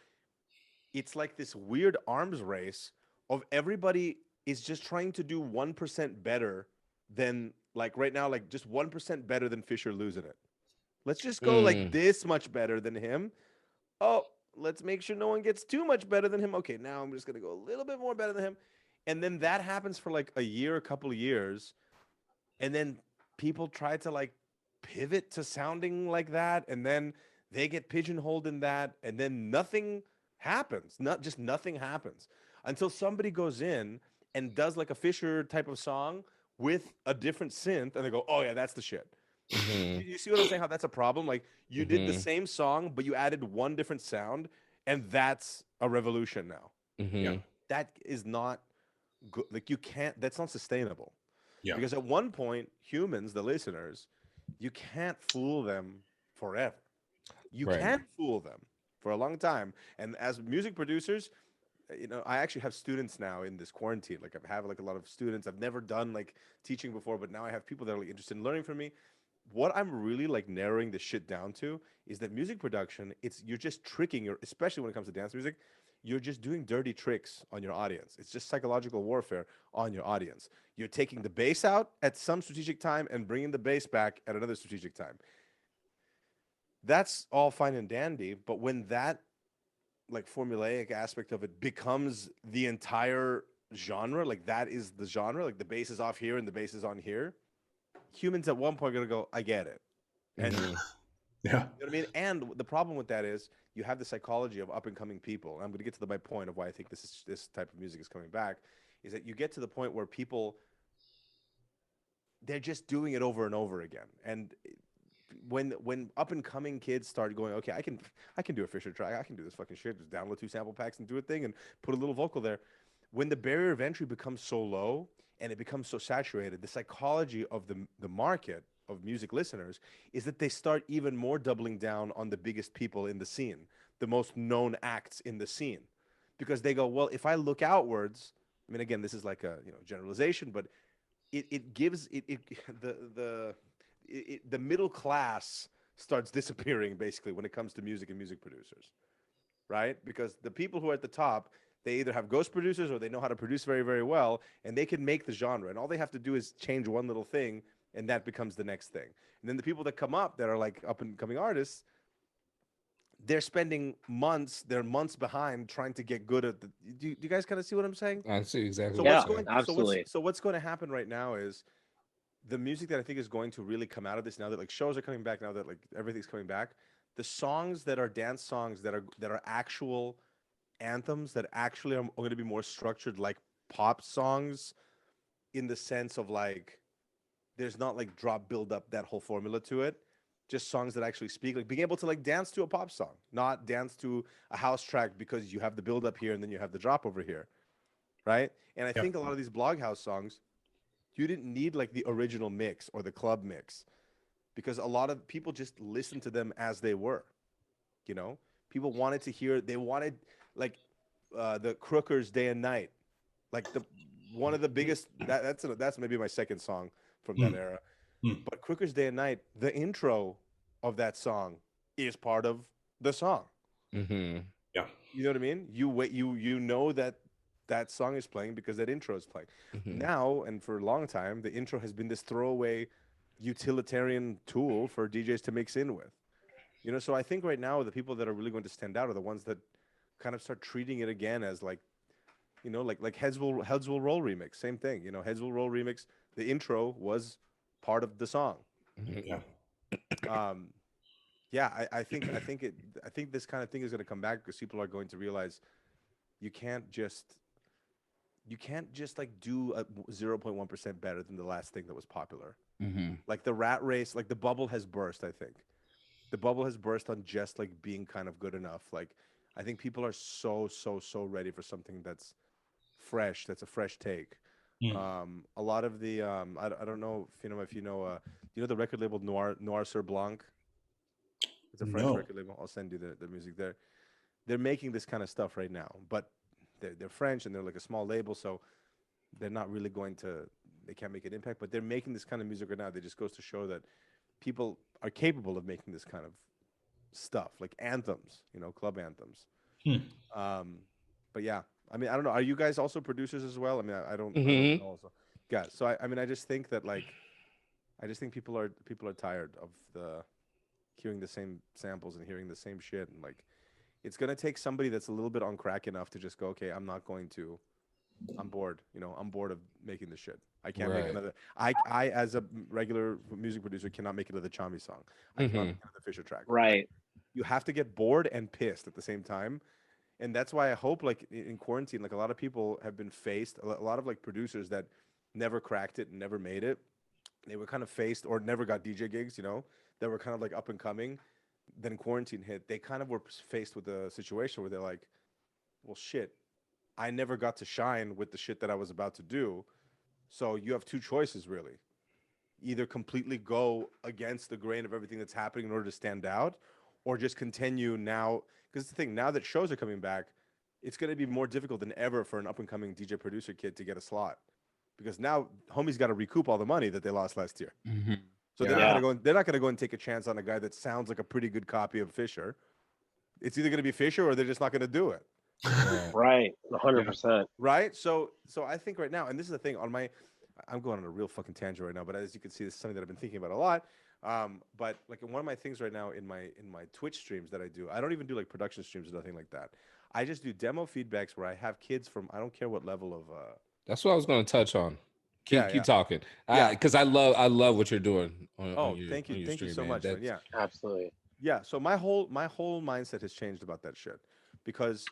it's like this weird arms race of everybody is just trying to do 1% better than like right now, like just 1% better than Fisher losing it. Let's just go like this much better than him. Oh, let's make sure no one gets too much better than him. Okay, now I'm just gonna go a little bit more better than him. And then that happens for like a year, a couple of years. And then people try to like pivot to sounding like that. And then they get pigeonholed in that. And then nothing happens. Not just nothing happens until somebody goes in and does like a Fisher type of song with a different synth. And they go, oh, yeah, that's the shit. Mhm. You see what I'm saying? How that's a problem? Like you did the Mhm. same song, but you added one different sound, and that's a revolution now. Mhm. That is not good. Like you can't. That's not sustainable. Yeah. Because at one point, humans, the listeners, you can't fool them forever. You Right. can fool them for a long time. And as music producers, I actually have students now in this quarantine. Like I have like a lot of students. I've never done like teaching before, but now I have people that are like interested in learning from me. What I'm really like narrowing this shit down to is that music production, you're just tricking your, especially when it comes to dance music, you're just doing dirty tricks on your audience. It's just psychological warfare on your audience. You're taking the bass out at some strategic time and bringing the bass back at another strategic time. That's all fine and dandy, but when that like formulaic aspect of it becomes the entire genre, like that is the genre, like the bass is off here and the bass is on here, humans at one point are gonna go, I get it. And Mhm. Yeah. you know what I mean? And the problem with that is you have the psychology of up and coming people. And I'm going to get to my point of why I think this type of music is coming back. Is that you get to the point where people they're just doing it over and over again. And when up and coming kids start going, okay, I can do a Fisher track, I can do this fucking shit, just download 2 sample packs and do a thing and put a little vocal there. When the barrier of entry becomes so low and it becomes so saturated, the psychology of the market of music listeners is that they start even more doubling down on the biggest people in the scene, the most known acts in the scene, because they go, well, if I look outwards, I mean, again, this is like a generalization, but it gives it the middle class starts disappearing basically when it comes to music and music producers, right? Because the people who are at the top, they either have ghost producers or they know how to produce very, very well, and they can make the genre. And all they have to do is change one little thing, and that becomes the next thing. And then the people that come up that are like up and coming artists, they're spending months, they're months behind trying to get good at the. Do you guys kind of see what I'm saying? I see exactly So what Yeah, what's you're going? saying. absolutely. So what's going to happen right now is the music that I think is going to really come out of this now that like shows are coming back, now that like everything's coming back. The songs that are dance songs that are actual anthems that actually are going to be more structured like pop songs in the sense of like there's not like drop build up that whole formula to it, just songs that actually speak, like being able to like dance to a pop song, not dance to a house track because you have the build up here and then you have the drop over here, right? And I Yeah. think a lot of these blog house songs, you didn't need like the original mix or the club mix because a lot of people just listened to them as they were. People wanted to hear, they wanted like the Crookers Day and Night, like the one of the biggest, that's maybe my second song from that Mm. era. Mm. But Crookers Day and Night, the intro of that song is part of the song. Mhm. Yeah. You know what I mean? You wait, you know that song is playing because that intro is playing. Mhm. Now and for a long time, the intro has been this throwaway utilitarian tool for DJs to mix in with. So I think right now the people that are really going to stand out are the ones that kind of start treating it again as like, like Heads Will Roll remix, same thing. Heads Will Roll remix. The intro was part of the song. Mhm. Yeah. Um, yeah, I think this kind of thing is going to come back because people are going to realize you can't just like do a 0.1% better than the last thing that was popular. Mhm. Like the rat race, like the bubble has burst. I think the bubble has burst on just like being kind of good enough. Like I think people are so ready for something that's fresh, that's a fresh take. A lot of the I don't know if you know the record label Noir Sur Blanc. It's a French No. record label. I'll send you the music there. They're making this kind of stuff right now, but they're French and they're like a small label, so they're not really going to. They can't make an impact, but they're making this kind of music right now. That just goes to show that people are capable of making this kind of stuff, like anthems, club anthems. Hmm. But yeah, I mean, I don't know. Are you guys also producers as well? I mean, I don't Mhm. know. Also, yeah. So I mean, I just think that like, I just think people are tired of the hearing the same samples and hearing the same shit, and like, it's gonna take somebody that's a little bit on crack enough to just go, okay, I'm not going to. I'm bored. I'm bored of making this shit. I can't make Right. another. I as a regular music producer cannot make another Chami song. I cannot make another Fisher track. Right. You have to get bored and pissed at the same time, and that's why I hope like in quarantine, like a lot of people have been faced. A lot of like producers that never cracked it and never made it. They were kind of faced or never got DJ gigs. That were kind of like up and coming. Then quarantine hit. They kind of were faced with a situation where they're like, well, shit. I never got to shine with the shit that I was about to do. So you have two choices really. Either completely go against the grain of everything that's happening in order to stand out, or just continue now. Because the thing, now that shows are coming back, it's going to be more difficult than ever for an up and coming DJ producer kid to get a slot. Because now homies got to recoup all the money that they lost last year. Mhm. So Yeah. they're not going to go. They're not going to go and take a chance on a guy that sounds like a pretty good copy of Fisher. It's either going to be Fisher or they're just not going to do it. Right. Right. 100%. Right. So I think right now, and this is the thing I'm going on a real fucking tangent right now, but as you can see, this is something that I've been thinking about a lot. But like one of my things right now in my Twitch streams that I do, I don't even do like production streams or nothing like that. I just do demo feedbacks where I have kids from I don't care what level of That's what I was going to touch on. Keep Yeah. talking. Yeah. Because I love what you're doing on your thank you. on your Thank you stream, so man. much, man. That's- Yeah. Absolutely. Yeah, so my whole mindset has changed about that shit because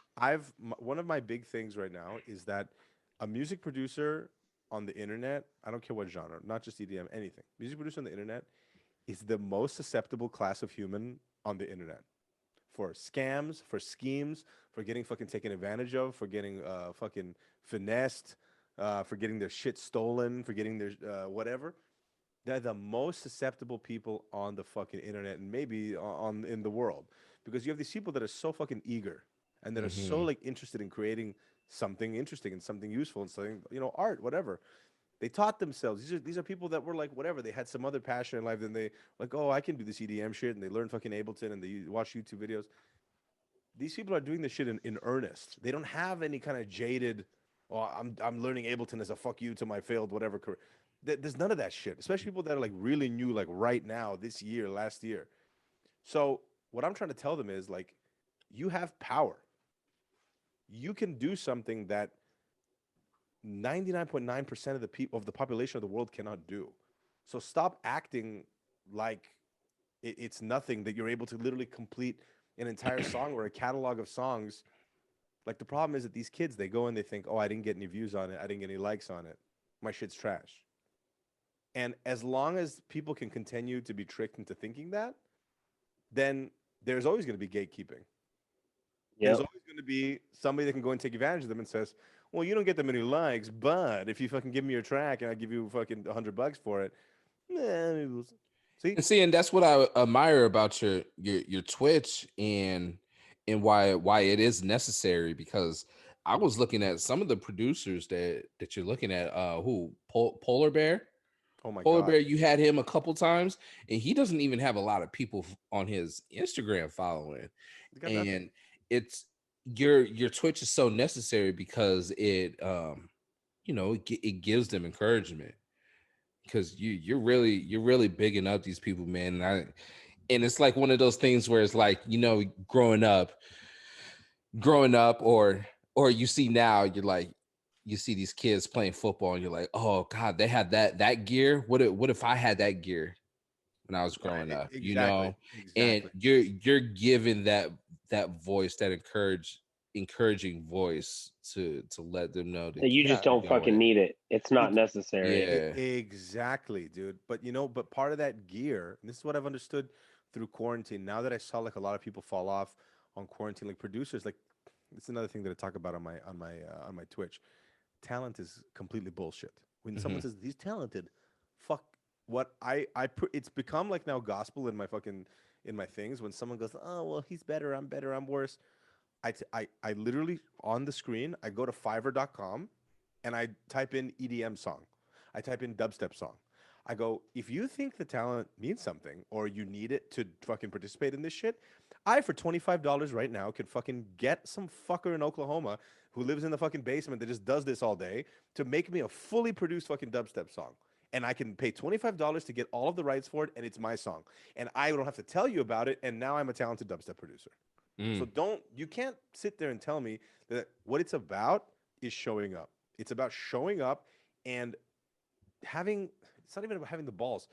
one of my big things right now is that a music producer on the internet, I don't care what genre, not just EDM, anything. Music producer on the internet is the most susceptible class of human on the internet for scams, for schemes, for getting fucking taken advantage of, for getting fucking finessed, for getting their shit stolen, for getting their whatever. They're the most susceptible people on the fucking internet and maybe on in the world because you have these people that are so fucking eager and that are so like interested in creating something interesting and something useful and something art, whatever. They taught themselves. These are people that were like whatever. They had some other passion in life. Then they like, oh, I can do this EDM shit, and they learn fucking Ableton and they watch YouTube videos. These people are doing this shit in earnest. They don't have any kind of jaded. Oh, I'm learning Ableton as a fuck you to my failed whatever career. There's none of that shit. Especially people that are like really new, like right now, this year, last year. So what I'm trying to tell them is like, you have power. You can do something that 99.9% of the people of the population of the world cannot do. So stop acting like it's nothing that you're able to literally complete an entire song or a catalog of songs. Like the problem is that these kids, they go and they think, oh, I didn't get any views on it. I didn't get any likes on it. My shit's trash. And as long as people can continue to be tricked into thinking that, then there's always going to be gatekeeping. There's always going to be somebody that can go and take advantage of them and says, well, you don't get that many likes, but if you fucking give me your track and I give you fucking $100 for it, see? And that's what I admire about your Twitch and why it is necessary, because I was looking at some of the producers that you're looking at. Polar Bear. Oh my Polar God. Bear, you had him a couple times, and he doesn't even have a lot of people on his Instagram following. And it's your Twitch is so necessary because it it gives them encouragement, because you're really bigging up these people, man. And it's like one of those things where it's like, growing up or you see now, you're like, you see these kids playing football and you're like, oh God, they had that gear. What if I had that gear when I was growing up? Exactly. And you're giving that voice, that encouraging voice to let them know that you just don't fucking need it. It's not necessary. Yeah. Exactly, dude. But part of that gear, and this is what I've understood through quarantine, now that I saw like a lot of people fall off on quarantine, like producers, like it's another thing that I talk about on my Twitch. Talent is completely bullshit. When someone says he's talented, fuck what I put. It's become like now gospel in my fucking in my things. When someone goes, oh well, he's better, I'm better, I'm worse. I literally on the screen I go to Fiverr.com and I type in EDM song. I type in dubstep song. I go, if you think the talent means something or you need it to fucking participate in this shit, I for $25 right now can fucking get some fucker in Oklahoma who lives in the fucking basement that just does this all day to make me a fully produced fucking dubstep song. And I can pay $25 to get all of the rights for it, and it's my song. And I don't have to tell you about it, and now I'm a talented dubstep producer. So you can't sit there and tell me that what it's about is showing up. It's about showing up and it's not even about having the balls.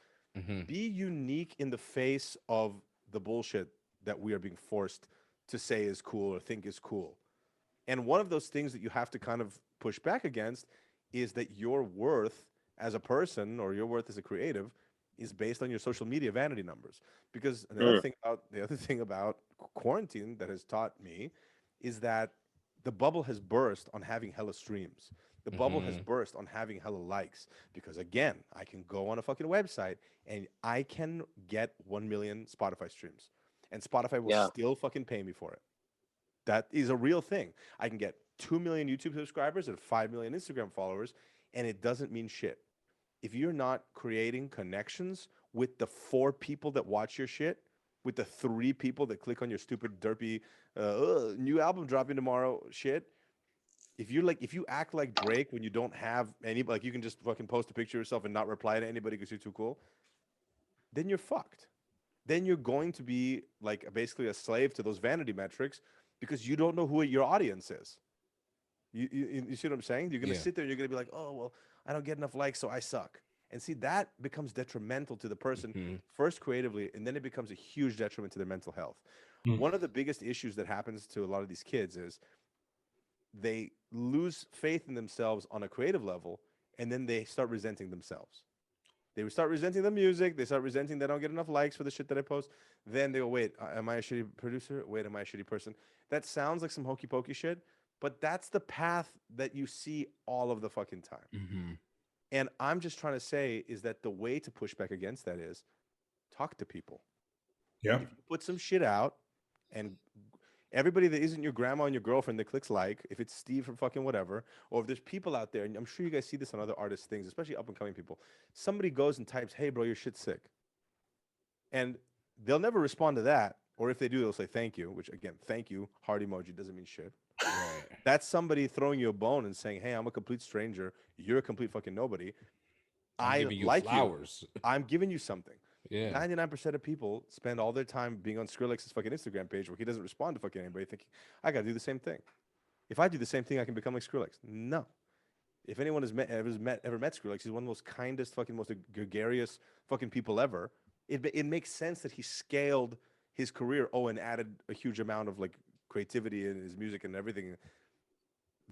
Be unique in the face of the bullshit that we are being forced to say is cool or think is cool. And one of those things that you have to kind of push back against is that your worth as a person or your worth as a creative is based on your social media vanity numbers. Because the other thing about quarantine that has taught me is that the bubble has burst on having hella streams. The bubble has burst on having hella likes. Because again, I can go on a fucking website and I can get 1 million Spotify streams. And Spotify will still fucking pay me for it. That is a real thing. I can get 2 million YouTube subscribers and 5 million Instagram followers, and it doesn't mean shit. If you're not creating connections with the 4 people that watch your shit, with the 3 people that click on your stupid derpy new album dropping tomorrow shit, if you act like Drake when you don't have any, like you can just fucking post a picture of yourself and not reply to anybody because you're too cool, then you're fucked. Then you're going to be like basically a slave to those vanity metrics because you don't know who your audience is. You see what I'm saying? You're going to sit there and you're going to be like, oh, well, I don't get enough likes, so I suck. And see, that becomes detrimental to the person, first creatively, and then it becomes a huge detriment to their mental health. One of the biggest issues that happens to a lot of these kids is they lose faith in themselves on a creative level, and then they start resenting themselves. They start resenting the music. They start resenting they don't get enough likes for the shit that I post. Then they go, wait, am I a shitty producer? Wait, am I a shitty person? That sounds like some hokey pokey shit, but that's the path that you see all of the fucking time. And I'm just trying to say is that the way to push back against that is talk to people. Yeah. If you put some shit out and everybody that isn't your grandma and your girlfriend that clicks like, if it's Steve from fucking whatever, or if there's people out there, and I'm sure you guys see this on other artists' things, especially up and coming people, somebody goes and types, hey bro, your shit's sick. And they'll never respond to that. Or if they do, they'll say thank you, which again, thank you, heart emoji doesn't mean shit. Right. That's somebody throwing you a bone and saying, hey, I'm a complete stranger. You're a complete fucking nobody. I giving you like flowers. I'm giving you something. Yeah. 99% of people spend all their time being on Skrillex's fucking Instagram page where he doesn't respond to fucking anybody, thinking, I gotta do the same thing. If I do the same thing, I can become like Skrillex. No. If anyone has ever met Skrillex, he's one of the most kindest, fucking most gregarious fucking people ever. It makes sense that he scaled his career, and added a huge amount of like creativity in his music and everything.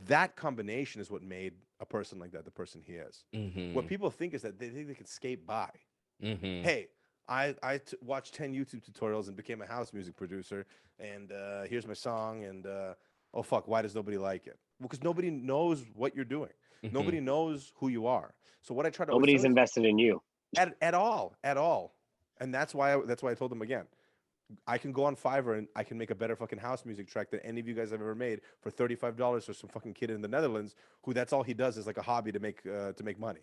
That combination is what made a person like that the person he is. What people think is that they think they can skate by. Hey, I watched 10 YouTube tutorials and became a house music producer, and here's my song, and oh fuck, why does nobody like it? Well, because nobody knows what you're doing. Nobody knows who you are. So what I try to nobody's invested in you at all. And that's why I told them again, I can go on Fiverr and I can make a better fucking house music track than any of you guys have ever made for $35 for some fucking kid in the Netherlands who that's all he does is like a hobby to make money.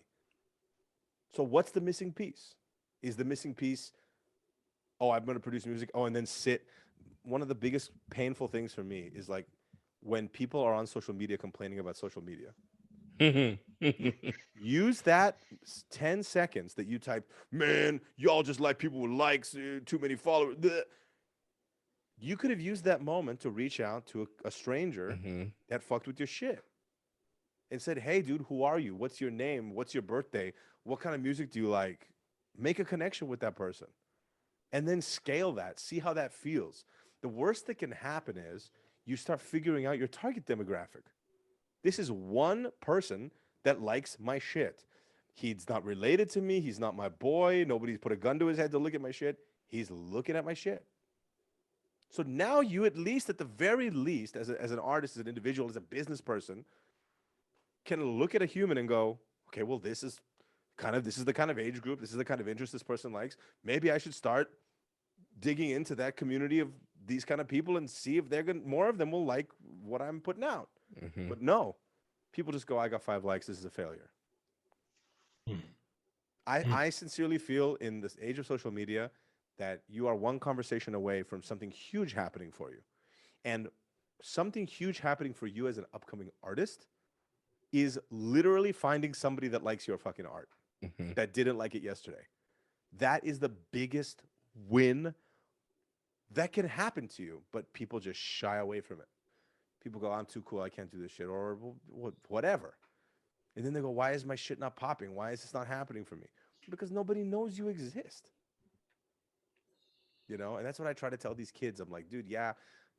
So what's the missing piece? Is the missing piece, I'm going to produce music, and then sit. One of the biggest painful things for me is like when people are on social media complaining about social media. Use that 10 seconds that you type, man, y'all just like people with likes, too many followers. Bleh. You could have used that moment to reach out to a stranger that fucked with your shit and said, hey, dude, who are you? What's your name? What's your birthday? What kind of music do you like? Make a connection with that person and then scale that. See how that feels. The worst that can happen is you start figuring out your target demographic. This is one person that likes my shit. He's not related to me. He's not my boy. Nobody's put a gun to his head to look at my shit. He's looking at my shit. So now you at least, at the very least, as an artist, as an individual, as a business person, can look at a human and go, okay, well, this is the kind of age group, this is the kind of interest this person likes. Maybe I should start digging into that community of these kind of people and see if more of them will like what I'm putting out. Mhm. But no, people just go, I got 5 likes, this is a failure. I sincerely feel in this age of social media that you are one conversation away from something huge happening for you. And something huge happening for you as an upcoming artist is literally finding somebody that likes your fucking art Mhm. that didn't like it yesterday. That is the biggest win that can happen to you, but people just shy away from it. People go, I'm too cool, I can't do this shit, or whatever. And then they go, why is my shit not popping? Why is this not happening for me? Because nobody knows you exist. You know, and that's what I try to tell these kids. I'm like, dude, yeah,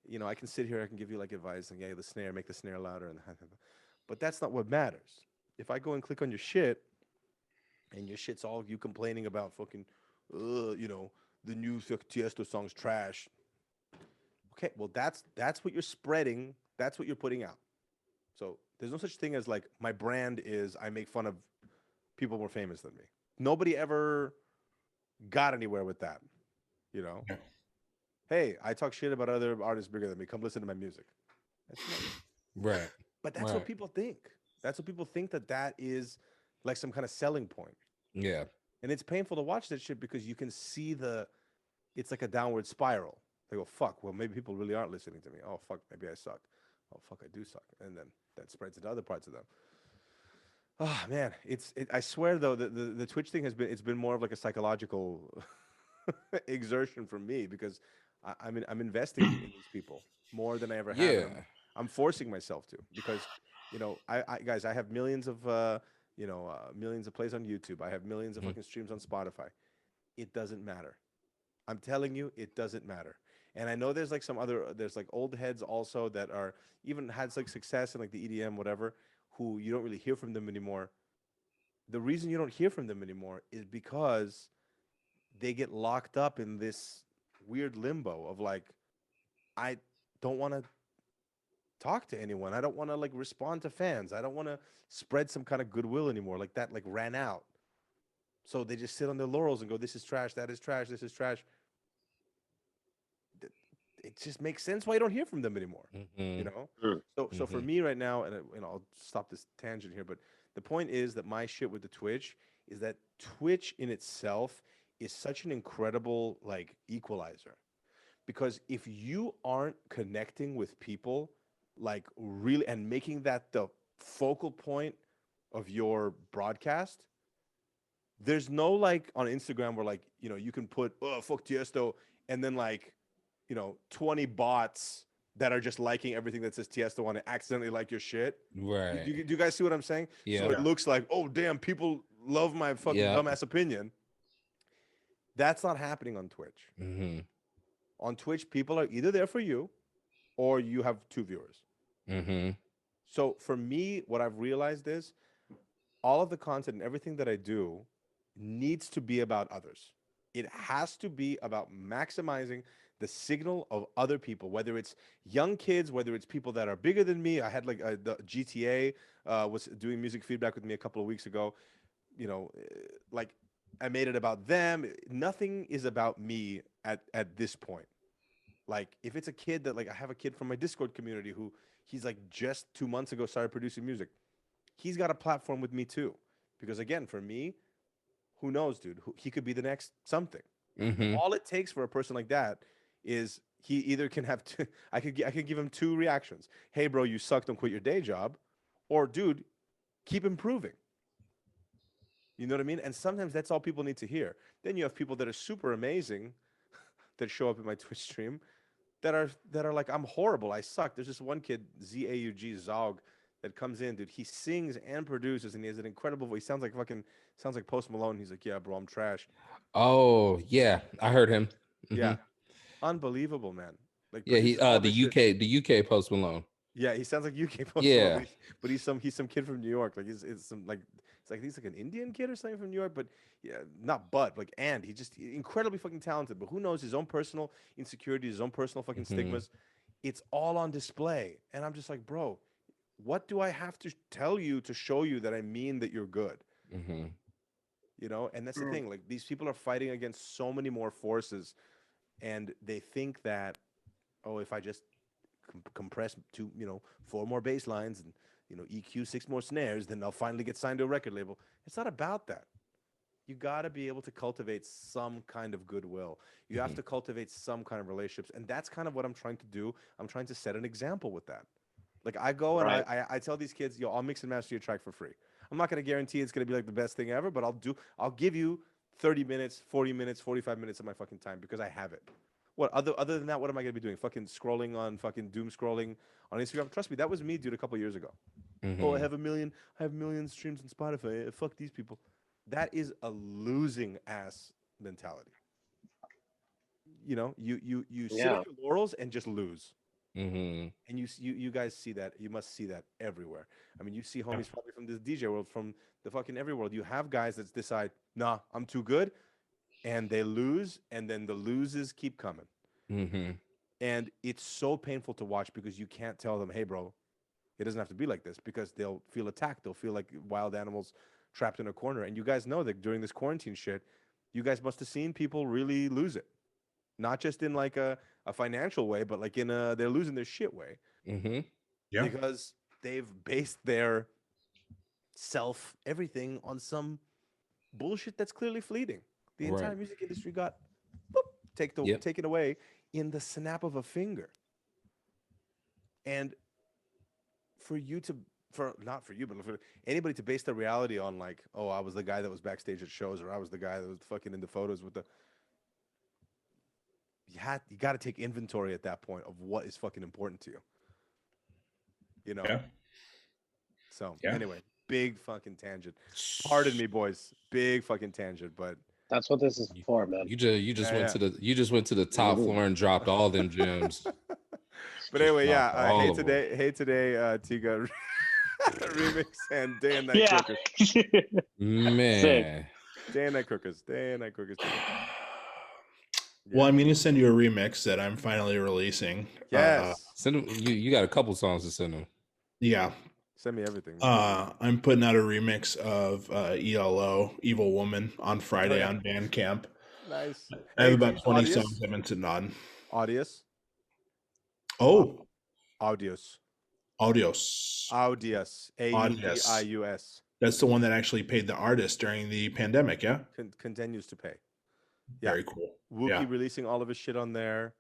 you know, I can sit here, I can give you like advice, and yeah, the snare, make the snare louder, and but that's not what matters. If I go and click on your shit, and your shit's all you complaining about fucking, you know, the new Tiesto song's trash. Okay, well, that's what you're spreading. That's what you're putting out. So there's no such thing as like my brand is I make fun of people more famous than me. Nobody ever got anywhere with that. You know, hey, I talk shit about other artists bigger than me. Come listen to my music. That's Right. But that's what people think. That's what people think that is like some kind of selling point. Yeah. And it's painful to watch that shit because you can see it's like a downward spiral. They go, fuck, well, maybe people really aren't listening to me. Oh, fuck, maybe I suck. Oh, fuck, I do suck. And then that spreads into other parts of them. Oh, man, I swear, though, the Twitch thing it's been more of like a psychological exertion for me because I'm investing in these people more than I ever have. Yeah. I'm forcing myself to because, you know, guys, I have millions of, millions of plays on YouTube. I have millions of fucking streams on Spotify. It doesn't matter. I'm telling you, it doesn't matter. And I know there's like there's like old heads also that are even had like success in like the EDM, whatever, who you don't really hear from them anymore. The reason you don't hear from them anymore is because they get locked up in this weird limbo of like, I don't want to talk to anyone. I don't want to like respond to fans. I don't want to spread some kind of goodwill anymore. Like that like ran out. So they just sit on their laurels and go, this is trash, that is trash, this is trash. It just makes sense why you don't hear from them anymore. You know? So for me right now, and I'll stop this tangent here, but the point is that my shit with the Twitch is that Twitch in itself is such an incredible like equalizer. Because if you aren't connecting with people like really and making that the focal point of your broadcast, there's no like on Instagram where like, you know, you can put, oh, fuck Tiesto, and then like, you know, 20 bots that are just liking everything that says Tiesto on it accidentally like your shit. Right. Do you guys see what I'm saying? Yeah. So it looks like, oh, damn, people love my fucking dumbass opinion. That's not happening on Twitch. On Twitch, people are either there for you or you have 2 viewers. So for me, what I've realized is all of the content and everything that I do needs to be about others. It has to be about maximizing the signal of other people, whether it's young kids, whether it's people that are bigger than me. I had like the GTA was doing music feedback with me a couple of weeks ago. You know, like I made it about them. Nothing is about me at this point. Like if it's a kid that like I have a kid from my Discord community who he's like just 2 months ago started producing music. He's got a platform with me too, because again, for me, who knows, dude? He could be the next something. All it takes for a person like that is he either can have I could give him 2 reactions. Hey, bro, you suck. Don't quit your day job. Or, dude, keep improving. You know what I mean? And sometimes that's all people need to hear. Then you have people that are super amazing that show up in my Twitch stream that are like, I'm horrible. I suck. There's this one kid, Zaug, that comes in, dude. He sings and produces, and he has an incredible voice. He sounds like Post Malone. He's like, yeah, bro, I'm trash. Oh yeah, I heard him. Yeah, unbelievable, man. Like yeah, he the UK Post Malone. Yeah, he sounds like UK Post Yeah. Malone, but he's some kid from New York. Like it's It's like he's like an Indian kid or something from New York, but yeah, not but like and he just incredibly fucking talented. But who knows his own personal insecurities, his own personal fucking Mhm. stigmas. It's all on display, and I'm just like, bro, what do I have to tell you to show you that I mean that you're good? Mhm. And that's the Mm. thing. Like these people are fighting against so many more forces, and they think that, oh, if I just compress to 4 more bass lines and EQ 6 more snares, then I'll finally get signed to a record label. It's not about that. You got to be able to cultivate some kind of goodwill. You have Mhm. to cultivate some kind of relationships, and that's kind of what I'm trying to do. I'm trying to set an example with that. Like I go and Right. I tell these kids, yo, I'll mix and master your track for free. I'm not going to guarantee it's going to be like the best thing ever, but I'll give you 30 minutes, 40 minutes, 45 minutes of my fucking time because I have it. What other than that, what am I going to be doing? Fucking scrolling on fucking doom scrolling on Instagram. Trust me, that was me, dude, a couple years ago. Oh, Mhm. I have millions streams on Spotify. Fuck these people. That is a losing ass mentality. You sit on Yeah. your laurels and just lose. Mhm. And you guys see that. You must see that everywhere. I mean, you see homies probably from this DJ world, from the fucking every world. You have guys that decide, nah, I'm too good, and they lose, and then the loses keep coming. Mhm. And it's so painful to watch because you can't tell them, hey, bro, it doesn't have to be like this, because they'll feel attacked. They'll feel like wild animals trapped in a corner. And you guys know that during this quarantine shit, you guys must have seen people really lose it. Not just in like a financial way, but like in they're losing their shit way Mhm. Yeah. because they've based their self everything on some bullshit that's clearly fleeting. The Right. entire music industry got boop, Yep. taken away in the snap of a finger. And for you to for not for you, but for anybody to base their reality on like, oh, I was the guy that was backstage at shows, or I was the guy that was fucking in the photos with the you got to take inventory at that point of what is fucking important to you, you know? Yeah. So Yeah. anyway, big fucking tangent. Pardon me, boys. Big fucking tangent, but That's what this is You for, man. you just went yeah. to the top Mhm. floor and dropped all them gems. But Just anyway, yeah. dropped all of them. Hey today, Tiga remix and day and night Yeah. crookers, Sick. Man. day and night crookers. Tiga. Well, Yeah. I'm going to send you a remix that I'm finally releasing. Yes. Send them, you got a couple songs to send them. Yeah. Send me everything, man. I'm putting out a remix of ELO, Evil Woman, on Oh Friday yeah. on Bandcamp. Nice. I have Hey, do you about use 20 Audius? songs I've been sitting on. Audius. Au- Oh, Audius. Audios. Audius. Audius. AUDIUS. That's the one that actually paid the artist during the pandemic, yeah? Continues to pay. Yeah. Very cool. Wookie Yeah. releasing all of his shit on there.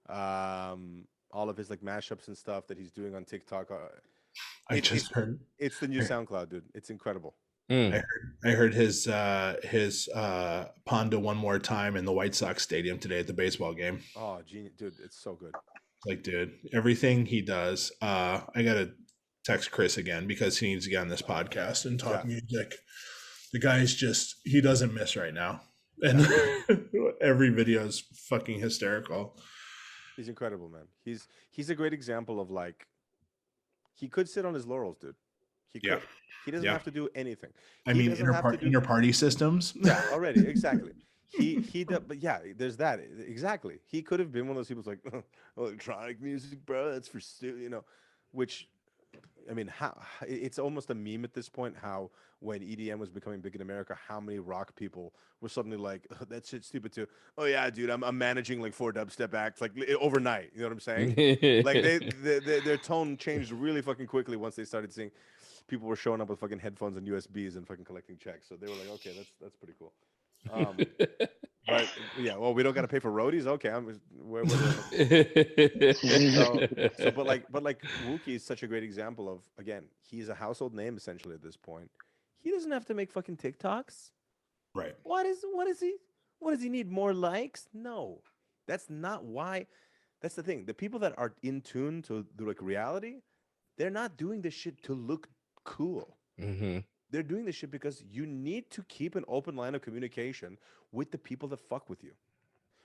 All of his like mashups and stuff that he's doing on TikTok. I It's just heard it's the new SoundCloud, dude. It's incredible. Mm. I heard his Ponda one more time in the White Sox stadium today at the baseball game. Oh, genius, dude! It's so good. Like, dude, everything he does. I gotta text Chris again because he needs to get on this podcast and talk Yeah. music. The guy's just he doesn't miss right now. And every video is fucking hysterical. He's incredible, man. He's a great example of like he could sit on his laurels, dude. He Yeah. could. He doesn't Yeah. have to do anything. I He mean, doesn't have to do inner party systems. yeah, already exactly. He does, but yeah, there's that exactly. He could have been one of those people who's like electronic music, bro. That's for which I mean, how it's almost a meme at this point. How when EDM was becoming big in America, how many rock people were suddenly like, "That shit's stupid too." Oh yeah, dude, I'm managing like 4 dubstep acts like overnight. You know what I'm saying? Like their tone changed really fucking quickly once they started seeing people were showing up with fucking headphones and USBs and fucking collecting checks. So they were like, okay, that's pretty cool. But yeah, well, we don't got to pay for roadies. Okay, we're so but like Wookie is such a great example of, again, he's a household name essentially at this point. He doesn't have to make fucking TikToks. Right. What does he need, more likes? No. That's not why. That's the thing. The people that are in tune to the like reality, they're not doing this shit to look cool. Mhm. They're doing this shit because you need to keep an open line of communication with the people that fuck with you.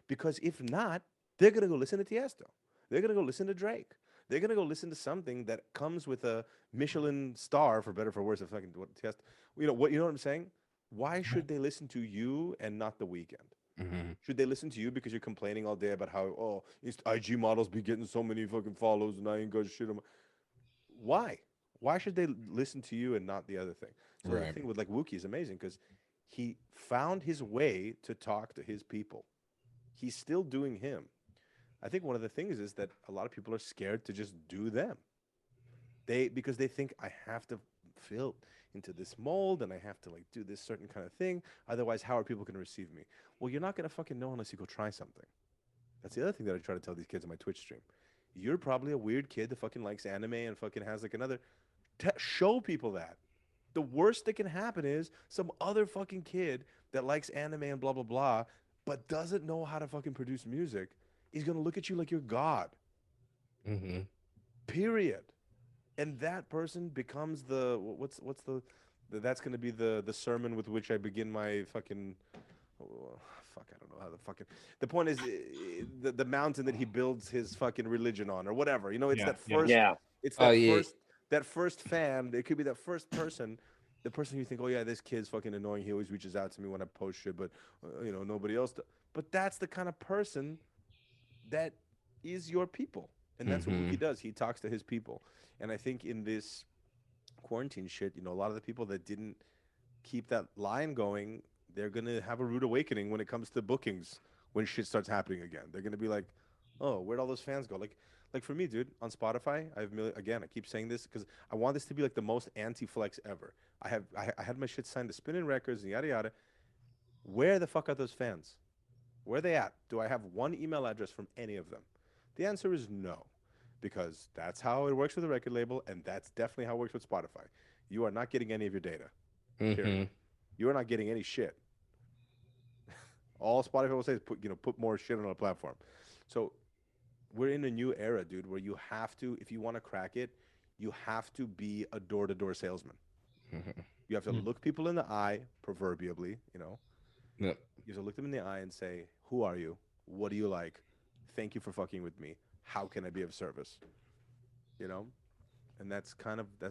Because if not, they're gonna go listen to Tiesto. They're gonna go listen to Drake. They're gonna go listen to something that comes with a Michelin star, for better or for worse. If I can test, you know what I'm saying? Why should they listen to you and not The Weeknd? Mm-hmm. Should they listen to you because you're complaining all day about how these IG models be getting so many fucking follows and I ain't got shit on why? Why should they listen to you and not the other thing? So the Right. thing with like Wookie is amazing because he found his way to talk to his people. He's still doing him. I think one of the things is that a lot of people are scared to just do them. Because they think I have to fit into this mold and I have to like do this certain kind of thing. Otherwise, how are people going to receive me? Well, you're not going to fucking know unless you go try something. That's the other thing that I try to tell these kids on my Twitch stream. You're probably a weird kid that fucking likes anime and fucking has like another. Show people that. The worst that can happen is some other fucking kid that likes anime and blah blah blah, but doesn't know how to fucking produce music. He's gonna look at you like you're God. Mm-hmm. Period. And that person becomes the what's the that's gonna be the sermon with which I begin my fucking. Fuck, I don't know how the fucking. The point is the mountain that he builds his fucking religion on, or whatever. You know, it's that first. Yeah. It's Oh, that yeah. that first fan. It could be that first person, the person you think, oh yeah, this kid's fucking annoying. He always reaches out to me when I post shit, but nobody else. But that's the kind of person that is your people, and that's what Mhm. Wookie does. He talks to his people, and I think in this quarantine shit, a lot of the people that didn't keep that line going, they're gonna have a rude awakening when it comes to bookings when shit starts happening again. They're gonna be like, "Oh, where'd all those fans go?" Like for me, dude, on Spotify, again, I keep saying this because I want this to be like the most anti-flex ever. I had my shit signed to Spinning Records and yada yada. Where the fuck are those fans? Where are they at? Do I have one email address from any of them? The answer is no, because that's how it works with a record label, and that's definitely how it works with Spotify. You are not getting any of your data. Period. Mm-hmm. You are not getting any shit. All Spotify will say is put more shit on our platform. So we're in a new era, dude, where you have to, if you want to crack it, you have to be a door-to-door salesman. Mm-hmm. You have to look people in the eye, proverbially, Yep. You have to look them in the eye and say, who are you? What do you like? Thank you for fucking with me. How can I be of service? And that's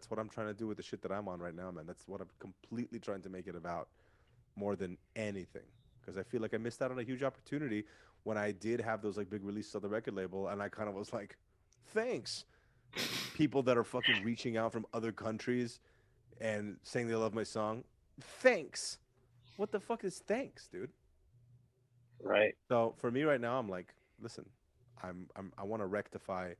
what I'm trying to do with the shit that I'm on right now, man. That's what I'm completely trying to make it about more than anything. Because I feel like I missed out on a huge opportunity when I did have those like big releases on the record label, and I kind of was like, thanks. People that are fucking reaching out from other countries and saying they love my song. Thanks. What the fuck is thanks, dude? Right. So for me right now, I'm like, listen, I want to rectify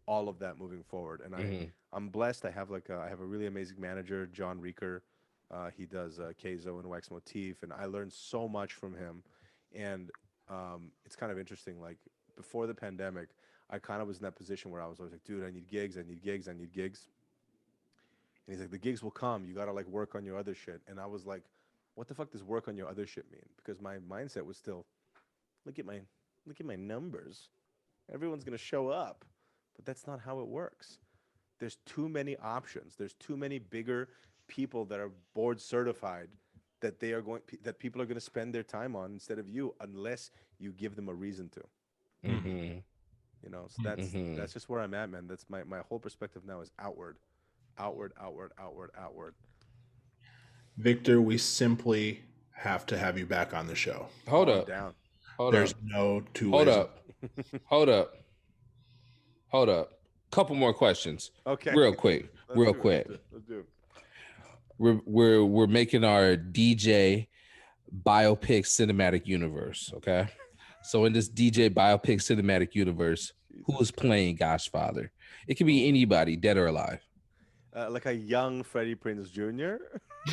all of that moving forward, and Mhm. I'm blessed. I have I have a really amazing manager, John Reeker. He does Keizo and Wax Motif, and I learned so much from him. And it's kind of interesting. Like before the pandemic, I kind of was in that position where I was always like, dude, I need gigs, I need gigs, I need gigs. And he's like, the gigs will come. You gotta like work on your other shit. And I was like, what the fuck does work on your other shit mean? Because my mindset was still, look at my numbers. Everyone's gonna show up, but that's not how it works. There's too many options. There's too many bigger people that are board certified that that people are going to spend their time on instead of you, unless you give them a reason to. Mm-hmm. So that's just where I'm at, man. That's my whole perspective now is outward. Victor, we simply have to have you back on the show. Hold I'm up. down. Hold There's up. no two Hold ways. up. Hold up. Hold up. Couple more questions. Okay. Real quick. Real quick. Let's do it. We're making our DJ biopic cinematic universe. Okay. So in this DJ biopic cinematic universe, who is playing Godfather? It can be anybody, dead or alive. Like a young Freddie Prinze Jr.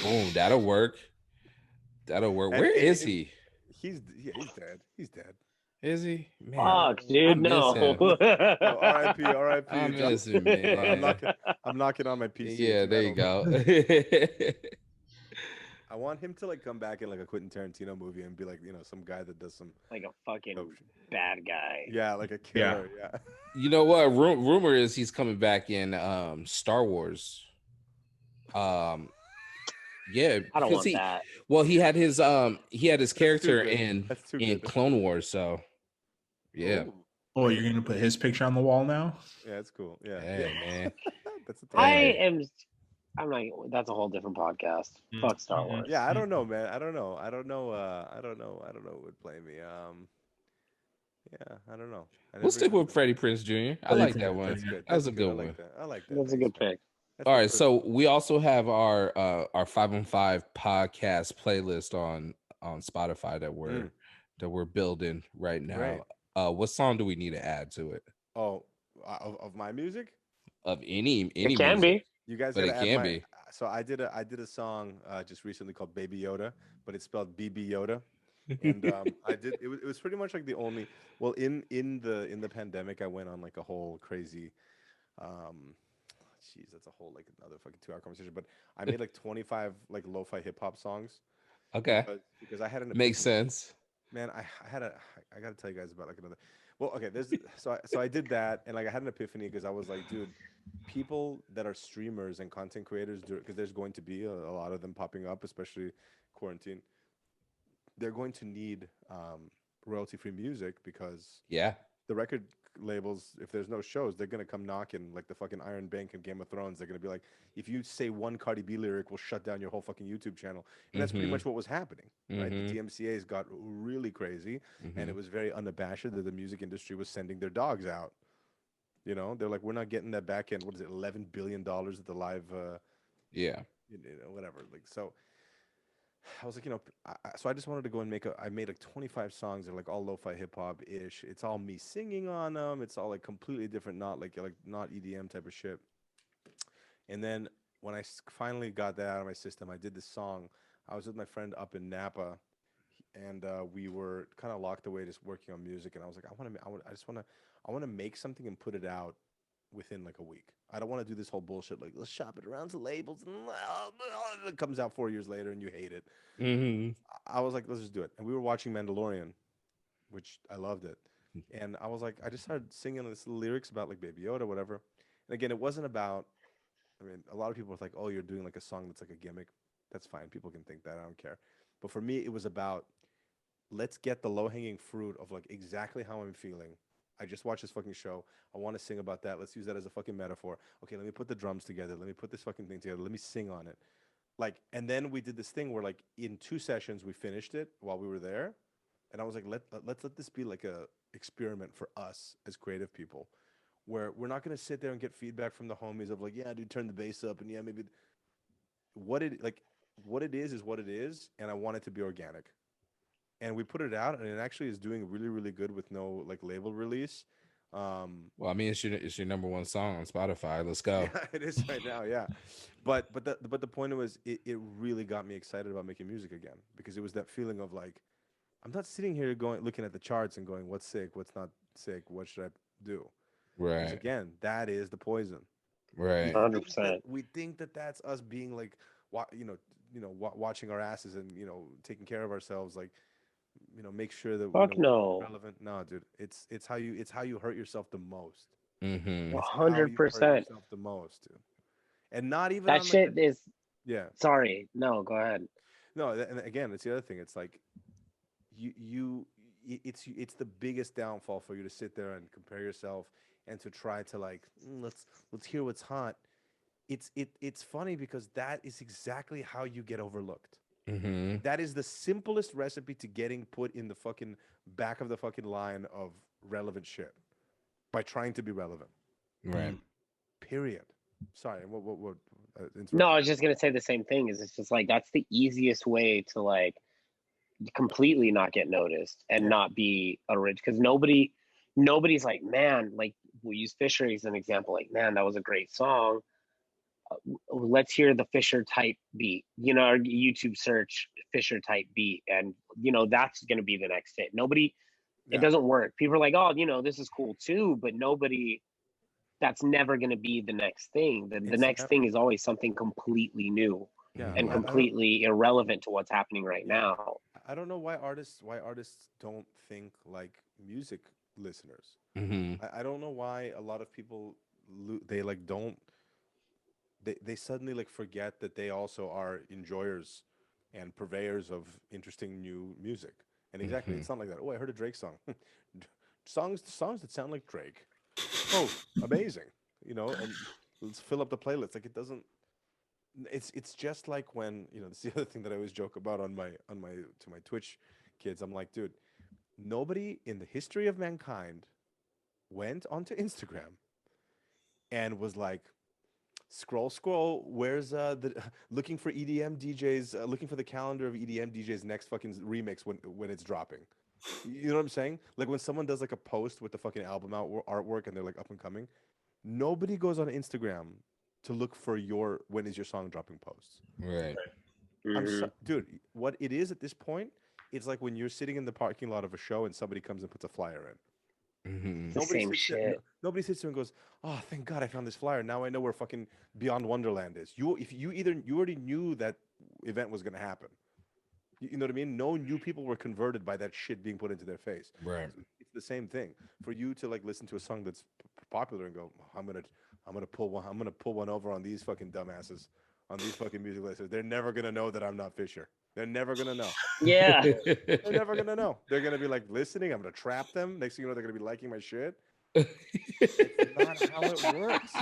Boom, that'll work. That'll work. And- Where and- is and- he? He's dead. He's dead. Is he? Man, Fuck, I dude, miss no. him. Oh, R.I.P. I John. miss him, man. I'm knocking on my PC. Yeah, It's there you metal. go. I want him to like come back in like a Quentin Tarantino movie and be like, some guy that does some Like a fucking dope shit. bad guy. Yeah, like a killer. Yeah. You know what? Rumor is he's coming back in Star Wars. Yeah, I don't because want that. well, he had his character good. in That's too good. Clone Wars, so yeah. Ooh. Oh, you're gonna put his picture on the wall now? Yeah, it's cool. Yeah, Hey, man. that's a tough I one. Hey. am. I'm like, that's a whole different podcast. Fuck Star Mhm. Wars. Yeah, I don't know, man. I don't know. I don't know. I don't know. I don't know what would play me. Yeah, I don't know. I We'll never stick even. with Freddie Prinze Jr. I Freddie like that Prinze one. That's Jr. good. That was That's a good I like one. that. I like that. That's a Thanks, good man. pick. That's All my right, first. so we also have our 5 on 5 podcast playlist on Spotify that we're building right Great. now. What song do we need to add to it? Oh, of my music, Of any It can music, be. you guys but got to it add can my. be. So I did a song just recently called Baby Yoda, but it's spelled BB Yoda. And it was pretty much like the only, well, in the pandemic I went on like a whole crazy, um jeez, that's a whole like another fucking 2 hour conversation, but I made like 25 like lo-fi hip hop songs Okay, because I had an makes epiphany. sense. Man, I had a I got to tell you guys about like another. Well, okay, there's so I did that, and like I had an epiphany because I was like, dude, people that are streamers and content creators, because there's going to be a lot of them popping up, especially quarantine. They're going to need royalty-free music because Yeah. the record labels, if there's no shows, they're gonna come knocking like the fucking Iron Bank and Game of Thrones. They're gonna be like, if you say one Cardi B lyric, we'll shut down your whole fucking YouTube channel. And that's pretty Mm-hmm. much what was happening, right? The Mm-hmm. DMCA's got really crazy, and Mm-hmm. it was very unabashed that the music industry was sending their dogs out. You know, they're like, we're not getting that back end. What is it, $11 billion at the live, Yeah. whatever. Like, so I was like, so I just wanted to go and I made like 25 songs. They're like all lo-fi hip hop ish. It's all me singing on them. It's all like completely different, not like not EDM type of shit. And then when finally got that out of my system, I did this song. I was with my friend up in Napa, and we were kind of locked away just working on music. And I was like, I just want to, I want to make something and put it out within like a week. I don't want to do this whole bullshit like let's shop it around to labels and it comes out 4 years later and you hate it. Mm-hmm. I was like, let's just do it. And we were watching Mandalorian, which I loved it. And I was like, I just started singing this lyrics about like Baby Yoda, whatever. And again, it wasn't about. I mean, a lot of people are like, oh, you're doing like a song that's like a gimmick. That's fine. People can think that. I don't care. But for me, it was about let's get the low hanging fruit of like exactly how I'm feeling. I just watched this fucking show. I want to sing about that. Let's use that as a fucking metaphor. Okay, let me put the drums together. Let me put this fucking thing together. Let me sing on it. Like, and then we did this thing where like in 2 sessions we finished it while we were there, and I was like, let's let this be like a experiment for us as creative people, where we're not gonna sit there and get feedback from the homies of like, yeah, dude, turn the bass up, and yeah, maybe what it like, what it is what it is, and I want it to be organic. And we put it out, and it actually is doing really really good with no like label release. Well, I mean, it's your number one song on Spotify. Let's Yeah, go. it is right now. Yeah, but the point was, it really got me excited about making music again because it was that feeling of like I'm not sitting here going looking at the charts and going what's sick, what's not sick, what should I do? Because Right. again, that is the poison. Right. 100%. We think that that's us being like, watching our asses and taking care of ourselves, like make sure that Fuck we're no. relevant. No, dude, it's how you hurt yourself the most. Mm-hmm. It's how you hurt 100%. yourself the most, dude. And not even That on like the shit is. yeah. Sorry. No, go ahead. No, and again, it's the other thing. It's like it's the biggest downfall for you to sit there and compare yourself and to try to like let's hear what's hot. It's funny because that is exactly how you get overlooked. Mm-hmm. That is the simplest recipe to getting put in the fucking back of the fucking line of relevant shit by trying to be relevant. Right. Period. Sorry, what No, I interrupted was just gonna say the same thing. Is it's just like that's the easiest way to like completely not get noticed and you. not be a rich because nobody's like, man, like we'll use Fisher as an example, like, man, that was a great song. Let's hear the Fisher type beat, or YouTube search Fisher type beat, and that's gonna be the next hit. Nobody, it Yeah. doesn't work. People are like, oh, this is cool too, but nobody, that's never gonna be the next thing. The It's next never. thing is always something completely new Yeah, and Mm-hmm. I don't. completely irrelevant to what's happening right Yeah, now. I don't know why artists don't think like music listeners. Mm-hmm. I don't know why a lot of people they like don't they suddenly like forget that they also are enjoyers and purveyors of interesting new music. And exactly, Mm-hmm. it's not like that. Oh, I heard a Drake song. songs that sound like Drake. Oh, amazing. And let's fill up the playlist. Like, it doesn't. It's just like when this is the other thing that I always joke about on my to my Twitch kids. I'm like, dude, nobody in the history of mankind went onto Instagram and was like, scroll, where's the looking for EDM DJs, looking for the calendar of EDM DJs next fucking remix when it's dropping. You know what I'm saying? Like, when someone does like a post with the fucking album artwork and they're like up and coming, nobody goes on Instagram to look for your when is your song dropping posts. Right. Dude, what it is at this point, it's like when you're sitting in the parking lot of a show and somebody comes and puts a flyer in. Mm-hmm. Same shit. Nobody sits there and goes, "Oh, thank God I found this flyer. Now I know where fucking Beyond Wonderland is." You already knew that event was gonna happen. You know what I mean? No new people were converted by that shit being put into their face. Right. It's the same thing for you to like listen to a song that's popular and go, I'm gonna pull one over on these fucking dumbasses, on these fucking music listeners. They're never gonna know that I'm not Fisher. They're never gonna know. Yeah. They're never gonna know. They're gonna be like listening. I'm gonna trap them. Next thing you know, they're gonna be liking my shit. It's not how it works.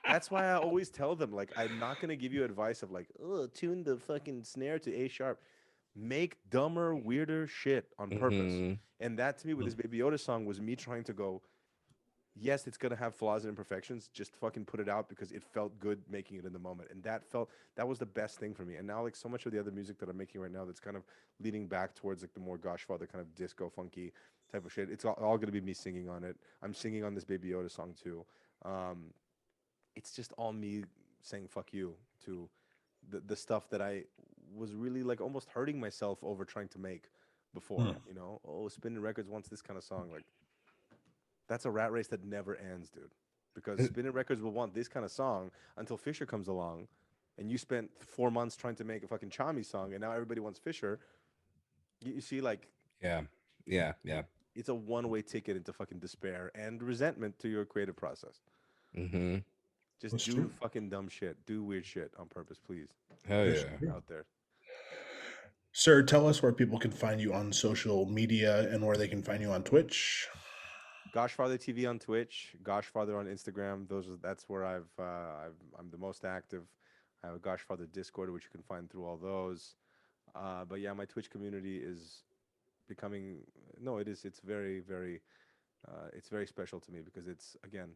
That's why I always tell them, like, I'm not gonna give you advice of like, oh, tune the fucking snare to A sharp. Make dumber, weirder shit on purpose. Mhm. And that to me with this Baby Yoda song was me trying to go, yes, it's gonna have flaws and imperfections. Just fucking put it out because it felt good making it in the moment, and that was the best thing for me. And now, like, so much of the other music that I'm making right now, that's kind of leading back towards like the more Goshfather kind of disco funky type of shit. It's all gonna be me singing on it. I'm singing on this Baby Yoda song too. It's just all me saying "fuck you" to the stuff that I was really like almost hurting myself over trying to make before. Oh, Spinning Records wants this kind of song, like. That's a rat race that never ends, dude. Because Spinning Records will want this kind of song until Fisher comes along, and you spent 4 months trying to make a fucking Chami song, and now everybody wants Fisher. You see, like, Yeah. it's a one-way ticket into fucking despair and resentment to your creative process. Mm-hmm. Just That's do true. fucking dumb shit. Do weird shit on purpose, please. Hell That's yeah. true. Out there. Sir, tell us where people can find you on social media and where they can find you on Twitch. Goshfather TV on Twitch, Goshfather on Instagram. That's where I'm the most active. I have a Goshfather Discord, which you can find through all those. But yeah, my Twitch community is becoming it's very, very it's very special to me because it's, again,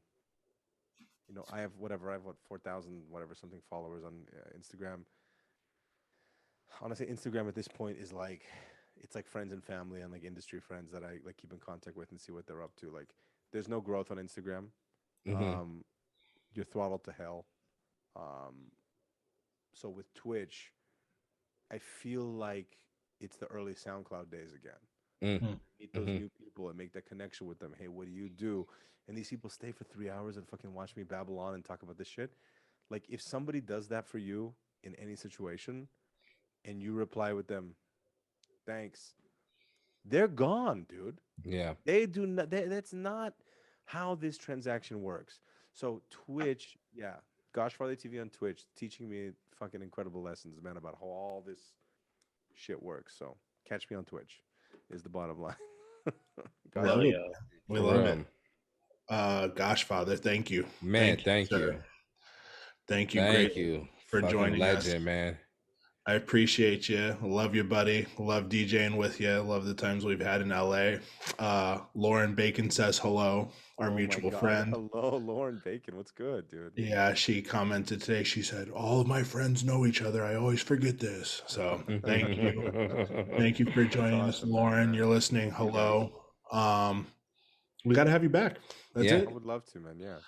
I have 4,000 whatever something followers on Instagram. Honestly, Instagram at this point is like, it's like friends and family and like industry friends that I like keep in contact with and see what they're up to. Like, there's no growth on Instagram. Mhm. You're throttled to hell. So with Twitch, I feel like it's the early SoundCloud days again. Mm. Meet those Mhm. new people and make that connection with them. Hey, what do you do? And these people stay for 3 hours and fucking watch me babble on and talk about this shit. Like, if somebody does that for you in any situation, and you reply with them, thanks, they're gone, dude. Yeah. They do not. That's not how this transaction works. So Twitch, yeah, Goshfather TV on Twitch, teaching me fucking incredible lessons, man, about how all this shit works. So catch me on Twitch, is the bottom line. Love Hell it. yeah. We For love real. it. Gosh, Father, thank you. Man, thank sir. you. Thank you. Thank Great you for Fucking joining us. legend, man. I appreciate you. Love you, buddy. Love DJing with you. Love the times we've had in LA. Lauren Bacon says hello, our Oh my mutual God. friend. Hello, Lauren Bacon. What's good, dude? Yeah, she commented today. She said, all of my friends know each other. I always forget this. So thank you. Thank you for joining us, awesome, Lauren. man. You're listening. Thank you, guys. Hello. We got to have you back. That's Yeah. it. I would love to, man. Yeah.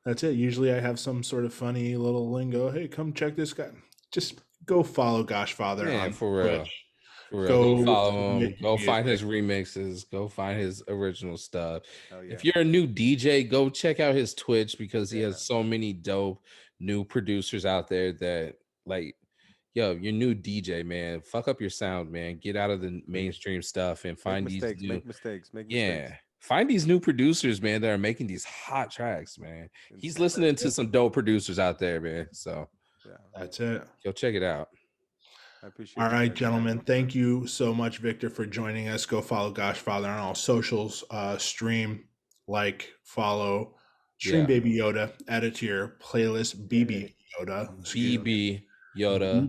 That's it. Usually I have some sort of funny little lingo. Hey, come check this guy. Just go follow Gosh Father Man, on for real. Twitch. For real. Go Go follow him. submit Go find music. his remixes. Go find his original stuff. Hell yeah. If you're a new DJ, go check out his Twitch because he Yeah. has so many dope new producers out there that, like, yo, you're new DJ, man. Fuck up your sound, man. Get out of the mainstream stuff and find make these mistakes, new, make mistakes, make yeah. mistakes. Find these new producers, man, that are making these hot tracks, man. He's Insane. listening to some dope producers out there, man. So Yeah. That's it. go check it out. I appreciate All you right, guys. gentlemen. Thank you so much, Victor, for joining us. Go follow Gosh Father on all socials. Stream, like, follow, stream Yeah. Baby Yoda. Add it to your playlist. BB Yoda. Excuse me. BB Yoda,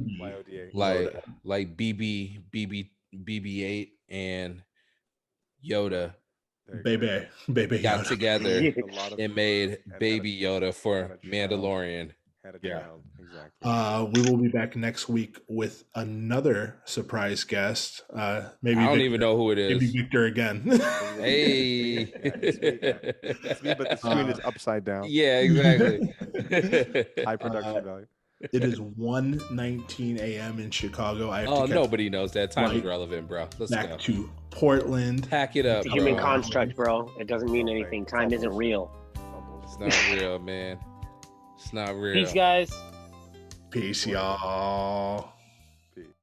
YODA. like BB-8 and Yoda There you go. Baby got Yoda. together A lot of and made had a- Baby Yoda had for a child. Mandalorian. Had a Yeah. child. Exactly. We will be back next week with another surprise guest. Maybe I don't Victor, even know who it maybe is. Victor again. Hey. Yeah, it's me, but the screen is upside down. Yeah, exactly. High production value. It is 1:19 a.m. in Chicago. I have Oh, to catch nobody knows that. Time is Right. relevant, bro. Let's back go. to Portland. Pack it up, It's a human bro. construct, bro. It doesn't mean Okay. anything. Time isn't real. It's not real, man. It's not real. Peace, guys. Peace, y'all.